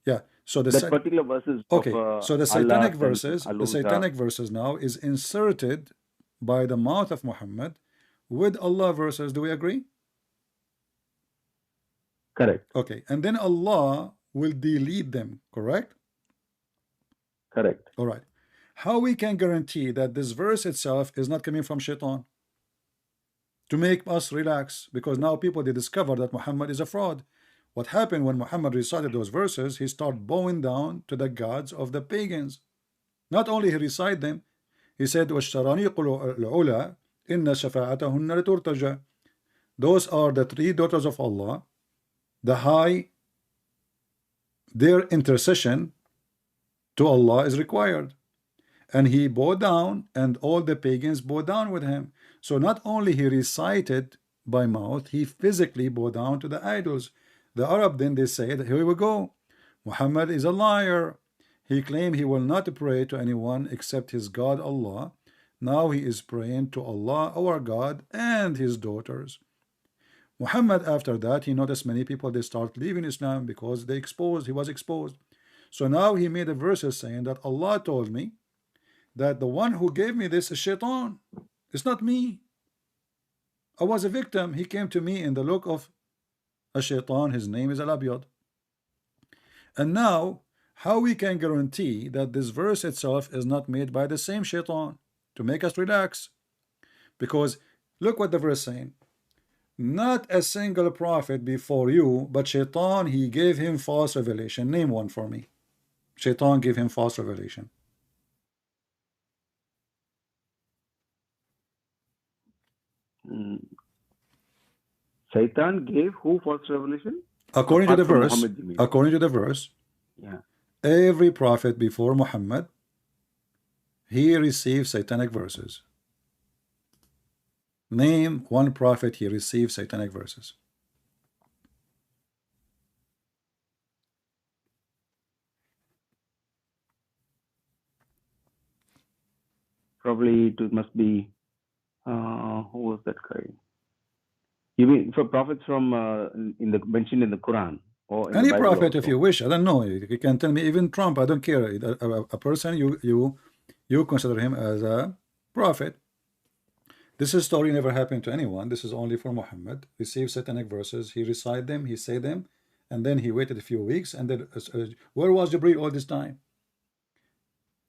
Yeah. So the particular verses. Okay. So the satanic verses, now is inserted by the mouth of Muhammad with Allah verses. Do we agree? Correct. Okay. And then Allah will delete them. Correct. Correct. All right. How we can guarantee that this verse itself is not coming from shaitan? To make us relax, because now people, they discover that Muhammad is a fraud. What happened when Muhammad recited those verses, he started bowing down to the gods of the pagans. Not only he recited them, he said, those are the three daughters of Allah, the high, their intercession to Allah is required. And he bowed down, and all the pagans bowed down with him. So not only he recited by mouth, he physically bowed down to the idols. The Arab, then they say that here we go, Muhammad is a liar. He claimed he will not pray to anyone except his God Allah. Now he is praying to Allah, our God, and his daughters. Muhammad, after that, he noticed many people, they start leaving Islam because he was exposed. So now he made a verse saying that Allah told me that the one who gave me this is shaitan. It's not me. I was a victim. He came to me in the look of a shaitan. His name is Al-Abyad. And now, how we can guarantee that this verse itself is not made by the same shaitan to make us relax? Because look what the verse is saying. Not a single prophet before you, but shaitan, he gave him false revelation. Name one for me. Shaitan gave him false revelation. Satan gave who false revelation? According to the verse, yeah, every prophet before Muhammad, he received satanic verses. Name one prophet he received satanic verses. Probably it must be who was that guy? You mean for prophets from mentioned in the Quran or in any the Bible prophet also? if you wish? I don't know. You can tell me even Trump. I don't care. A person you consider him as a prophet. This story never happened to anyone. This is only for Muhammad. Received satanic verses. He recite them. He say them, And then he waited a few weeks, and then where was Jibril all this time?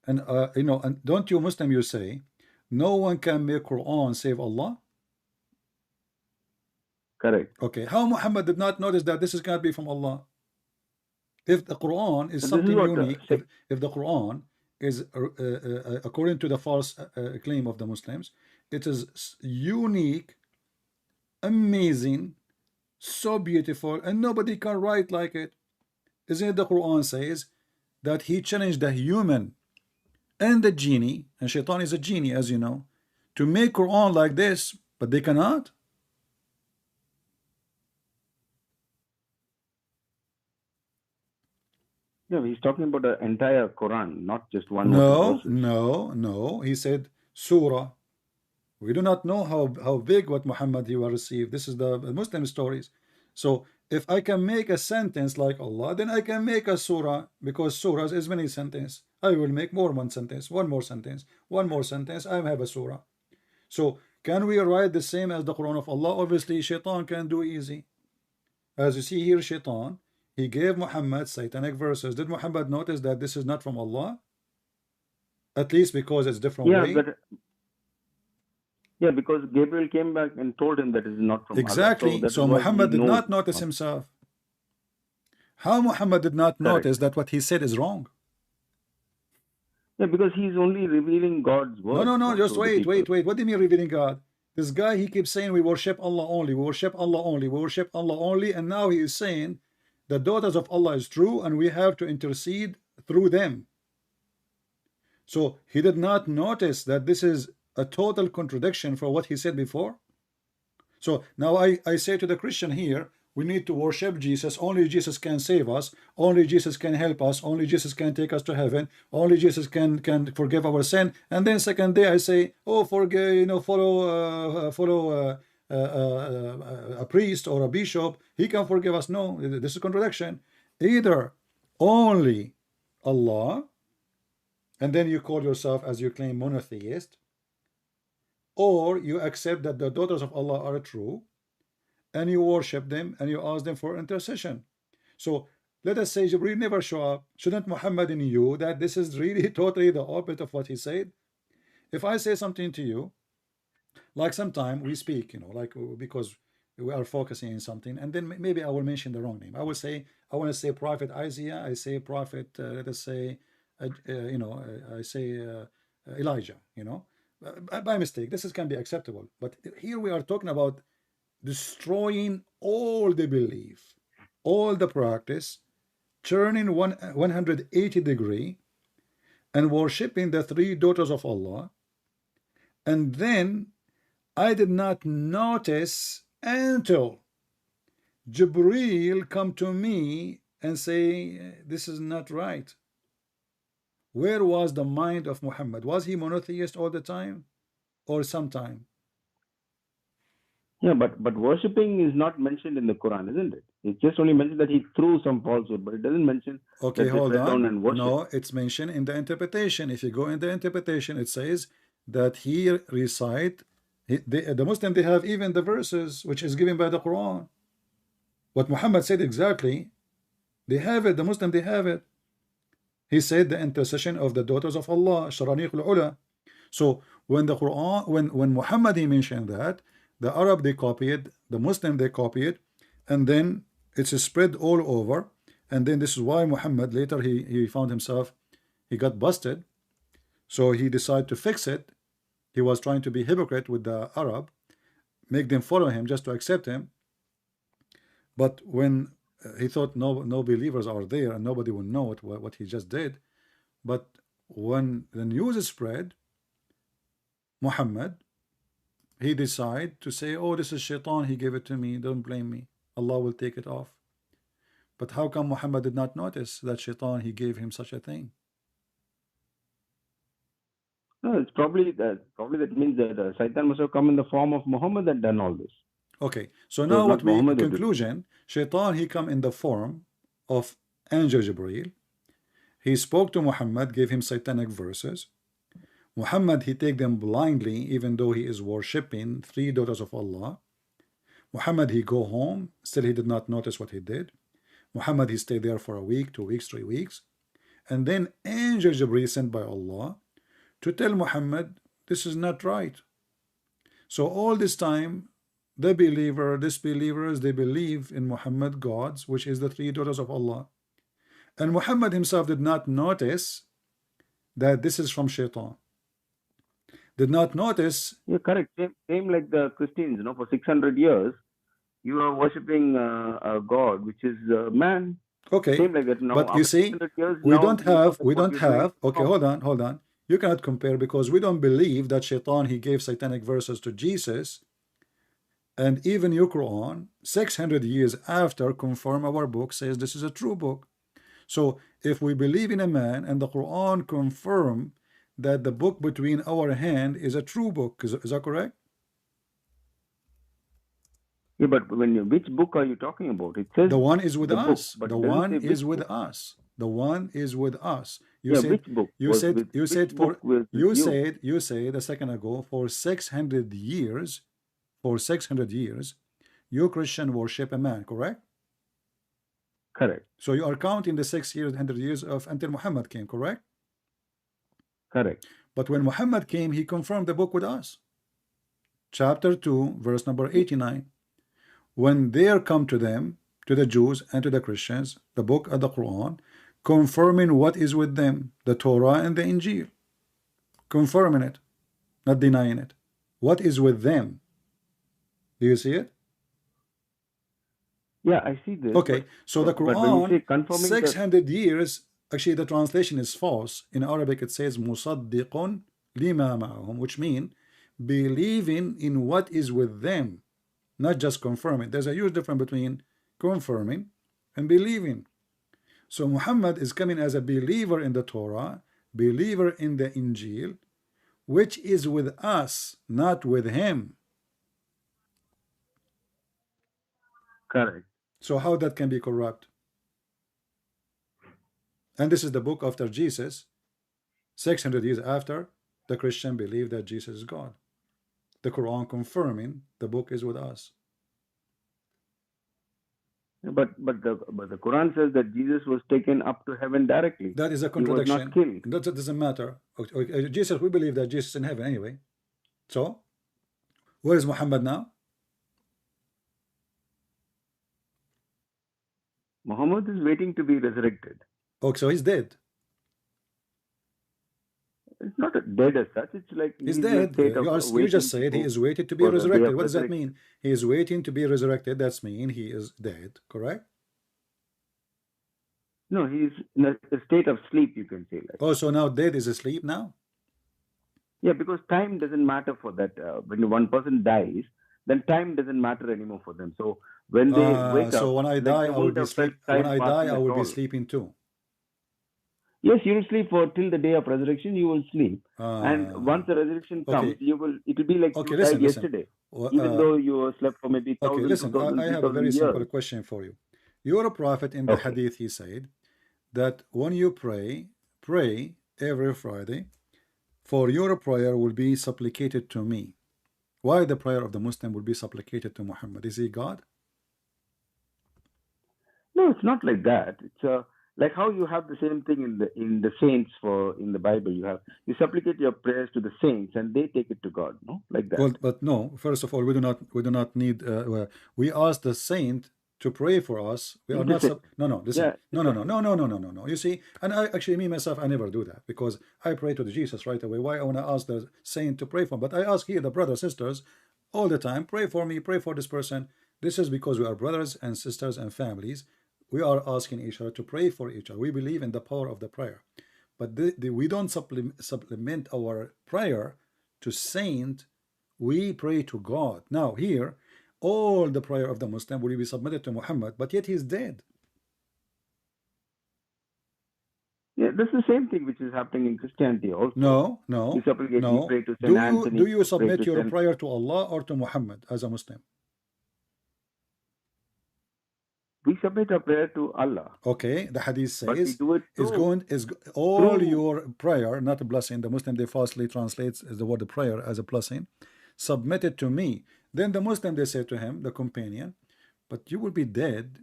And you know, and don't you Muslim, you say no one can make Quran save Allah? Correct. Okay, how Muhammad did not notice that this is going to be from Allah? If the Quran is So this is something what unique, if the Quran is according to the false claim of the Muslims, it is unique, amazing, so beautiful, and nobody can write like it. Isn't it the Quran says that he challenged the human and the genie, and Shaitan is a genie, as you know, to make Quran like this, but they cannot? Yeah, he's talking about the entire Quran, not just one or two verses. No. He said surah. We do not know how big what Muhammad he will receive. This is the Muslim stories. So if I can make a sentence like Allah, then I can make a surah, because surahs is many sentences. I will make one sentence, one more sentence, one more sentence. I have a surah. So can we write the same as the Quran of Allah? Obviously, Shaitan can do easy. As you see here, Shaitan, he gave Muhammad satanic verses. Did Muhammad notice that this is not from Allah? At least because it's different way. Yeah, because Gabriel came back and told him that it is not from exactly. Allah. So Muhammad did not notice himself. How Muhammad did not notice that what he said is wrong? Yeah, because he's only revealing God's word. No. Just wait. What do you mean revealing God? This guy, he keeps saying we worship Allah only, we worship Allah only, we worship Allah only, and now he is saying the daughters of Allah is true and we have to intercede through them. So he did not notice that this is a total contradiction for what he said before. So now I say to the Christian here, we need to worship Jesus. Only Jesus can save us. Only Jesus can help us. Only Jesus can take us to heaven. Only Jesus can forgive our sin. And then second day I say, oh, forgive, you know, follow a priest or a bishop. He can forgive us. No, this is a contradiction. Either only Allah, and then you call yourself, as you claim, monotheist, or you accept that the daughters of Allah are true, and you worship them and you ask them for intercession. So let us say Jibreel never show up. Shouldn't Muhammad knew that this is really totally the opposite of what he said? If I say something to you, like sometime we speak, you know, like because we are focusing on something, and then maybe I will mention the wrong name. I will say, I want to say Prophet Isaiah, I say Prophet, let us say, you know, I say Elijah, you know, by mistake. This can be acceptable. But here we are talking about destroying all the belief, all the practice, turning 180 degree and worshipping the three daughters of Allah. And then I did not notice until Jibreel come to me and say, this is not right. Where was the mind of Muhammad? Was he monotheist all the time or sometime? Yeah, but worshipping is not mentioned in the Quran, isn't it? It's just only mentioned that he threw some falsehood, but it doesn't mention. Okay, hold on. No, it's mentioned in the interpretation. If you go in the interpretation, it says that he recite. The Muslim, they have even the verses which is given by the Quran. What Muhammad said exactly, they have it. The Muslim, they have it. He said the intercession of the daughters of Allah, Sharaniq al-Ula. So when the Quran, when Muhammad he mentioned that, the Arab they copy it, the Muslim they copy it, and then it's spread all over. And then this is why Muhammad later he found himself, he got busted. So he decided to fix it. He was trying to be hypocrite with the Arab, make them follow him just to accept him. But when he thought no believers are there and nobody will know what he just did. But when the news is spread, Muhammad, he decided to say, oh, this is Shaitan, he gave it to me, don't blame me, Allah will take it off. But how come Muhammad did not notice that Shaitan, he gave him such a thing? No, it's probably that means that Satan must have come in the form of Muhammad and done all this. Okay, so now what we, in conclusion, Shaitan, he come in the form of angel Jibreel. He spoke to Muhammad, gave him satanic verses. Muhammad, he take them blindly, even though he is worshipping three daughters of Allah. Muhammad, he go home, still he did not notice what he did. Muhammad, he stayed there for a week, 2 weeks, 3 weeks. And then angel Jibreel sent by Allah to tell Muhammad, this is not right. So all this time, the believer, disbelievers, they believe in Muhammad gods, which is the three daughters of Allah. And Muhammad himself did not notice that this is from Shaitan. Did not notice. You're correct. Same like the Christians, you know, for 600 years, you are worshipping a God, which is man. Okay, Same like that. Now, but you see, we don't have, okay, hold on. You cannot compare, because we don't believe that Shaitan, he gave satanic verses to Jesus. And even your Quran, 600 years after, confirm our book, says this is a true book. So if we believe in a man and the Quran confirm that the book between our hand is a true book, is that correct? Yeah, but which book are you talking about? It says the one is with us. Book, the one is with book? Us. The one is with us. You yeah, said which book? You said you said for you you said a second ago, for 600 years, you Christian worship a man, correct? Correct. So you are counting the 600 years of until Muhammad came, correct? Correct. But when Muhammad came, he confirmed the book with us. Chapter 2, verse number 89. When there come to them, to the Jews and to the Christians, the book of the Quran, confirming what is with them, the Torah and the Injil. Confirming it, not denying it. What is with them? Do you see it? Yeah, I see this. Okay, so the Quran, 600 years, actually the translation is false. In Arabic it says musaddiqun lima ma'ahum, which means believing in what is with them, not just confirming. There's a huge difference between confirming and believing. So Muhammad is coming as a believer in the Torah, believer in the Injil, which is with us, not with him. Correct. So how that can be corrupt? And this is the book after Jesus, 600 years after, the Christian believed that Jesus is God. The Quran confirming the book is with us. But the Quran says that Jesus was taken up to heaven directly. That is a contradiction. He was not killed. That doesn't matter. Okay, Jesus, we believe that Jesus is in heaven anyway. So, where is Muhammad now? Muhammad is waiting to be resurrected. Okay, so he's dead. It's not dead as such. It's like he's dead. You just said he is waiting to be resurrected. What does that mean? He is waiting to be resurrected. That's mean he is dead, correct? No, he's in a state of sleep, you can say. Like. Oh, so now dead is asleep now? Yeah, because time doesn't matter for that. When one person dies, then time doesn't matter anymore for them. So when they wake up, so when I die, I will be I will be sleeping too. Yes, you will sleep till the day of resurrection. You will sleep, and once the resurrection comes, it will be like you died yesterday, even though you slept for maybe 1,000. Okay, listen. I have a very simple question for you. Your prophet in the hadith, he said that when you pray every Friday, for your prayer will be supplicated to me. Why the prayer of the Muslim will be supplicated to Muhammad? Is he God? No, it's not like that. It's like how you have the same thing in the saints in the Bible. You supplicate your prayers to the saints and they take it to God, no, like that. Well, but no. First of all, we do not need. We ask the saint to pray for us. We are not. No. Listen. Yeah. No. You see, and me myself, I never do that because I pray to the Jesus right away. Why I want to ask the saint to pray for me? But I ask here the brothers, sisters, all the time. Pray for me. Pray for this person. This is because we are brothers and sisters and families. We are asking each other to pray for each other. We believe in the power of the prayer. But we don't supplement our prayer to saint. We pray to God. Now here, all the prayer of the Muslim will be submitted to Muhammad, but yet he's dead. Yeah, that's the same thing which is happening in Christianity also. No. You supplicate, you pray to Saint Anthony. Do you submit your prayer to Allah or to Muhammad as a Muslim? We submit our prayer to Allah. Okay, the hadith says all your prayer, not a blessing. The Muslim, they falsely translates the word prayer as a blessing. Submitted to me. Then the Muslim, they say to him, the companion, but you will be dead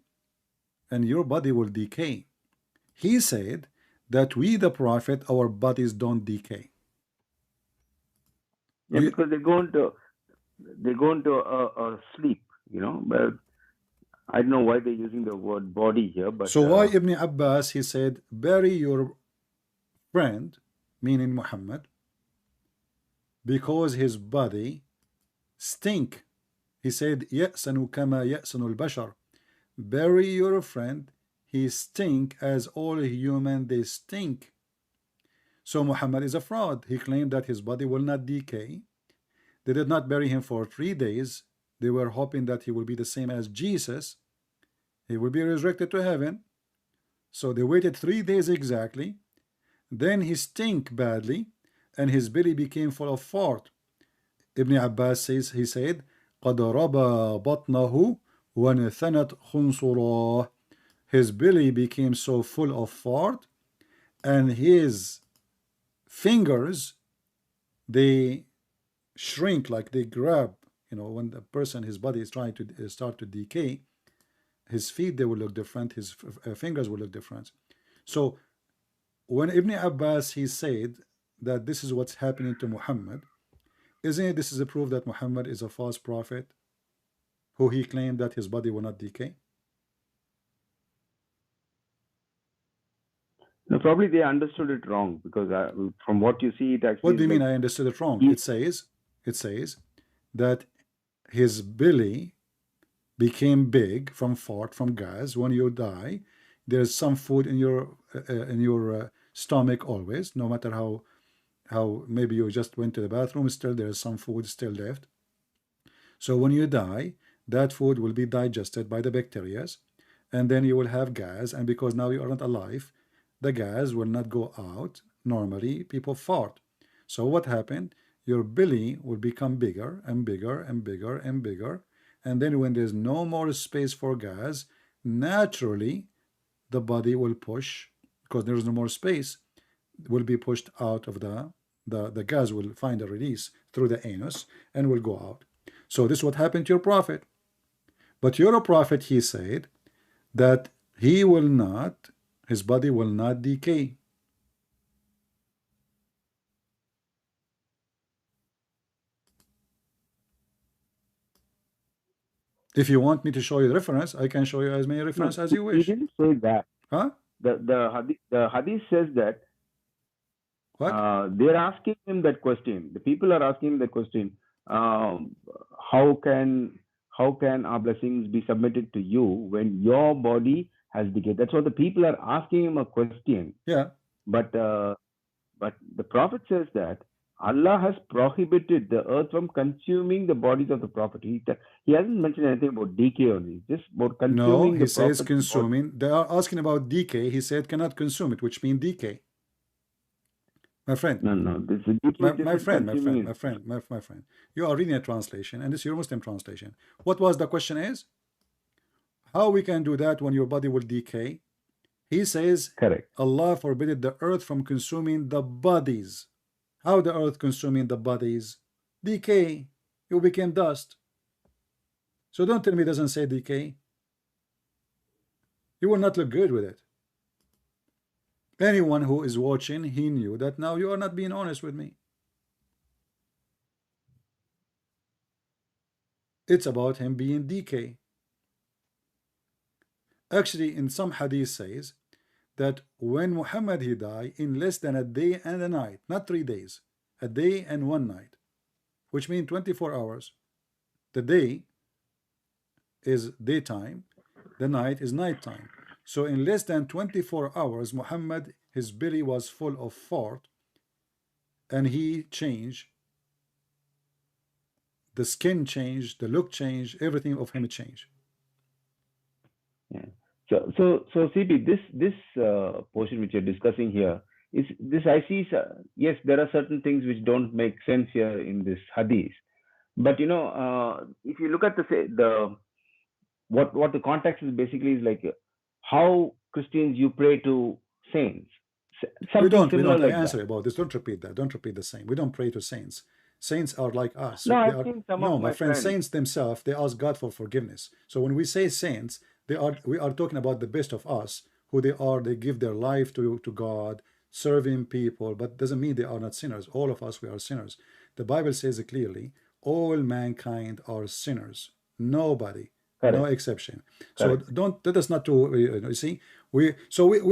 and your body will decay. He said that we, the Prophet, our bodies don't decay. Yeah, because they go into a sleep, you know. But I don't know why they're using the word body here. But so why Ibn Abbas, he said, bury your friend, meaning Muhammad, because his body stink. He said, يَأْسَنُ كَمَا يَأْسَنُ الْبَشَرِ. Bury your friend, he stink as all human, they stink. So Muhammad is a fraud. He claimed that his body will not decay. They did not bury him for 3 days. They were hoping that he will be the same as Jesus. He will be resurrected to heaven. So they waited 3 days exactly. Then he stink badly, and his belly became full of fart. Ibn Abbas says, he said, قَدْ رَبَى بَطْنَهُ وَنَثَنَتْ خُنْصُرَاهُ. His belly became so full of fart, and his fingers, they shrink, like they grab, you know, when the person, his body is trying to start to decay, his feet, they will look different, his fingers will look different. So when Ibn Abbas, he said that this is what's happening to Muhammad, isn't it this is a proof that Muhammad is a false prophet who he claimed that his body will not decay? no, probably they understood it wrong, because from what you see, it actually. What do you mean I understood it wrong? It says that his belly became big from fart, from gas. When you die, there's some food in your stomach always, no matter how maybe you just went to the bathroom, still there's some food still left. So when you die, that food will be digested by the bacteria, and then you will have gas, and because now you are not alive, the gas will not go out. Normally people fart. So what happened? Your belly will become bigger and bigger and bigger and bigger, and then when there's no more space for gas, naturally the body will push, because there is no more space, will be pushed out of the gas will find a release through the anus and will go out. So this is what happened to your prophet. But your prophet, he said that he will not, his body will not decay. If you want me to show you the reference, I can show you as many references as you wish. He didn't say that. Huh? The hadith says that. What? They're asking him that question. The people are asking him that question. How can our blessings be submitted to you when your body has decayed? That's what the people are asking him a question. Yeah. But the Prophet says that Allah has prohibited the earth from consuming the bodies of the Prophet. He hasn't mentioned anything about decay only, just about consuming. No, he says consuming. They are asking about decay. He said cannot consume it, which means decay. My friend. No. This is my friend. You are reading a translation, and this is your Muslim translation. What was the question is? How we can do that when your body will decay? He says, correct. Allah forbid the earth from consuming the bodies. How the earth consuming the bodies? Decay. You became dust. So don't tell me it doesn't say decay. You will not look good with it. Anyone who is watching, he knew that now you are not being honest with me. It's about him being decay. Actually, in some hadith says that when Muhammad he died, in less than a day and a night, not 3 days, a day and 1 night, which means 24 hours. The day is daytime, the night is nighttime. So in less than 24 hours, Muhammad, his belly was full of fart, and he changed. The skin changed, the look changed, everything of him changed. Yeah. So CP, this portion which you're discussing here is this. I see. Yes, there are certain things which don't make sense here in this hadith, but you know, if you look at what the context is basically is like how Christians you pray to saints. We don't. Like I answer about this. Don't repeat that. Don't repeat the same. We don't pray to saints. Saints are like us. No, I've seen some of my friends. Saints themselves, they ask God for forgiveness. So when we say saints, We are talking about the best of us, who they are. They give their life to God, serving people, but doesn't mean they are not sinners. All of us, we are sinners. The Bible says it clearly, all mankind are sinners. Nobody, no Correct. exception. So Correct. don't let us not to you see, we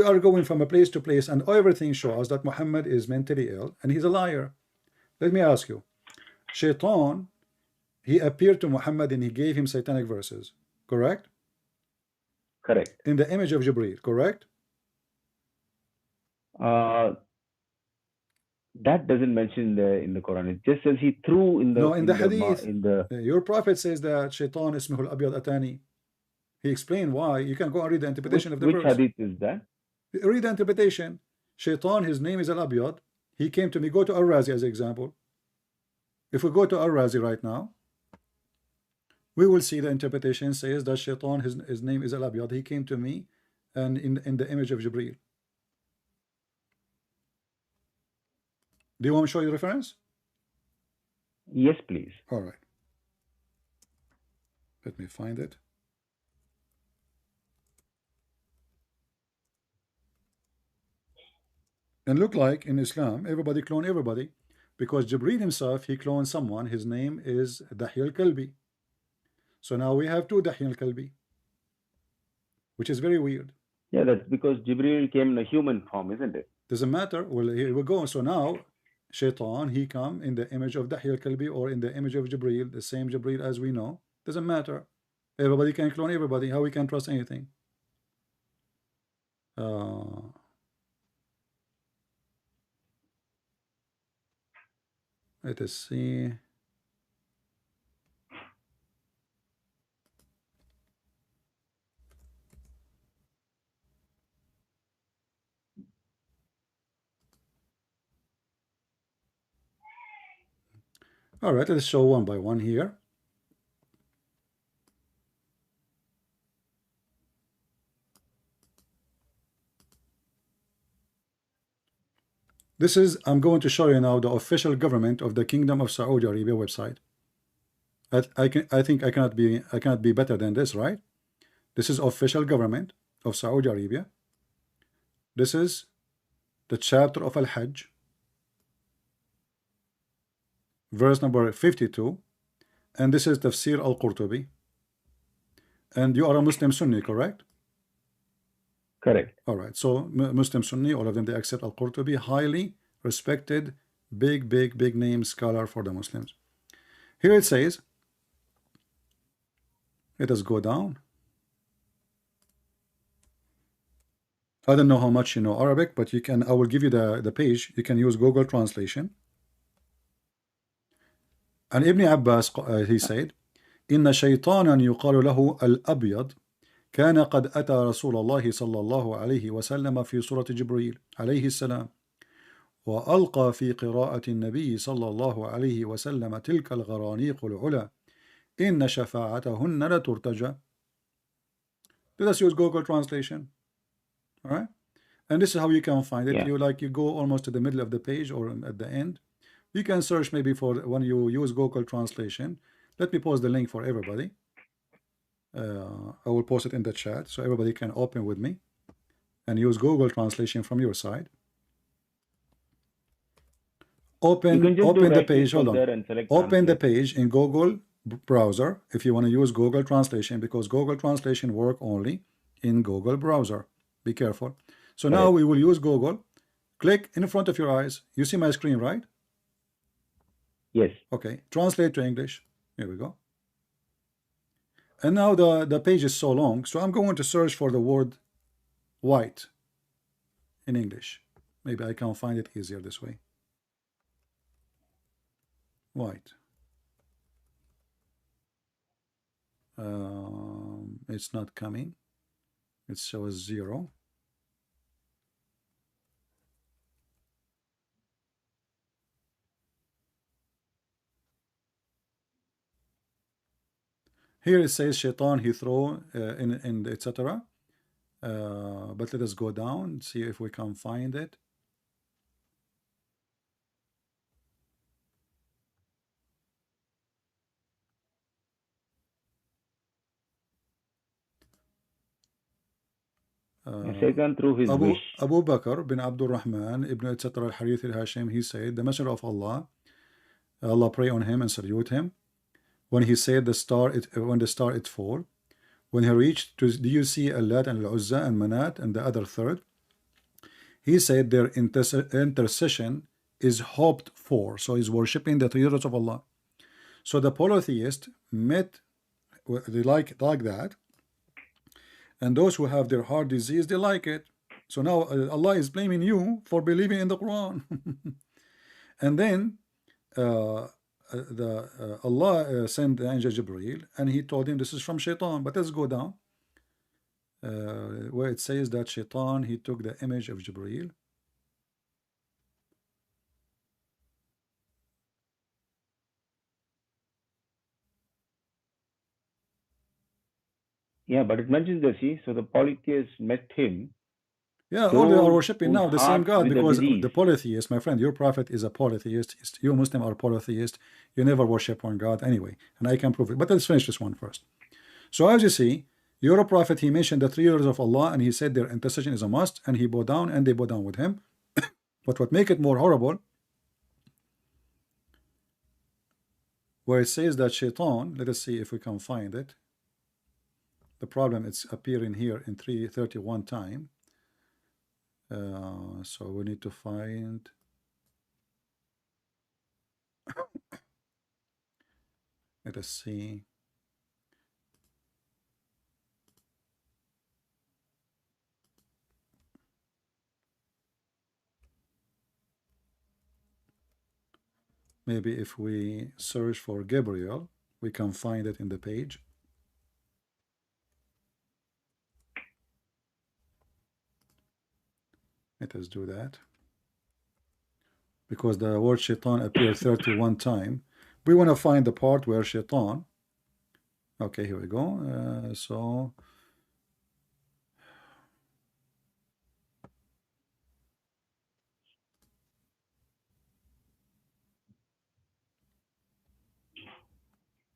are going from a place to place, and everything shows that Muhammad is mentally ill and he's a liar. Let me ask you, Shaitan, he appeared to Muhammad and he gave him satanic verses, correct? Correct. In the image of Jibreel, correct? That doesn't mention in the Quran. It just says he threw in the No, in the hadith, in the. your prophet says that Shaitan ismuhu al-abyad atani. He explained why. You can go and read the interpretation of the Which verse. hadith is that? Read the interpretation. Shaitan, his name is al-abyad. He came to me. Go to Al-Razi as an example. If we go to Al-Razi right now, we will see the interpretation says that Shaitan, his name is al-abyad. He came to me and in the image of Jibreel. Do you want me to show you reference? Yes, please. All right. Let me find it. And look like in Islam, everybody clone everybody. Because Jibreel himself, he cloned someone. His name is Dahi al-Kalbi. So now we have two Dahi al-Kalbi, which is very weird. Yeah, that's because Jibreel came in a human form, isn't it? Doesn't matter. Well, here we go. So now Shaitan, he come in the image of Dahi al-Kalbi or in the image of Jibreel, the same Jibreel as we know. Doesn't matter. Everybody can clone everybody. How we can trust anything? Let us see. All right, let's show one by one here. This is, I'm going to show you now the official government of the Kingdom of Saudi Arabia website. I think I cannot be better than this, right? This is official government of Saudi Arabia. This is the chapter of Al-Hajj, verse number 52, and this is Tafsir Al-Qurtubi. And you are a Muslim Sunni, correct? Correct. All right, so Muslim Sunni, all of them, they accept Al-Qurtubi, highly respected, big name scholar for the Muslims. Here it says, let us go down. I don't know how much you know Arabic, but you can, I will give you the page. You can use Google translation. And Ibn Abbas, he said, إن شيطانا يقال له الأبيض كان قد أتى رسول الله صلى الله عليه وسلم في سورة جبريل عليه السلام وألقى في قراءة النبي صلى الله عليه وسلم تلك الغرانيق العلا إن شفاعتهن لترتجى. Let us use Google translation. All right, and this is how you can find it. Yeah. You go almost to the middle of the page or at the end. You can search maybe for when you use Google translation. Let me post the link for everybody. I will post it in the chat so everybody can open with me and use Google translation from your side. Open the page. Hold on. Open the page in Google browser if you want to use Google translation, because Google translation work only in Google browser. Be careful. So now we will use Google. Click in front of your eyes. You see my screen, right? Yes. Okay. Translate to English. Here we go. And now the page is so long, so I'm going to search for the word white in English. Maybe I can find it easier this way. White. It's not coming. It shows 0. Here it says Shaitan, he throw in etc. But let us go down, see if we can find it. Shaitan through his wish. Abu Bakr bin Abdul Rahman ibn etc. al-Harith al-Hashim, he said, the Messenger of Allah, Allah pray on him and salute him. When he said when the star it fall, when he reached to, do you see Allat and Al-Uzza and Manat and the other third? He said their intercession is hoped for. So he's worshipping the three of Allah. So the polytheist met, they like that. And those who have their heart disease, they like it. So now Allah is blaming you for believing in the Quran. And then Allah sent the angel Jibreel, and he told him this is from Shaitan. But let's go down where it says that Shaitan, he took the image of Jibreel. Yeah, but it mentions the see. So the polytheists met him. Yeah, all they are worshipping now the same God, because the polytheist, my friend, your prophet is a polytheist. You Muslim are polytheist. You never worship one God anyway, and I can prove it. But let's finish this one first. So as you see, your prophet, he mentioned the three letters of Allah, and he said their intercession is a must, and he bowed down, and they bowed down with him. But what make it more horrible, where it says that Shaitan, let us see if we can find it. The problem, it's appearing here in 331 time. So we need to find let us see. Maybe if we search for Gabriel, we can find it in the page. Let us do that. Because the word Shaitan appeared 31 times. We want to find the part where Shaitan. Okay, here we go. So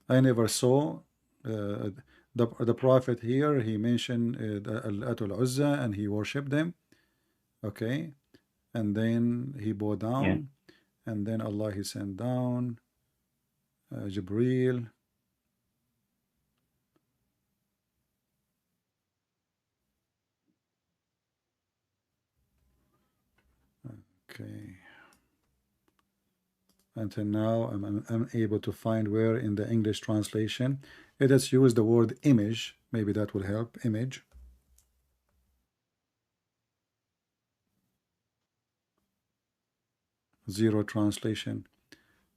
I never saw the prophet here. He mentioned Al-Atul Uzza, and he worshipped them. Okay, and then he bowed down, and then Allah, he sent down Jibreel. Okay, until now I'm unable to find where in the English translation. Let us use the word image, maybe that will help. Image. Zero translation.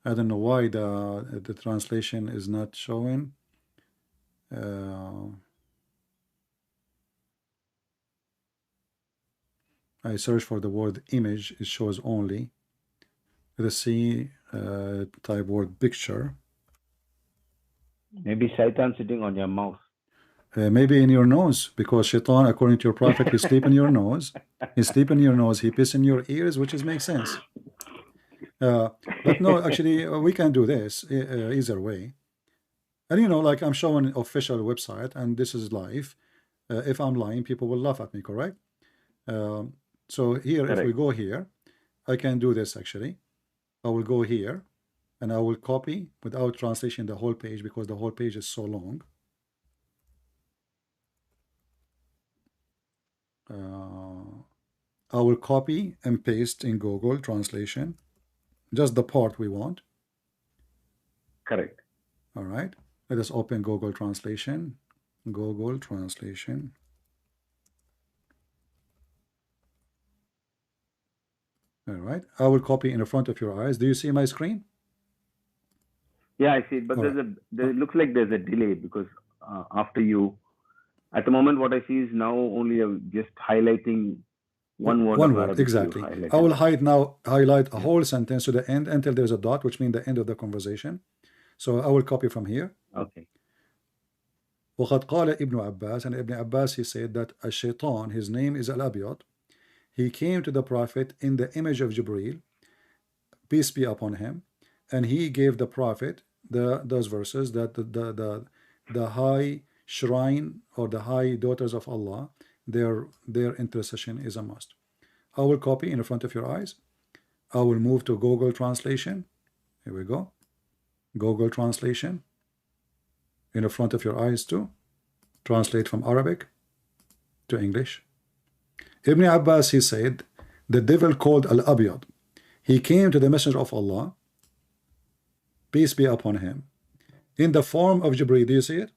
I don't know why the translation is not showing. I search for the word image, it shows only. Let us see, type word picture. Maybe Shaitan sitting on your mouth. Maybe in your nose, because Shaitan, according to your prophet, he sleep in your nose. He sleep in your nose. He piss in your ears, which makes sense. But no, actually, we can do this either way. And you know, like I'm showing official website, and this is live. If I'm lying, people will laugh at me, correct? So here, correct. If we go here, I can do this actually. I will go here, and I will copy without translation the whole page, because the whole page is so long. I will copy and paste in Google Translation just the part we want. Correct. All right. Let us open Google Translation. Google Translation. All right. I will copy in the front of your eyes. Do you see my screen? Yeah, I see it. But it looks like there's a delay, because after you, at the moment, what I see is now only just highlighting one word. One word, exactly. I will highlight a whole sentence to the end until there's a dot, which means the end of the conversation. So I will copy from here. Okay. وقد قال ابن Abbas, and Ibn Abbas, he said that a shaitan, his name is Al-Abyad, he came to the prophet in the image of Jibreel, peace be upon him, and he gave the prophet those verses that the high shrine or the high daughters of Allah, their intercession is a must. I will copy in front of your eyes. I will move to Google Translation. Here we go. Google Translation. In front of your eyes too. Translate from Arabic to English. Ibn Abbas, he said, the devil called Al-Abyad. He came to the Messenger of Allah, peace be upon him, in the form of Jibreel. Do you see it?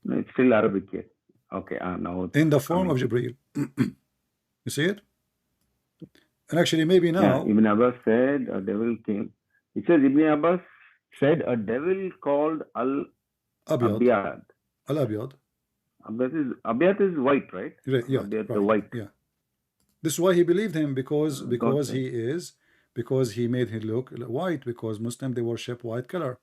No, it's still Arabic here. Okay, now in the form of Jibreel. You see it? And actually, maybe now. Yeah, Ibn Abbas said a devil came. It says Ibn Abbas said a devil called Al-Abyad. Al-Abyad. Abyad is white, right? Yeah, Abyad, right. the white. Yeah. This is why he believed him, because he made him look white, because Muslim, they worship white color.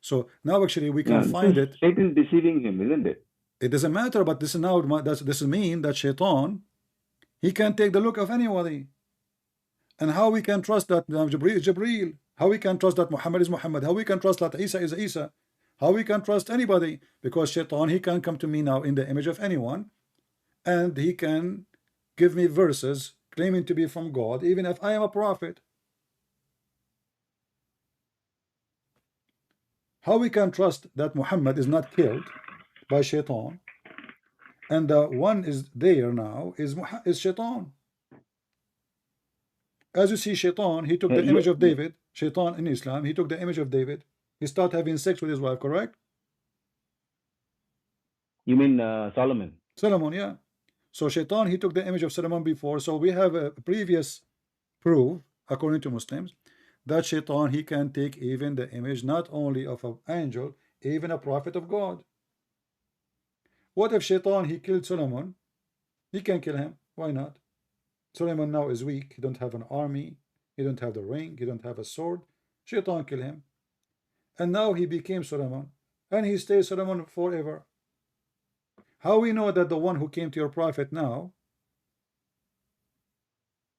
So now actually we can find it. Satan deceiving him, isn't it? It doesn't matter, but this is now this mean that Shaitan, he can take the look of anybody. And how we can trust that Jibreel is Jibreel? How we can trust that Muhammad is Muhammad? How we can trust that Isa is Isa? How we can trust anybody? Because Shaitan, he can come to me now in the image of anyone, and he can give me verses claiming to be from God, even if I am a prophet. How we can trust that Muhammad is not killed by Shaitan, and the one is there now is Shaitan. As you see, Shaitan, he took the image of David. Shaitan in Islam, he took the image of David. He started having sex with his wife, correct? You mean Solomon? Solomon, yeah. So Shaitan, he took the image of Solomon before. So we have a previous proof, according to Muslims, that Shaitan, he can take even the image not only of an angel, even a prophet of God. What if Shaitan, he killed Solomon? He can kill him. Why not? Solomon now is weak. He don't have an army. He don't have the ring. He don't have a sword. Shaitan kill him. And now he became Solomon. And he stays Solomon forever. How we know that the one who came to your prophet now,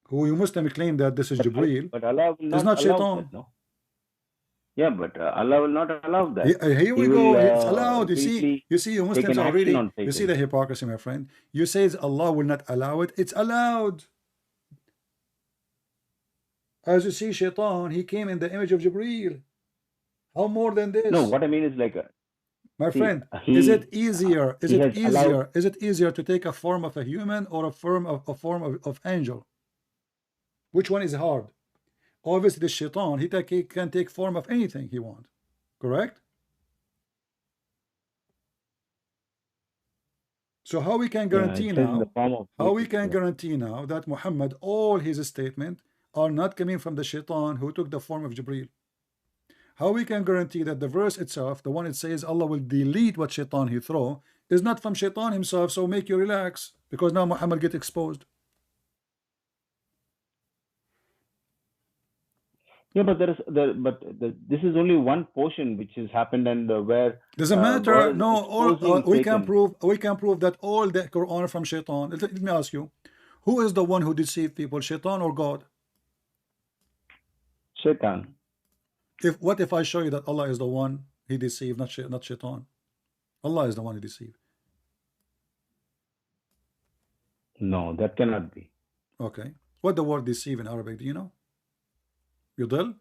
who you Muslim claim that this is Jibreel, but Allah will is not Shaitan. That, no? Yeah, but Allah will not allow that. Here we go. It's allowed. You see, you Muslims are really. You see the hypocrisy, my friend. You say Allah will not allow it. It's allowed. As you see, Shaitan, he came in the image of Jibreel. How more than this? No, what I mean is like my friend, is it easier? Is it easier to take a form of a human or a form of angel? Which one is hard? Obviously, the Shaitan, he can take form of anything he wants. Correct? So how we can guarantee now? How we can guarantee now that Muhammad, all his statements are not coming from the Shaitan who took the form of Jibreel? How we can guarantee that the verse itself, the one it says Allah will delete what Shaitan he throw, is not from Shaitan himself? So make you relax, because now Muhammad get exposed. Yeah, but this is only one portion which has happened, and where doesn't matter. No, we can prove that all the Quran are from Shaitan. Let me ask you, who is the one who deceived people, Shaitan or God? Shaitan. What if I show you that Allah is the one he deceived, not Shaitan? Allah is the one he deceived. No, that cannot be. Okay. What the word deceive in Arabic, do you know? Yudil?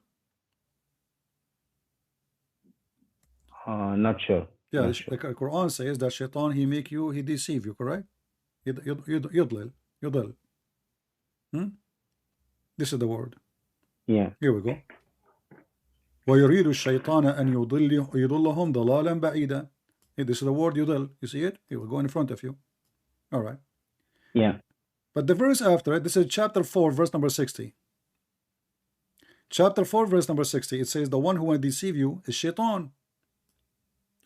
Not sure. Yeah, not the sure. Quran says that Shaitan, he deceive you, correct? Yudlil. This is the word. Yeah. Here we go. وَيُرِيدُ الشَّيْطَانَ أَنْ يُضِلَّهُمْ ضَلَالًا بَعِيدًا. This is the word yudil. You see it? It will go in front of you. All right. Yeah. But the verse after it, this is chapter 4, verse number 60. Chapter 4, verse number 60, it says, the one who will deceive you is Shaitan.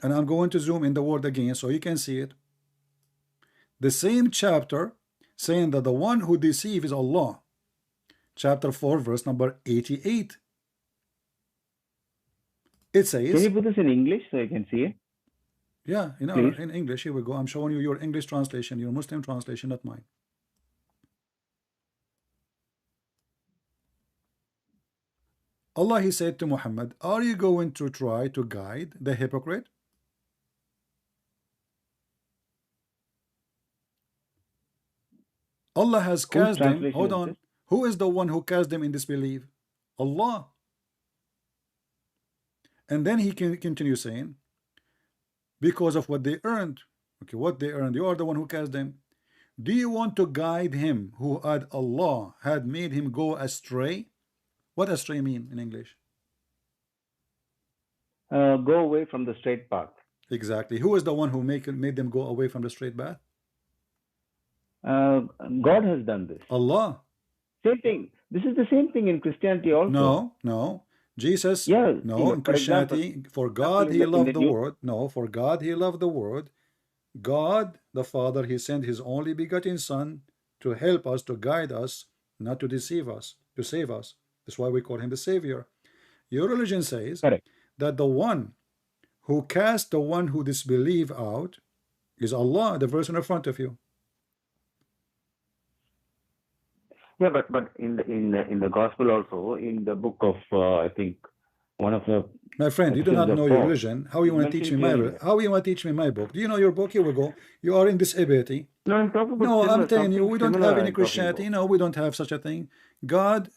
And I'm going to zoom in the word again so you can see it. The same chapter saying that the one who deceives is Allah. Chapter 4, verse number 88. It says, can you put this in English so I can see it? Yeah, in English. Here we go. I'm showing you your English translation, your Muslim translation, not mine. Allah, he said to Muhammad, are you going to try to guide the hypocrite? Allah has Whose cast them. translation Hold is on. this? Who is the one who cast them in disbelief? Allah. And then he can continue saying, because of what they earned. Okay, what they earned. You are the one who cast them. Do you want to guide him who had Allah had made him go astray? What astray mean in English? Go away from the straight path. Exactly. Who is the one who made them go away from the straight path? God has done this. Allah. Same thing. This is the same thing in Christianity also. No, no. Jesus, Yeah, no, in for example, Christianity, for God he in loved the the world. No, for God he loved the world. God, the Father, he sent his only begotten Son to help us, to guide us, not to deceive us, to save us. That's why we call him the Savior. Your religion says Correct. that the one who cast the one who disbelieve out is Allah, the verse in front of you. Yeah, but in the gospel also, in the book of I think one of the My friend, you do not epistles of know your Paul, religion. How you want to teach me mentioned my clearly. how you want to teach me my book? Do you know your book? Here we go. You are in disability. No, I'm talking about No, similar, I'm telling you, something we don't similar have any I'm talking Christianity. about. No, we don't have such a thing. God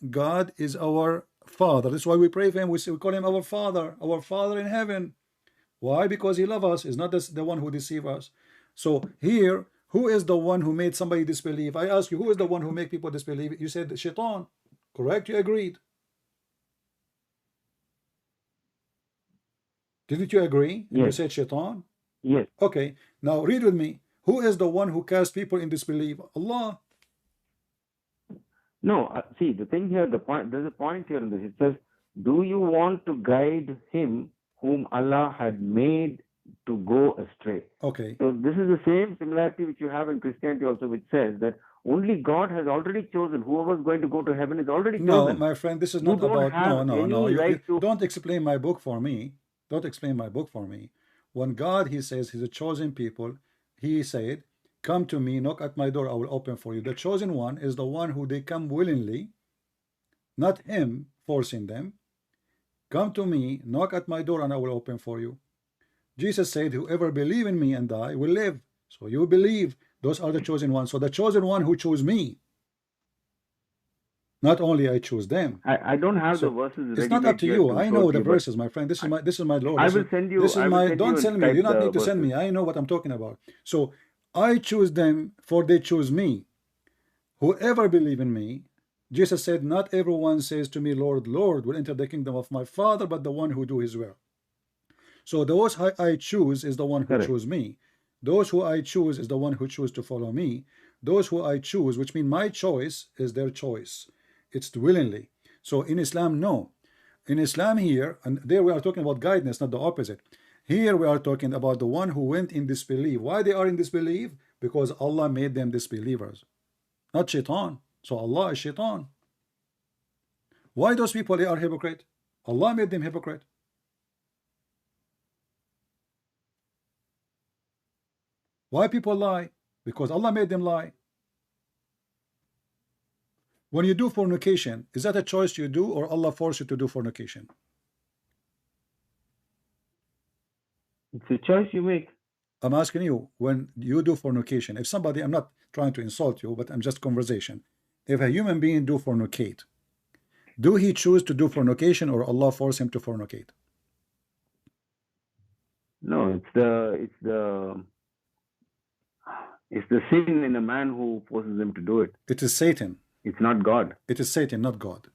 is our Father. That's why we pray for him. We call him our Father in heaven. Why? Because he loves us. He's not the one who deceives us. So here, who is the one who made somebody disbelieve? I ask you, who is the one who make people disbelieve? You said Shaitan. Correct? You agreed. Didn't you agree? And you Yes. said Shaitan? Yes. Okay. Now read with me. Who is the one who cast people in disbelief? Allah. No, see, the thing here, there's a point here in this. It says, do you want to guide him whom Allah had made to go astray? Okay. So this is the same similarity which you have in Christianity also, which says that only God has already chosen. Whoever is going to go to heaven is already No, chosen. my friend, this is You not don't about, have no. any You right to... don't explain my book for me. Don't explain my book for me. When God, he says he's a chosen people, he said, come to me, knock at my door, I will open for you. The chosen one is the one who they come willingly, not him forcing them. Come to me, knock at my door, and I will open for you. Jesus said, whoever believe in me and die will live. So you believe. Those are the chosen ones. So the chosen one who chose me, not only I choose them. I don't have So the verses it's ready not up made to here you. to I show know to the you, but verses, my friend. This is my Lord. I will send you. This is I will my. send Don't you send in me. You Skype don't the need to send me. verses. I know what I'm talking about. So I choose them, for they choose me. Whoever believe in me, Jesus said, not everyone says to me, Lord, Lord, will enter the kingdom of my Father, but the one who do his will. So those I choose is the one who Correct. choose me. Those who I choose is the one who choose to follow me. Those who I choose, which means my choice, is their choice. It's willingly. So in Islam, no. In Islam here, and there we are talking about guidance, not the opposite. Here we are talking about the one who went in disbelief. Why they are in disbelief? Because Allah made them disbelievers, not Shaitan. So Allah is Shaitan. Why those people, they are hypocrite? Allah made them hypocrite. Why people lie? Because Allah made them lie. When you do fornication, is that a choice you do, or Allah forced you to do fornication? It's a choice you make. I'm asking you, when you do fornication, if somebody, I'm not trying to insult you, but I'm just conversation. If a human being do fornicate, do he choose to do fornication, or Allah force him to fornicate? No, it's the sin in a man who forces him to do it. It is Satan. It's not God. It is Satan, not God.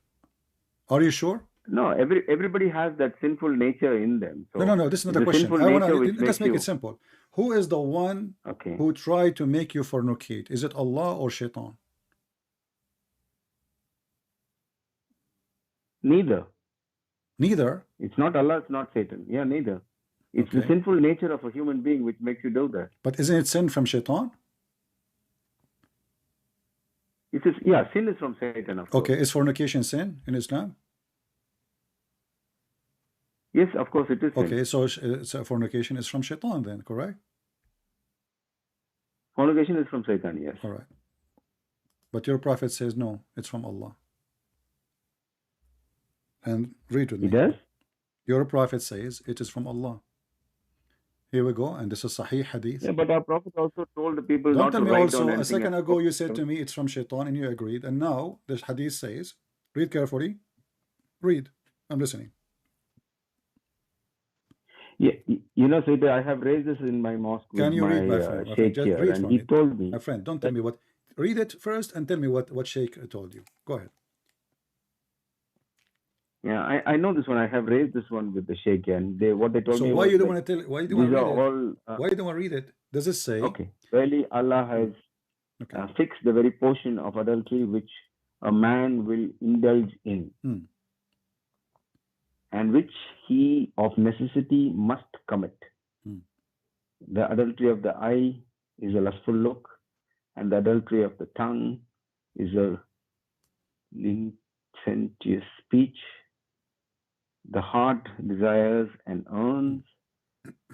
Are you sure? No, everybody has that sinful nature in them. So No. This is not the question. I want to let's make it simple. Who is the one who tried to make you fornicate? Is it Allah or Shaitan? Neither. Neither. It's not Allah. It's not Satan. Yeah, neither. It's the sinful nature of a human being which makes you do that. But isn't it sin from Shaitan? Sin is from Satan, of course. Okay, is fornication sin in Islam? Yes, of course it is sin. Okay, so fornication is from Shaitan then, correct? Fornication is from Satan, yes. All right. But your prophet says no, it's from Allah. And read with me. He does? Your prophet says it is from Allah. Here we go, and this is Sahih Hadith. Yeah, but our Prophet also told the people Don't not tell to me write also, down a anything. second ago you said to me it's from Shaitan and you agreed, and now this Hadith says, read carefully, read, I'm listening. Yeah, you know, Sayyid, I have raised this in my mosque Can with you read, my my friend? My friend, sheikh just here, read and from he it. told me. My friend, don't tell me what, read it first and tell me what Sheikh told you. Go ahead. Yeah, I know this one. I have raised this one with the sheikh, and what they told So me why was you don't like, want to tell, why you don't these want to are read it? all. Why you don't want to read it? Does it say? Okay, really, Allah has Okay. fixed the very portion of adultery which a man will indulge in, and which he of necessity must commit. The adultery of the eye is a lustful look, and the adultery of the tongue is a licentious speech. The heart desires and earns,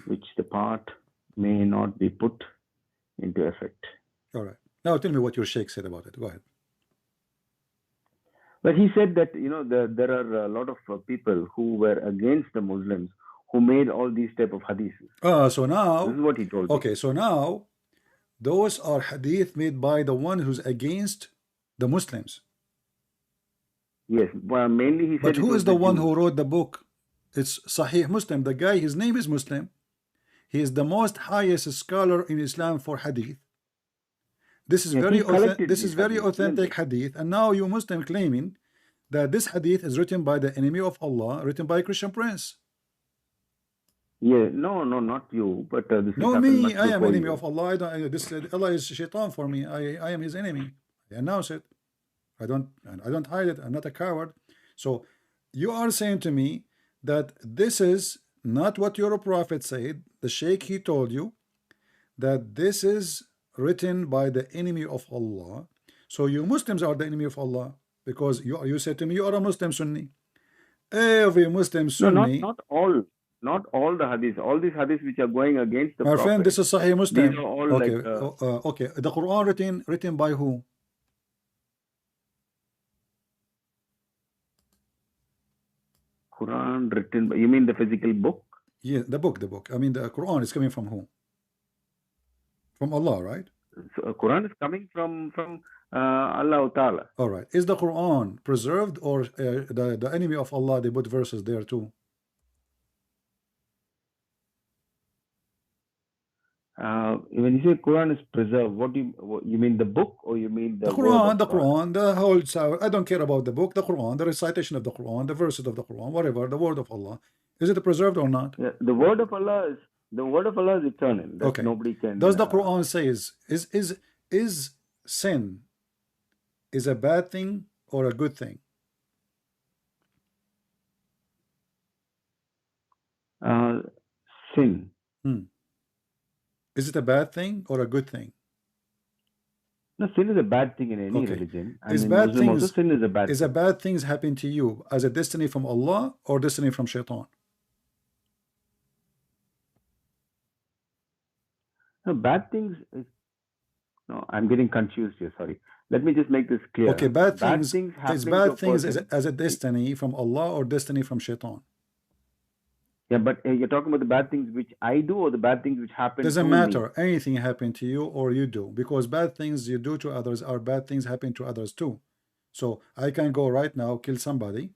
which the part may not be put into effect. All right. Now tell me what your Sheikh said about it. Go ahead. But he said that, you know, there are a lot of people who were against the Muslims who made all these type of hadiths. So now, this is what he told me. Okay, so now those are hadith made by the one who's against the Muslims. Yes, well, mainly he said. But who is the one who wrote the book? It's Sahih Muslim. The guy, his name is Muslim. He is the most highest scholar in Islam for hadith. This is very authentic hadith. And now you Muslim claiming that this hadith is written by the enemy of Allah, written by a Christian prince. Yeah, no, not you, but this no, me. I am enemy of Allah. Allah is shaitan for me. I am his enemy. I announce it. I don't hide it. I'm not a coward. So you are saying to me that this is not what your prophet said. The sheikh, he told you that this is written by the enemy of Allah. So you Muslims are the enemy of Allah, because you said to me you are a Muslim Sunni. Every Muslim Sunni. No, not all the hadiths. All these hadiths which are going against the My Prophet. friend, this is Sahih Muslim. These are all okay, like, okay. The Quran written by who? Quran written by, you mean the physical book? Yeah, the book. I mean, the Quran is coming from who? From Allah, right? So Quran is coming from Allah Ta'ala. All right. Is the Quran preserved, or the enemy of Allah, they put verses there too? When you say Quran is preserved, what you mean the book, or you mean the Quran? The Quran, the whole. I don't care about the book. The Quran, the recitation of the Quran, the verses of the Quran, whatever, the word of Allah. Is it preserved or not? Yeah, the word of Allah is eternal. That okay. Nobody can. Does the Quran says is sin is a bad thing or a good thing? Sin. Is it a bad thing or a good thing? No, sin is a bad thing in any religion. And is in bad Muslim things, also, sin is a bad thing. A bad things happen to you as a destiny from Allah or destiny from Shaitan? No, bad things. No, I'm getting confused here. Sorry. Let me just make this clear. Okay, bad things is bad things as a destiny from Allah or destiny from Shaitan? Yeah, but you're talking about the bad things which I do, or the bad things which happen to me? Doesn't matter. Anything happen to you or you do, because bad things you do to others are bad things happen to others too. So I can go right now, kill somebody,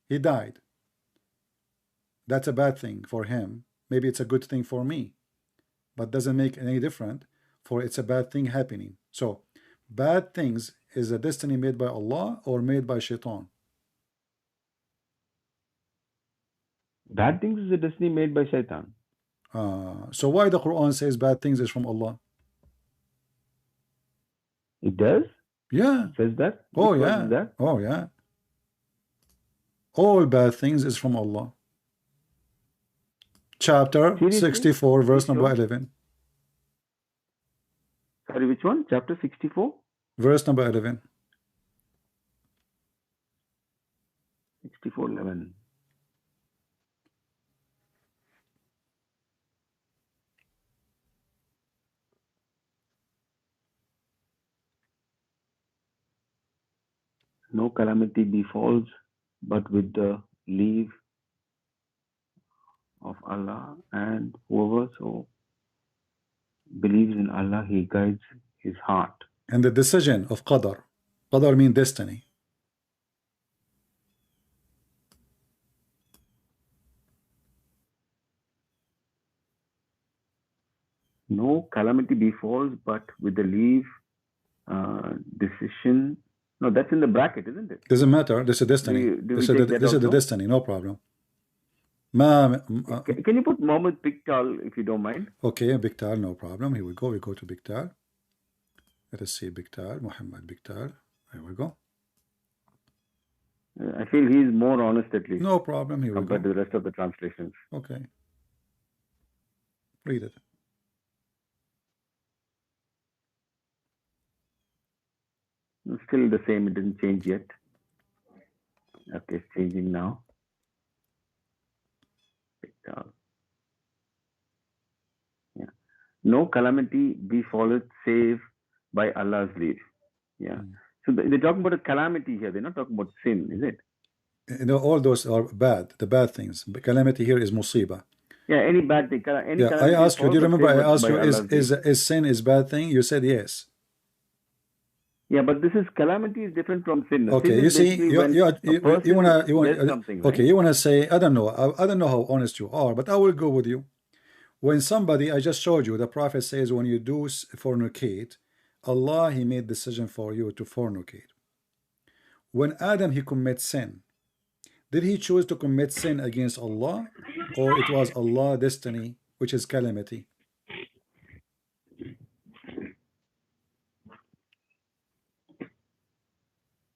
he died. That's a bad thing for him. Maybe it's a good thing for me, but doesn't make any difference, for it's a bad thing happening. So bad things is a destiny made by Allah or made by Shaitan? Bad things is a destiny made by Shaitan. So why the Quran says bad things is from Allah? It does? Yeah. It says that? Oh yeah. That? Oh yeah. All bad things is from Allah. Chapter 64, verse number 11. Sorry, which one? Chapter 64? Verse number 11. 64:11. No calamity befalls but with the leave of Allah, and whoever so believes in Allah, He guides his heart. And the decision of qadar. Qadar means destiny. No calamity befalls, but with the leave, decision. No, that's in the bracket, isn't it? Doesn't matter. This is destiny. Do we This take that is the also? destiny. No problem. Can you put Muhammad Piktal if you don't mind? Okay, Biktal, no problem. Here we go. We go to Biktal. Let us see Biktal, Muhammad Biktal. Here we go. I feel he is more honest at least No problem. Here we compared go. to the rest of the translations. Okay. Read it. It's still the same. It didn't change yet. Okay, it's changing now. Piktal. Yeah. No calamity befalleth save by Allah's leave. Yeah. So they're talking about a calamity here. They're not talking about sin, is it? You know, all those are bad. The bad things. But calamity here is musibah. Yeah, any bad thing. Any Yeah, I calamity asked you. Do you befalls, remember? but I asked by you, Allah's leave. is sin is bad thing? You said yes. Yeah, but this is calamity is different from sin. Okay, Sin you is see, basically you when a you person wanna does something, okay, right? you wanna say I don't know, I don't know how honest you are, but I will go with you. When somebody, I just showed you, the Prophet says when you do fornicate, Allah He made decision for you to fornicate. When Adam he commits sin, did he choose to commit sin against Allah, or it was Allah destiny, which is calamity?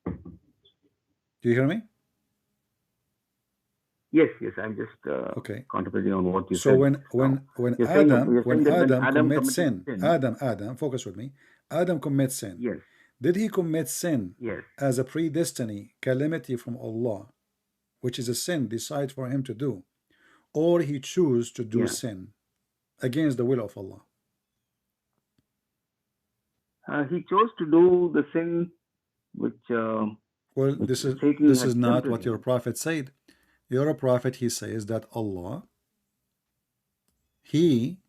Do you hear me? Yes, I'm just Okay. contemplating on what you So said. when You're saying that Adam commits committed sin, Adam, focus with me. Adam commits sin. Yes, Did he commit sin yes. as a predestiny calamity from Allah, which is a sin decided for him to do, or he choose to do Yeah. sin against the will of Allah? He chose to do the sin which Well, which this is Satan this had is not tempted what your him. prophet said. Your prophet, he says that Allah, he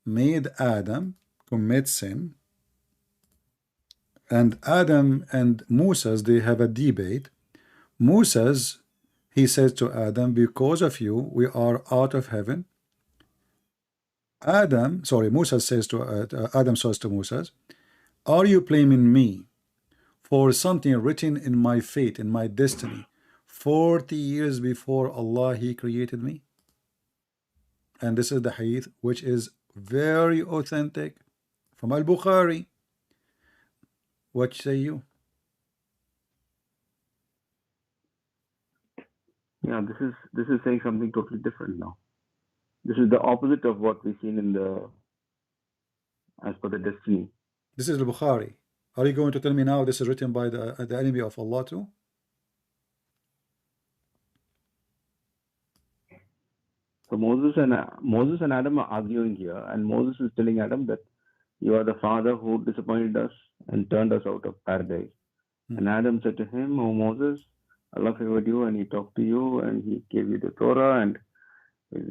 made Adam commit sin, and Adam and Moses, they have a debate. Moses, he says to Adam, because of you we are out of heaven. Moses says to Adam says to Moses, are you blaming me for something written in my fate, in my destiny, 40 years before Allah he created me? And this is the hadith which is very authentic from Al-Bukhari. What say you? Yeah, this is saying something totally different now. This is the opposite of what we've seen in the as per the destiny. This is Al-Bukhari. Are you going to tell me now this is written by the enemy of Allah too? So Moses and Adam are arguing here, and Moses is telling Adam that you are the father who disappointed us and turned us out of paradise. And Adam said to him, "Oh Moses, Allah favored you and He talked to you and He gave you the Torah and He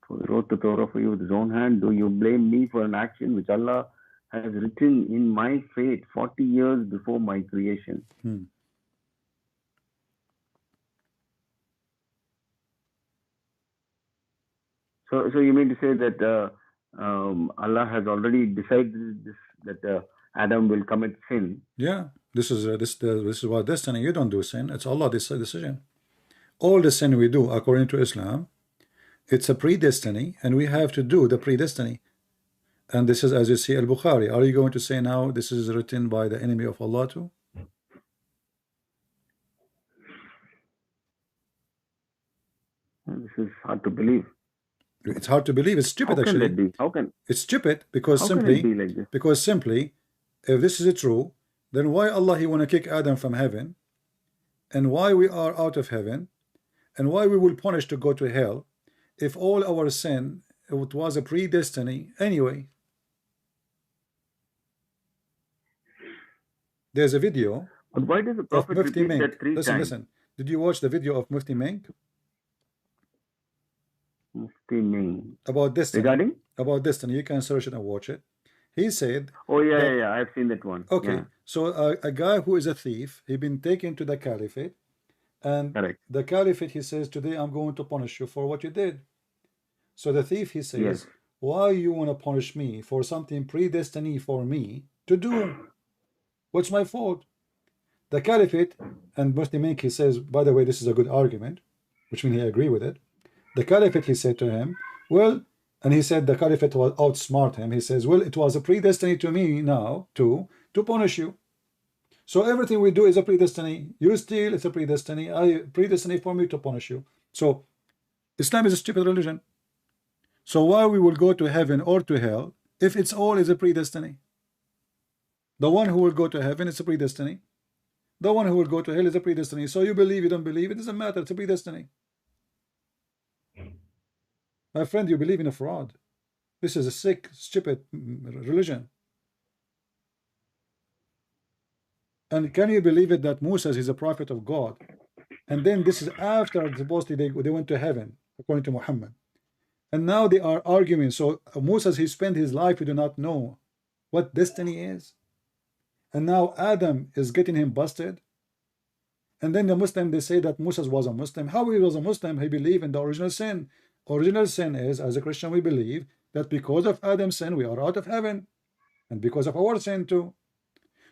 wrote the Torah for you with His own hand. Do you blame me for an action which Allah has written in my fate 40 years before my creation?" So you mean to say that Allah has already decided this, that Adam will commit sin? Yeah, this is what destiny. You don't do sin. It's Allah decision. All the sin we do according to Islam, it's a predestiny, and we have to do the predestiny. And this is, as you see, Al-Bukhari. Are you going to say now this is written by the enemy of Allah too? This is hard to believe. It's hard to believe. It's stupid, How can actually. that be? How can It's stupid because how simply, can it be like this? if this is true, then why Allah he want to kick Adam from heaven, and why we are out of heaven, and why we will punish to go to hell, if all our sin it was a predestiny anyway? There's a video But why does the of Prophet Mufti repeat Mink. that three times? Listen. Did you watch the video of Mufti Mink? Mufti Ming. About destiny. Regarding? About destiny. You can search it and watch it. He said. Oh yeah, I've seen that one. Okay, yeah. so a guy who is a thief, he been taken to the caliphate, and Correct. the caliphate, he says, today I'm going to punish you for what you did. So the thief, he says, Yes. why you want to punish me for something predestined for me to do? What's my fault? The caliphate, and Muslim, he says, by the way, this is a good argument, which means he agree with it. The caliphate, he said to him, well, and he said the caliphate will outsmart him. He says, well, it was a predestined to me now to punish you. So everything we do is a predestined. You steal, it's a predestined. I predestined for me to punish you. So Islam is a stupid religion. So why we will go to heaven or to hell if it's all is a predestined? The one who will go to heaven is a predestined. The one who will go to hell is a predestined. So you believe, you don't believe, it doesn't matter. It's a predestined. My friend, you believe in a fraud. This is a sick, stupid religion. And can you believe it that Musa is a prophet of God? And then this is after supposedly they went to heaven, according to Muhammad. And now they are arguing. So Musa, he spent his life, we do not know what destiny is. And now Adam is getting him busted. And then the Muslim, they say that Musa was a Muslim. How he was a Muslim? He believed in the original sin. Original sin is, as a Christian, we believe that because of Adam's sin, we are out of heaven. And because of our sin too.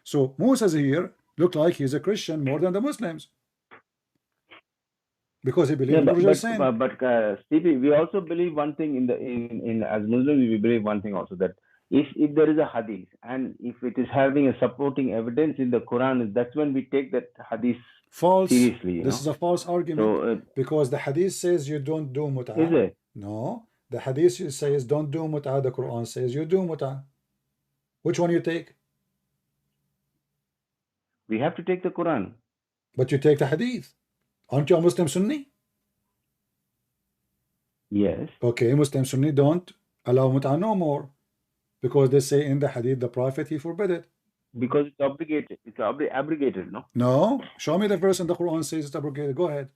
So Moses here looked like he's a Christian more than the Muslims. Because he believed in the original sin. But Stevie, we also believe one thing in as Muslims, we believe one thing also, that if there is a hadith and if it is having a supporting evidence in the Quran, that's when we take that hadith false. Seriously. This is a false argument. So, because the hadith says you don't do mut'ah. Is it? No. The hadith says don't do mut'ah. The Quran says you do mut'ah. Which one you take? We have to take the Quran. But you take the hadith. Aren't you a Muslim Sunni? Yes. Okay, Muslim Sunni don't allow mut'ah no more. Because they say in the hadith, the Prophet, he forbid it. Because it's obligated. It's abrogated, no? No. Show me the verse in the Quran says it's abrogated. Go ahead.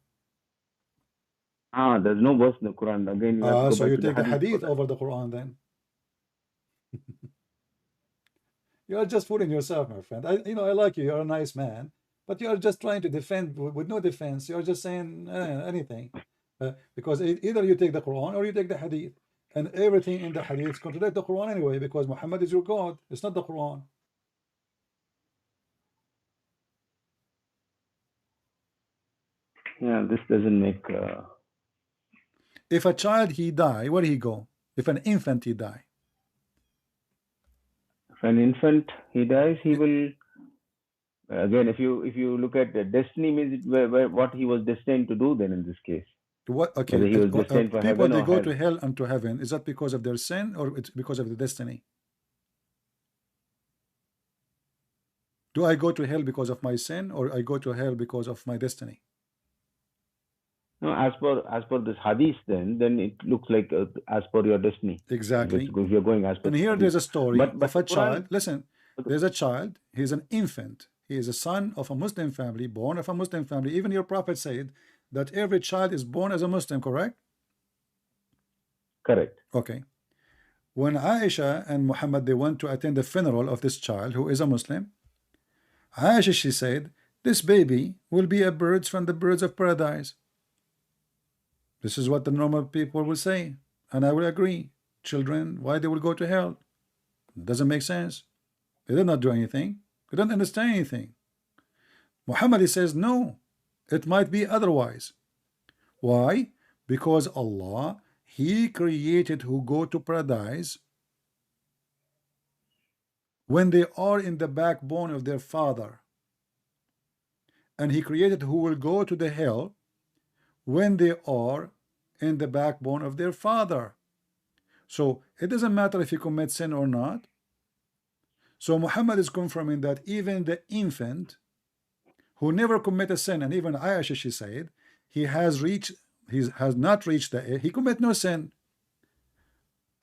There's no verse in the Quran. Again, so you take the hadith over the Quran then. You are just fooling yourself, my friend. I like you. You're a nice man. But you are just trying to defend with no defense. You're just saying anything. Because either you take the Quran or you take the hadith. And everything in the hadith contradicts the Quran anyway, because Muhammad is your God. It's not the Quran. Yeah, this doesn't make... If a child, he die, where he go? If an infant, he die. If an infant, he dies, he will... Again, if you look at the destiny, means what he was destined to do then in this case. What? Okay. He was destined for people, they go hell. to hell and to heaven. Is that because of their sin or it's because of the destiny? Do I go to hell because of my sin or I go to hell because of my destiny? No, as per this hadith, then it looks like as per your destiny. Exactly. If you're going as per. And here there's a story but of a child. Listen, there's a child. He's an infant. He is a son of a Muslim family, born of a Muslim family. Even your prophet said that every child is born as a Muslim, correct? Correct. Okay. When Aisha and Muhammad, they went to attend the funeral of this child who is a Muslim, Aisha, she said, this baby will be a bird from the birds of paradise. This is what the normal people will say. And I will agree. Children, why they will go to hell? It doesn't make sense. They did not do anything. They don't understand anything. Muhammad, he says, no, it might be otherwise. Why? Because Allah, He created who go to paradise when they are in the backbone of their father. And He created who will go to the hell when they are in the backbone of their father. So it doesn't matter if you commit sin or not. So Muhammad is confirming that even the infant who never committed sin, and even Aisha, she said, he has not reached the age, he commit no sin.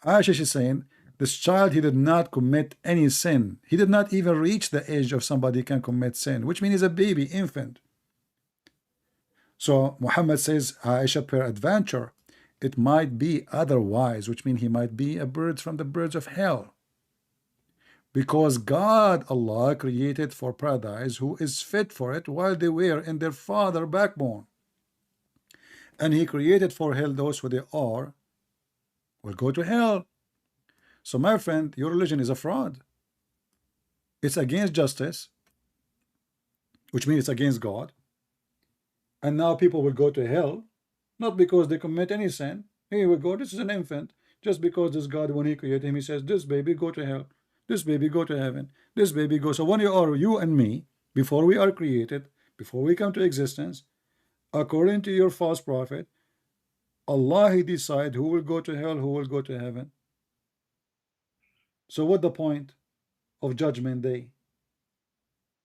Aisha, she's saying, this child, he did not commit any sin. He did not even reach the age of somebody who can commit sin, which means he's a baby, infant. So Muhammad says, Aisha, peradventure, It might be otherwise, which means he might be a bird from the birds of hell. Because God, Allah, created for paradise who is fit for it while they were in their father backbone. And he created for hell those who they are will go to hell. So my friend, your religion is a fraud. It's against justice, which means it's against God. And now people will go to hell, not because they commit any sin. Here we go, this is an infant. Just because this God, when he created him, he says, this baby go to hell, this baby go to heaven, this baby go. So when you are, you and me, before we are created, before we come to existence, according to your false prophet, Allah, he decide who will go to hell, who will go to heaven. So what the point of judgment day?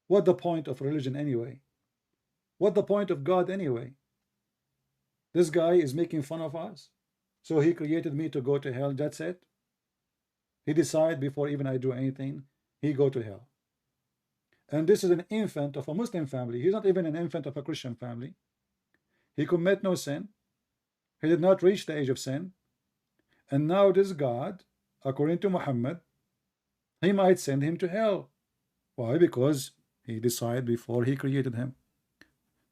What the point of religion anyway? What the point of God anyway? This guy is making fun of us. So he created me to go to hell, that's it. He decide before even I do anything, he go to hell. And this is an infant of a Muslim family. He's not even an infant of a Christian family. He commit no sin. He did not reach the age of sin. And now this God, according to Muhammad, he might send him to hell. Why? Because he decided before he created him.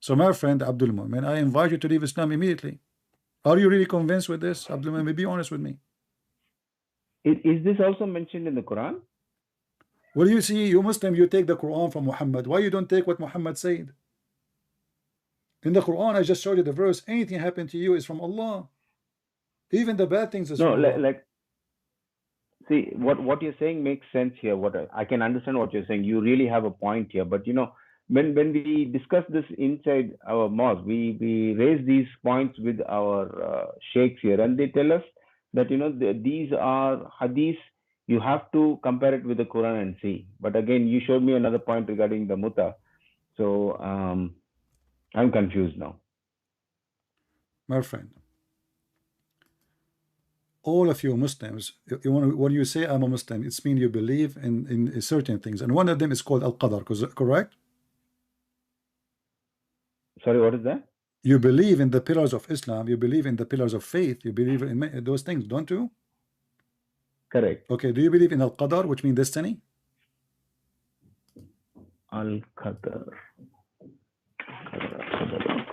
So my friend Abdul Mu'min, I invite you to leave Islam immediately. Are you really convinced with this, Abdul Mu'min? Be honest with me. Is this also mentioned in the Quran? Well, you see, you Muslim, you take the Quran from Muhammad. Why you don't take what Muhammad said? In the Quran, I just showed you the verse. Anything happen to you is from Allah. Even the bad things is from Allah. See, what you're saying makes sense here. I can understand what you're saying. You really have a point here. But when we discuss this inside our mosque, we raise these points with our sheikhs here, and they tell us that these are hadiths. You have to compare it with the Quran and see. But again, you showed me another point regarding the muta. So I'm confused now. My friend, all of you Muslims, when you say I'm a Muslim, it's mean you believe in certain things, and one of them is called al-qadar, correct? Sorry, what is that? You believe in the pillars of Islam, you believe in the pillars of faith, you believe in those things, don't you? Correct. Okay, do you believe in al-qadar, which means destiny? Al-qadar.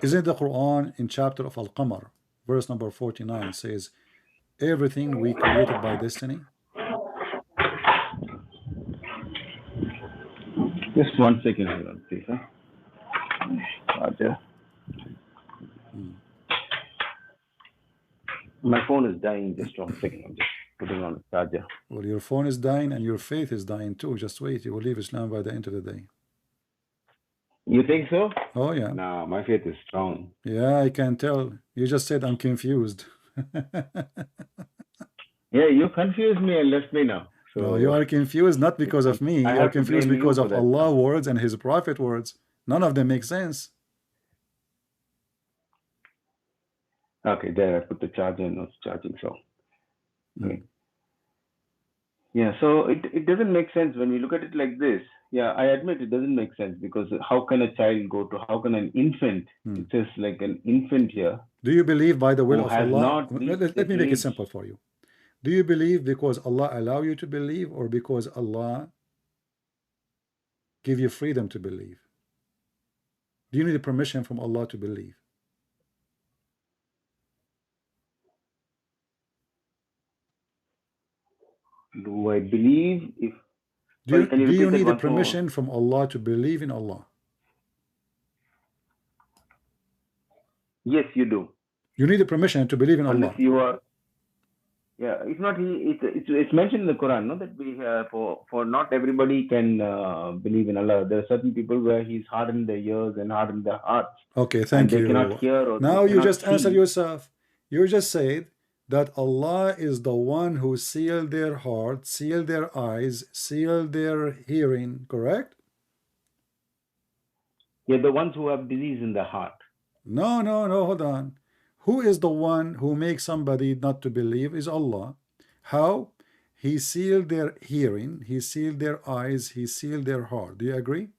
Isn't the Quran in chapter of Al-Qamar, verse number 49 says, everything we created by destiny? Just 1 second, hold on, please. Charger. My phone is dying. Just 1 second. I'm just putting on a charger. Well, your phone is dying and your faith is dying too. Just wait. You will leave Islam by the end of the day. You think so? Oh, yeah. No, my faith is strong. Yeah, I can tell. You just said I'm confused. Yeah, you confused me and left me now. So no, you are confused not because of me. You are confused because of Allah's words and His Prophet words. None of them make sense. Okay, there I put the charger and it's charging. So, okay. Yeah, so it doesn't make sense when we look at it like this. Yeah, I admit it doesn't make sense, because how can a child go to, how can an infant, it says like an infant here. Do you believe by the will of Allah? Let me make it simple for you. Do you believe because Allah allow you to believe, or because Allah give you freedom to believe? Do you need a permission from Allah to believe? Do I believe if... Do you need a permission from Allah to believe in Allah? Yes, you do. You need a permission to believe in Allah. Unless you are... Yeah, if not, it's mentioned in the Quran, no, that we for not everybody can believe in Allah. There are certain people where He's hardened their ears and hardened their hearts. Okay, thank you. They cannot hear, or now you just answered see. yourself. You just said that Allah is the one who sealed their heart, sealed their eyes, sealed their hearing, correct? Yeah, the ones who have disease in the heart. No, hold on. Who is the one who makes somebody not to believe? Is Allah. How? He sealed their hearing, He sealed their eyes, He sealed their heart. Do you agree?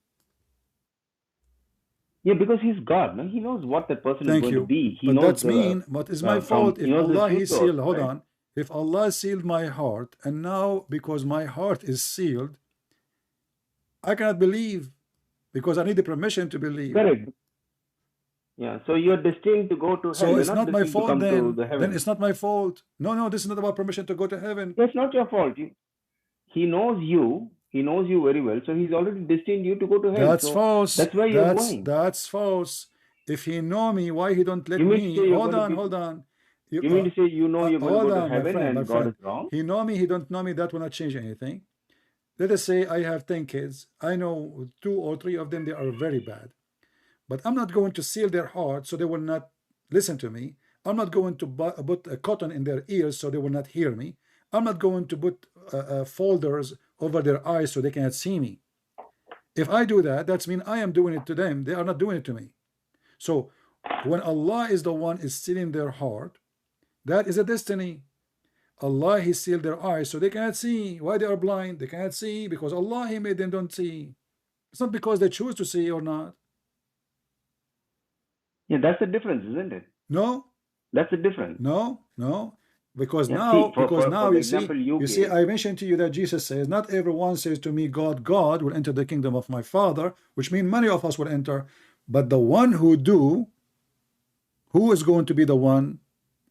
Yeah, because he's God. No? He knows what that person is Thank going to you. be. He But knows that's mean, what is my fault he if knows the Allah, He future also, sealed, hold right? on. If Allah sealed my heart, and now because my heart is sealed, I cannot believe because I need the permission to believe. Correct. Yeah. So you're destined to go to hell. So You're it's not not my destined to fault come to the then. heaven. Then it's not my fault. No, this is not about permission to go to heaven. That's not your fault. He knows you. He knows you very well. So he's already destined you to go to hell. That's So false. that's where you're going. That's false. If He know me, why He don't let You mean to me? say you're Hold going to on. be? You mean to say you know you're going to Hold go to on, heaven my and God friend. is wrong? He know me, He don't know me. That will not change anything. Let us say I have 10 kids. I know 2 or 3 of them, they are very bad. But I'm not going to seal their heart so they will not listen to me. I'm not going to put a cotton in their ears so they will not hear me. I'm not going to put folders over their eyes so they cannot see me. If I do that, that's mean I am doing it to them. They are not doing it to me. So when Allah is the one is sealing their heart, that is a destiny. Allah, He sealed their eyes so they cannot see. Why they are blind? They cannot see because Allah, He made them don't see. It's not because they choose to see or not. Yeah, that's the difference, isn't it? No. That's the difference. No. Because Yeah, now, see, for the you example see, gave, I mentioned to you that Jesus says, not everyone says to me, God will enter the kingdom of my Father, which means many of us will enter, but the one who do, who is going to be the one,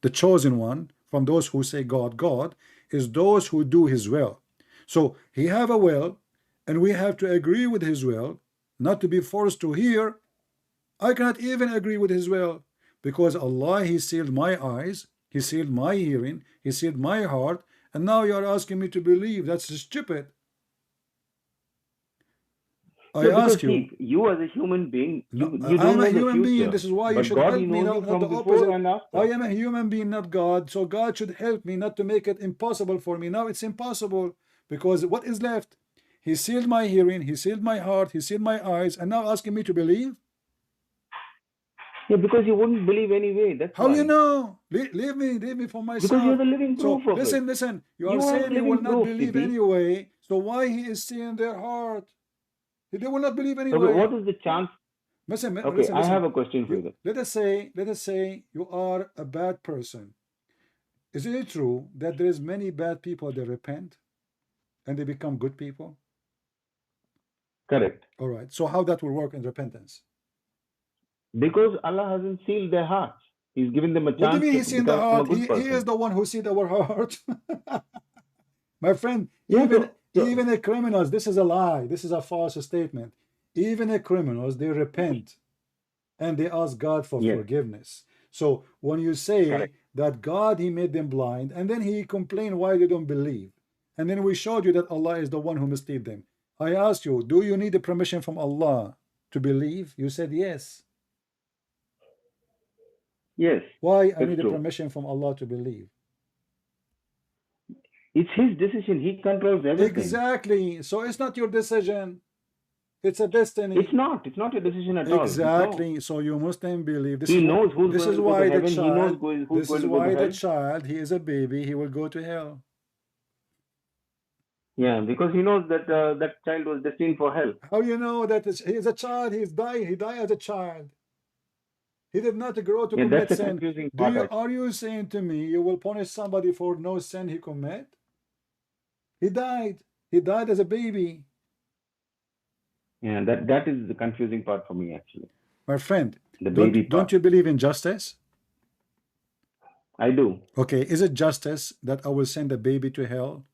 the chosen one, from those who say God, is those who do His will. So He have a will, and we have to agree with His will, not to be forced to hear. I cannot even agree with His will, because Allah, He sealed my eyes, He sealed my hearing, He sealed my heart, and now you are asking me to believe. That's stupid. I ask you. See, you as a human being, No, you I am don't a know the human being. future. This is why you But should God, help He me, knows you not from the before opposite. and after. I am a human being, not God. So God should help me not to make it impossible for me. Now it's impossible because what is left? He sealed my hearing, He sealed my heart, He sealed my eyes, and now asking me to believe? Yeah, because you wouldn't believe anyway. That's How why. you know? Leave me for myself. Because you're the living proof So of it. listen. You are You are saying you will living not proof, believe CP. anyway. So why He is seeing their heart? They will not believe Okay, anyway. what is the chance? Listen. I have a question for you. Let us say you are a bad person. Is it true that there is many bad people that repent and they become good people? Correct. All right. So how that will work in repentance? Because Allah hasn't sealed their hearts. He's given them a What do you chance mean to He's seen the become a heart? good He person. is the one who sees our heart. My friend, Yeah, even the criminals, this is a lie. This is a false statement. Even the criminals, they repent and they ask God for forgiveness. So when you say that God, He made them blind, and then He complained why they don't believe, and then we showed you that Allah is the one who misled them. I asked you, do you need the permission from Allah to believe? You said yes. Yes. Why I need the permission from Allah to believe? It's His decision. He controls everything. Exactly. So it's not your decision. It's a destiny. It's not. It's not your decision at all. Exactly. So you Muslim believe this. He knows who's this going is to go why to the heaven. He knows child. who's This going is to go why to the hell. child. He is a baby. He will go to hell. Yeah, because he knows that that child was destined for hell. How you know that he is a child? He's dying. He died as a child. He did not grow to commit that's the sin. confusing part. Are you saying to me you will punish somebody for no sin he commit? He died. He died as a baby. Yeah, that is the confusing part for me actually. My friend, the baby part. Don't you believe in justice? I do. Okay, is it justice that I will send a baby to hell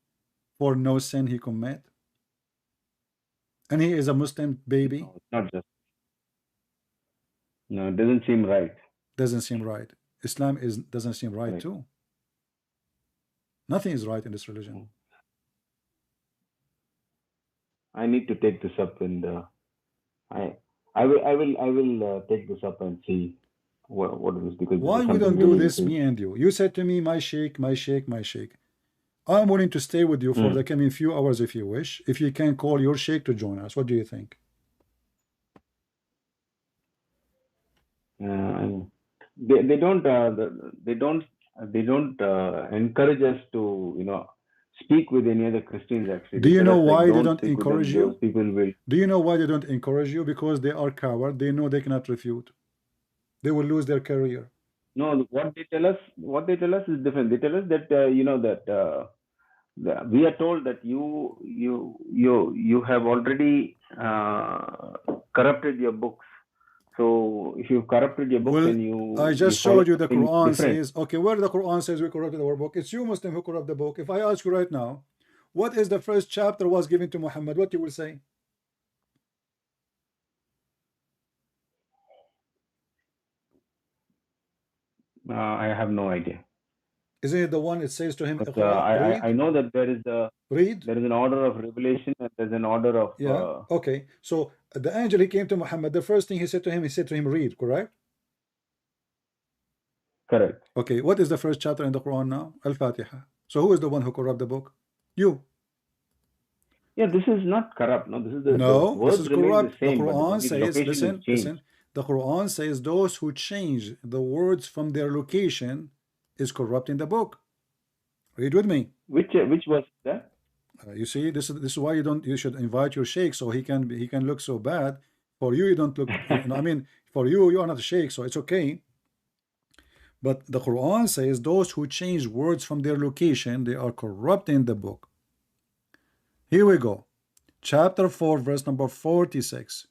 for no sin he commit? And he is a Muslim baby? No, it's not just. No, it doesn't seem right. Doesn't seem right. Islam doesn't seem right too. Nothing is right in this religion. I need to take this up, and I will take this up and see what it is, because why we don't do this, me and you? You said to me, my sheikh. I'm willing to stay with you for the coming few hours if you wish. If you can call your sheikh to join us, what do you think? They don't encourage us to speak with any other Christians actually. Do you know why they don't don't speak with them, encourage those you? people will. Do you know why they don't encourage you? Because they are coward. They know they cannot refute. They will lose their career. No, what they tell us is different. They tell us that we are told that you have already corrupted your books. So if you've corrupted your books, Well, then I just follow showed you the something Quran different. says, okay, where the Quran says we corrupted our book, it's you Muslim who corrupt the book. If I ask you right now, what is the first chapter was given to Muhammad, what you will say? I have no idea. Isn't it the one it says to him, But read? I know that there is Read? an order of revelation and there's an order of Yeah. Okay. So the angel, he came to Muhammad. The first thing he said to him, read, correct? correct. Okay. What is the first chapter in the Quran now? Al-Fatiha. So who is the one who corrupt the book? You. Yeah, this is not corrupt. No, this is the No, this is corrupt. the same, The Quran says, location listen. The Quran says those who change the words from their location is corrupting the book. Read with me. Which was that? You see, this is why you should invite your sheikh so he can look so bad. For you don't look. I mean, for you are not a sheikh, so it's okay. But the Quran says those who change words from their location, they are corrupting the book. Here we go. Chapter 4, verse number 46.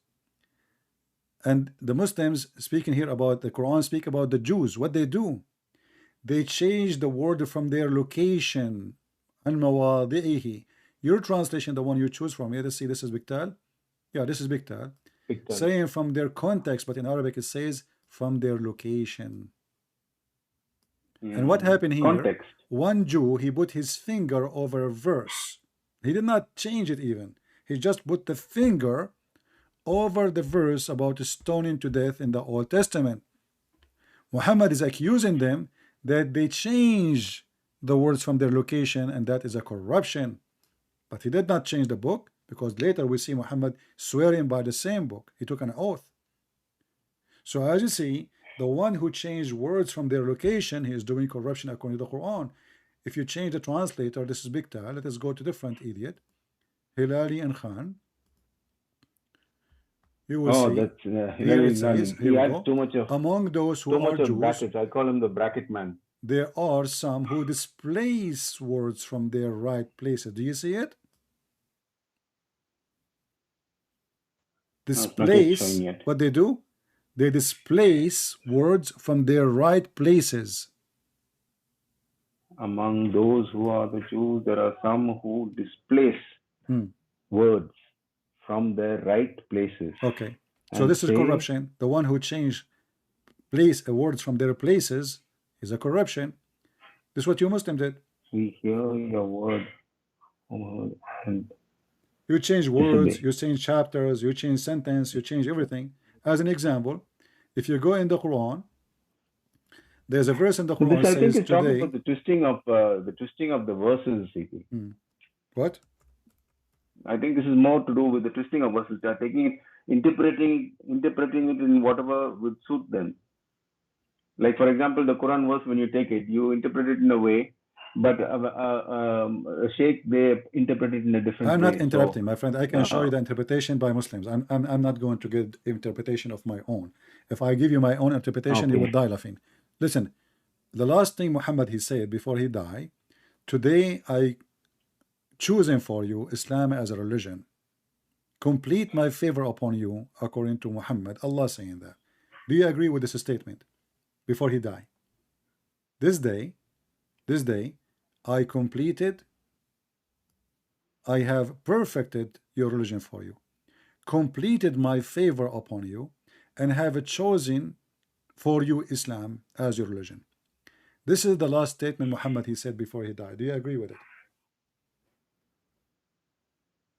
And the Muslims speaking here about the Quran speak about the Jews. What they do? They change the word from their location. Al-mawadi'ihi. Your translation, the one you choose from, let's see, this is Biktal. Yeah, this is Biktal. Saying from their context, but in Arabic it says from their location. And what happened here? Context. One Jew, he put his finger over a verse. He did not change it even. He just put the finger over the verse about stoning to death in the Old Testament. Muhammad is accusing them that they change the words from their location, and that is a corruption. But he did not change the book, because later we see Muhammad swearing by the same book. He took an oath. So as you see, the one who changed words from their location, he is doing corruption according to the Quran. If you change the translator, this is Big Tal. Let us go to different idiot. Hilali and Khan. You will see. That's here it says, he adds too much of among those who are Jews, brackets. I call him the bracket man. There are some who displace words from their right places. Do you see it? Displace, what they do? They displace words from their right places. Among those who are the Jews, there are some who displace words from their right places. Okay, so this is corruption. The one who changed words from their places is a corruption. This is what you Muslim did. We hear your word and you change words, you change chapters, you change sentence, you change everything. As an example, if you go in the Quran, there's a verse in the Quran I think says it's talking about the twisting of the verses. What? I think this is more to do with the twisting of verses. They are taking it, interpreting it in whatever would suit them. Like for example, the Quran verse, when you take it, you interpret it in a way, but a sheikh, they interpret it in a different way. I'm not interrupting, my friend. I can show you the interpretation by Muslims. I'm not going to give interpretation of my own. If I give you my own interpretation, you would die laughing. Listen, the last thing Muhammad he said before he died, today I choosing for you Islam as a religion. Complete my favor upon you, according to Muhammad. Allah saying that. Do you agree with this statement? Before he died, this day, I have perfected your religion for you, completed my favor upon you, and have chosen for you Islam as your religion. This is the last statement Muhammad he said before he died. Do you agree with it?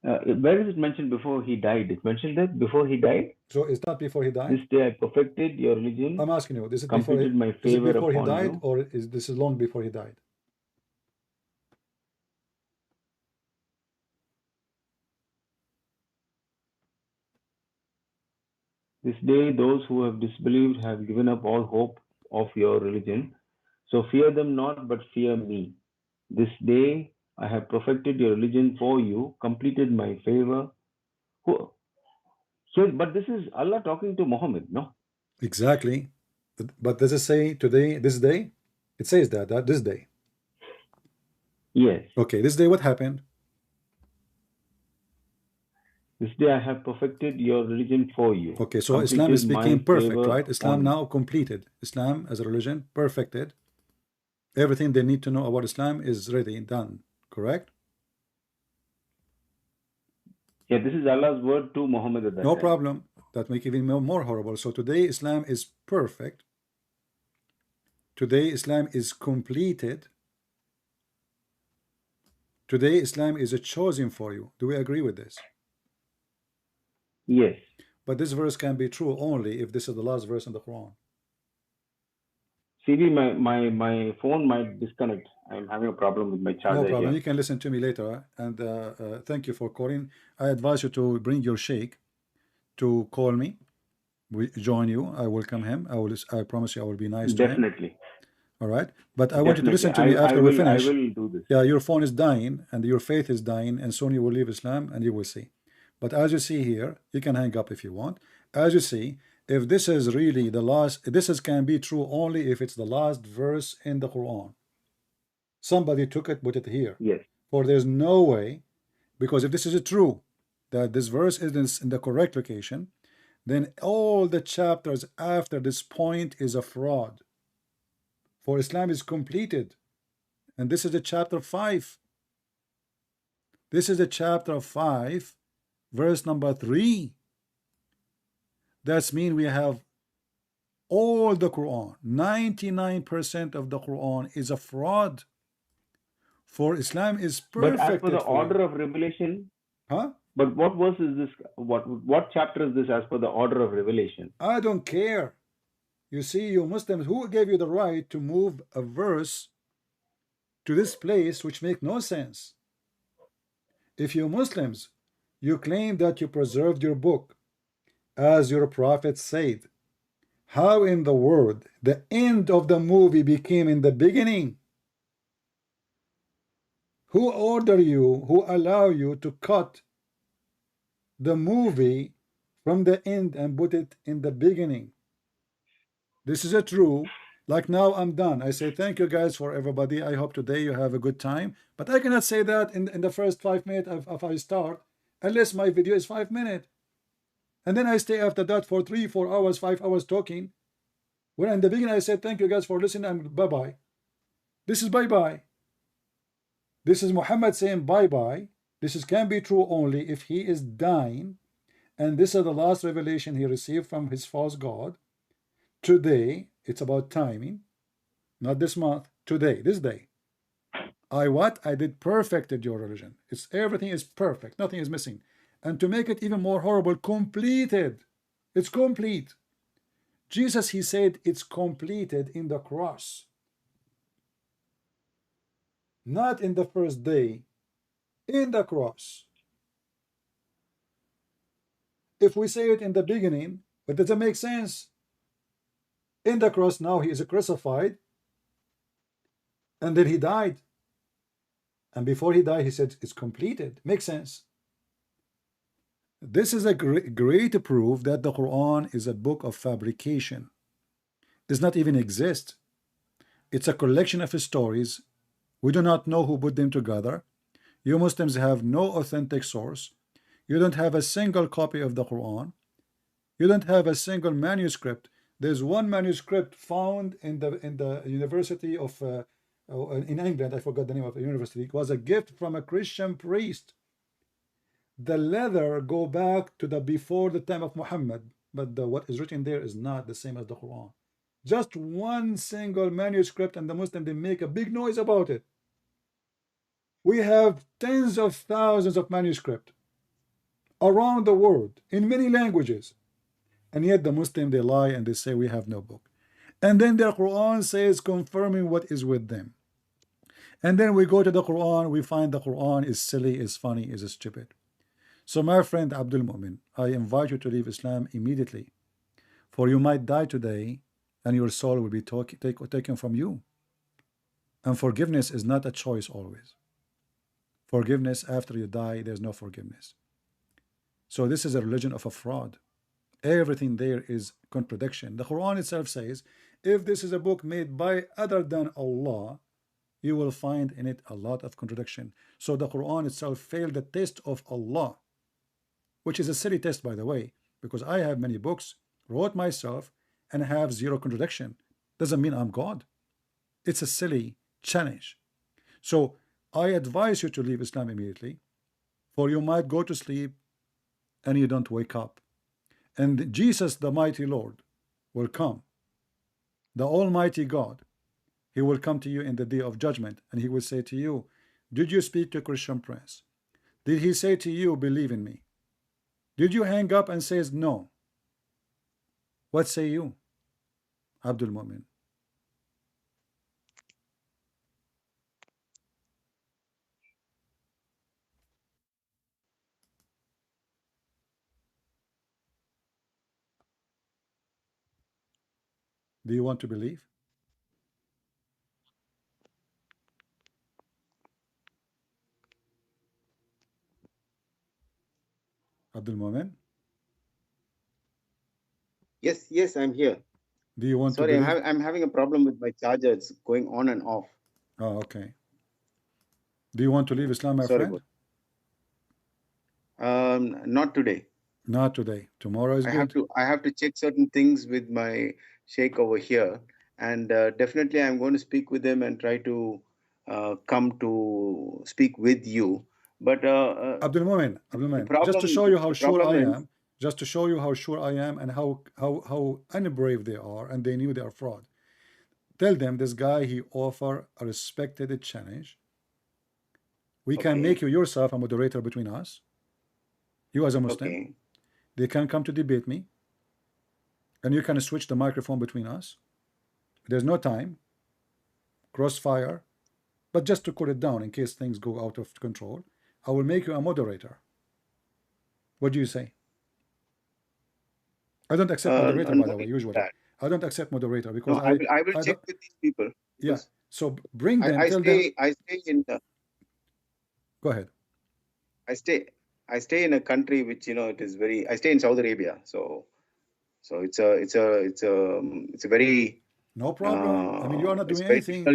Where is it mentioned before he died? It mentioned that before he died. So it's not before he died. This day I perfected your religion. I'm asking you, this is completed my favor before he upon died, you? or is this long before he died? This day those who have disbelieved have given up all hope of your religion. So fear them not, but fear me. This day I have perfected your religion for you, completed my favor. Who? Here, but this is Allah talking to Muhammad, no? Exactly. But does it say today, this day? It says that this day. Yes. Okay, this day what happened? This day I have perfected your religion for you. Okay, so Islam is Completed became my perfect, favor right? Islam on now completed. Islam as a religion perfected. Everything they need to know about Islam is ready, done. Correct? Yeah, this is Allah's word to Muhammad at that No time. problem. That make it even more horrible. So today Islam is perfect. Today Islam is completed. Today Islam is a chosen for you. Do we agree with this? Yes. But this verse can be true only if this is the last verse in the Quran. CD, my phone might disconnect. I'm having a problem with my charger No problem. here. You can listen to me later. And thank you for calling. I advise you to bring your sheikh to call me. We join you. I welcome him. I promise you I will be nice to him. Definitely. All right. But I want you to listen to me I after we will, finish. I will do this. Yeah, your phone is dying and your faith is dying, and soon you will leave Islam and you will see. But as you see here, you can hang up if you want. As you see, if this is really the last, can be true only if it's the last verse in the Quran. Somebody took it, put it here. Yes. For there's no way, because if this is true, that this verse is in the correct location, then all the chapters after this point is a fraud. For Islam is completed. And this is the chapter 5. This is the chapter 5, verse number 3. That's mean we have all the Quran. 99% of the Quran is a fraud. For Islam is perfect. But as per the order of revelation, huh? But what verse is this? What chapter is this as per the order of revelation? I don't care. You see, you Muslims, who gave you the right to move a verse to this place which make no sense? If you Muslims, you claim that you preserved your book, as your prophet said, how in the world the end of the movie became in the beginning? Who order you, who allow you to cut the movie from the end and put it in the beginning? This is a true. Like now I'm done. I say thank you guys for everybody. I hope today you have a good time. But I cannot say that in the first 5 minutes if I start, unless my video is 5 minutes. And then I stay after that for 3, 4 hours, 5 hours talking. When in the beginning I said thank you guys for listening and bye-bye. This is bye-bye. This is Muhammad saying bye-bye. This can be true only if he is dying. And this is the last revelation he received from his false God. Today, it's about timing, not this month. Today, this day. I did perfected your religion. Everything is perfect. Nothing is missing. And to make it even more horrible, completed. It's complete. Jesus, he said, it's completed in the cross. Not in the first day, in the cross. If we say it in the beginning, but does it make sense? In the cross, now he is crucified, and then he died. And before he died, he said, it's completed. Makes sense. This is a great proof that the Quran is a book of fabrication. It does not even exist. It's a collection of stories. We do not know who put them together. You Muslims have no authentic source. You don't have a single copy of the Quran. You don't have a single manuscript. There's one manuscript found in the University of in England. I forgot the name of the university. It was a gift from a Christian priest. The leather go back to the before the time of Muhammad, but what is written there is not the same as the Quran. Just one single manuscript, and the Muslims, they make a big noise about it. We have tens of thousands of manuscripts around the world in many languages, and yet the Muslim, they lie and they say we have no book. And then the Quran says confirming what is with them. And then we go to the Quran, we find the Quran is silly, is funny, is stupid. So my friend Abdul Mu'min, I invite you to leave Islam immediately, for you might die today and your soul will be taken from you. And forgiveness is not a choice always. Forgiveness after you die, there's no forgiveness. So this is a religion of a fraud. Everything there is contradiction. The Quran itself says, if this is a book made by other than Allah, you will find in it a lot of contradiction. So the Quran itself failed the test of Allah, which is a silly test, by the way, because I have many books, wrote myself, and have zero contradiction. Doesn't mean I'm God. It's a silly challenge. So I advise you to leave Islam immediately, for you might go to sleep and you don't wake up. And Jesus, the mighty Lord, will come. The Almighty God, He will come to you in the day of judgment, and He will say to you, did you speak to Christian Prince? Did he say to you, believe in me? Did you hang up and says no? What say you, Abdul Mu'min? Do you want to believe, Abdul Mu'min? Yes, yes, I'm here. Do you want Sorry, to believe? I'm having a problem with my charger. It's going on and off. Oh, okay. Do you want to leave Islam, my Sorry friend? Not today. Not today. Tomorrow is good. I have to check certain things with my sheikh over here, and definitely I'm going to speak with him and try to come to speak with you. But Abdul Mu'min, just to show you how sure I am, just to show you how sure I am and how unbrave they are, and they knew they are fraud. Tell them this guy, he offer a respected challenge. We can make you yourself a moderator between us, you as a Muslim. They can come to debate me, and you can switch the microphone between us. There's no time, crossfire, but just to cool it down in case things go out of control, I will make you a moderator. What do you say? I don't accept moderator, by the way, usually. I don't accept moderator because I will check with these people. Yeah, so bring them, tell them. I stay in the... Go ahead. I stay in a country which, you know, it is very... I stay in Saudi Arabia, so it's a very... No problem. I mean, you are not doing anything.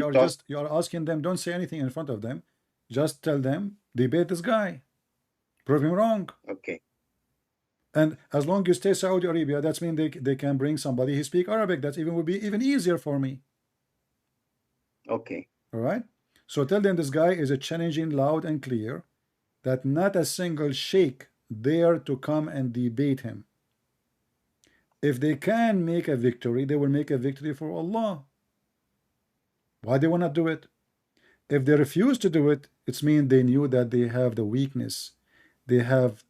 You are asking them, don't say anything in front of them. Just tell them, debate this guy. Prove him wrong. Okay. And as long as you stay Saudi Arabia, that's mean they can bring somebody who speak Arabic. That would be even easier for me. Okay. All right. So tell them this guy is a challenging loud and clear that not a single sheikh dare to come and debate him. If they can make a victory, they will make a victory for Allah. Why they will not do it? If they refuse to do it, it's mean they knew that they have the weakness. They have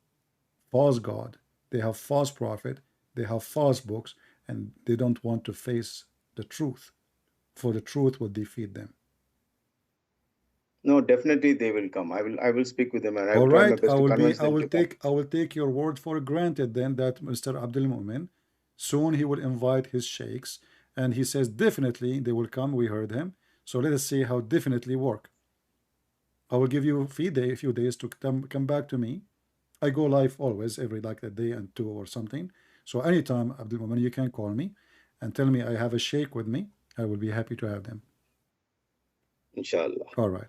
false God. They have false prophet. They have false books, and they don't want to face the truth, for the truth will defeat them. No, definitely they will come. I will speak with them, and I will try my best to convince them. I will take your word for granted then that Mr. Abdul Mu'min, soon he will invite his sheikhs, and he says definitely they will come. We heard him. So let us see how definitely work. I will give you a few days to come back to me. I go live always, every like a day and two or something. So anytime, Abdul Mu'min, you can call me and tell me I have a sheikh with me. I will be happy to have them. Inshallah. All right.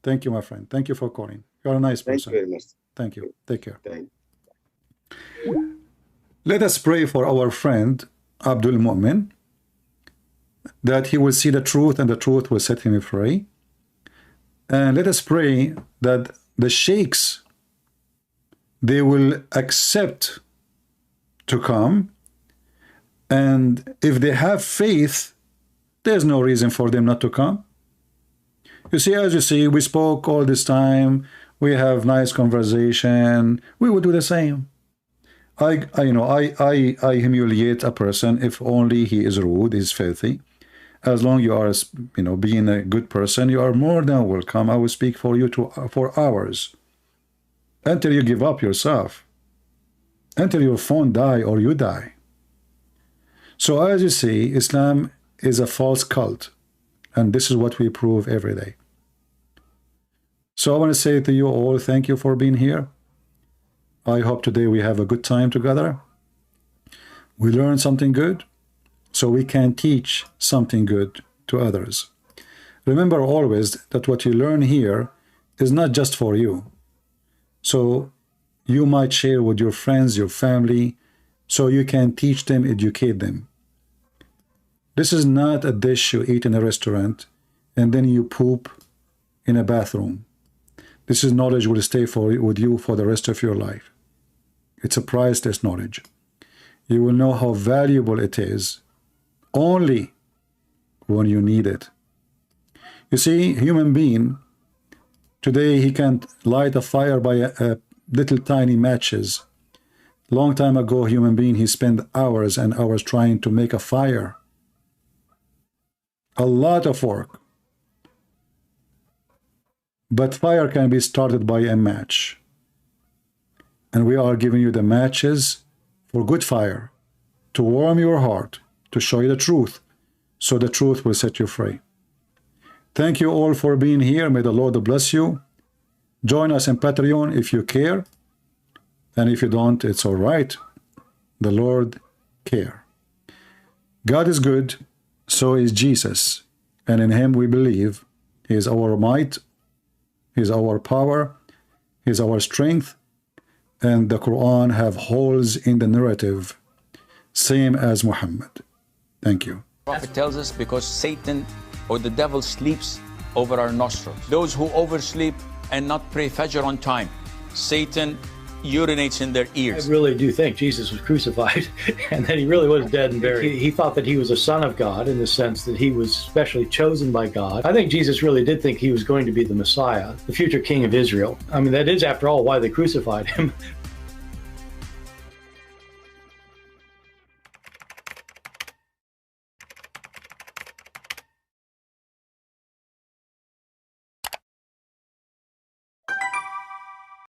Thank you, my friend. Thank you for calling. You're a nice person. Thank you very much. Thank you. Take care. Thank you. Let us pray for our friend Abdul Mu'min, that he will see the truth and the truth will set him free. And let us pray that the sheikhs, they will accept to come, and if they have faith, there's no reason for them not to come. You see, as you see, we spoke all this time, we have nice conversation, we would do the same. I humiliate a person if only he is rude, is filthy. As long you are, being a good person, you are more than welcome. I will speak for you for hours until you give up yourself, until your phone die or you die. So as you see, Islam is a false cult, and this is what we prove every day. So I want to say to you all, thank you for being here. I hope today we have a good time together. We learn something good, so we can teach something good to others. Remember always that what you learn here is not just for you. So you might share with your friends, your family, so you can teach them, educate them. This is not a dish you eat in a restaurant and then you poop in a bathroom. This is knowledge will stay with you for the rest of your life. It's a priceless knowledge. You will know how valuable it is only when you need it. You see, human being, today he can't light a fire by a little tiny matches. Long time ago, human being, he spent hours and hours trying to make a fire. A lot of work. But fire can be started by a match. And we are giving you the matches for good fire, to warm your heart, to show you the truth, so the truth will set you free. Thank you all for being here. May the Lord bless you. Join us in Patreon if you care. And if you don't, it's all right. The Lord care. God is good, so is Jesus. And in him we believe. He is our might. He is our power. He is our strength. And the Quran have holes in the narrative, same as Muhammad. Thank you. The Prophet tells us because Satan or the devil sleeps over our nostrils. Those who oversleep and not pray Fajr on time, Satan urinates in their ears. I really do think Jesus was crucified and that he really was dead and buried. He thought that he was a son of God in the sense that he was specially chosen by God. I think Jesus really did think he was going to be the Messiah, the future king of Israel. I mean, that is, after all, why they crucified him.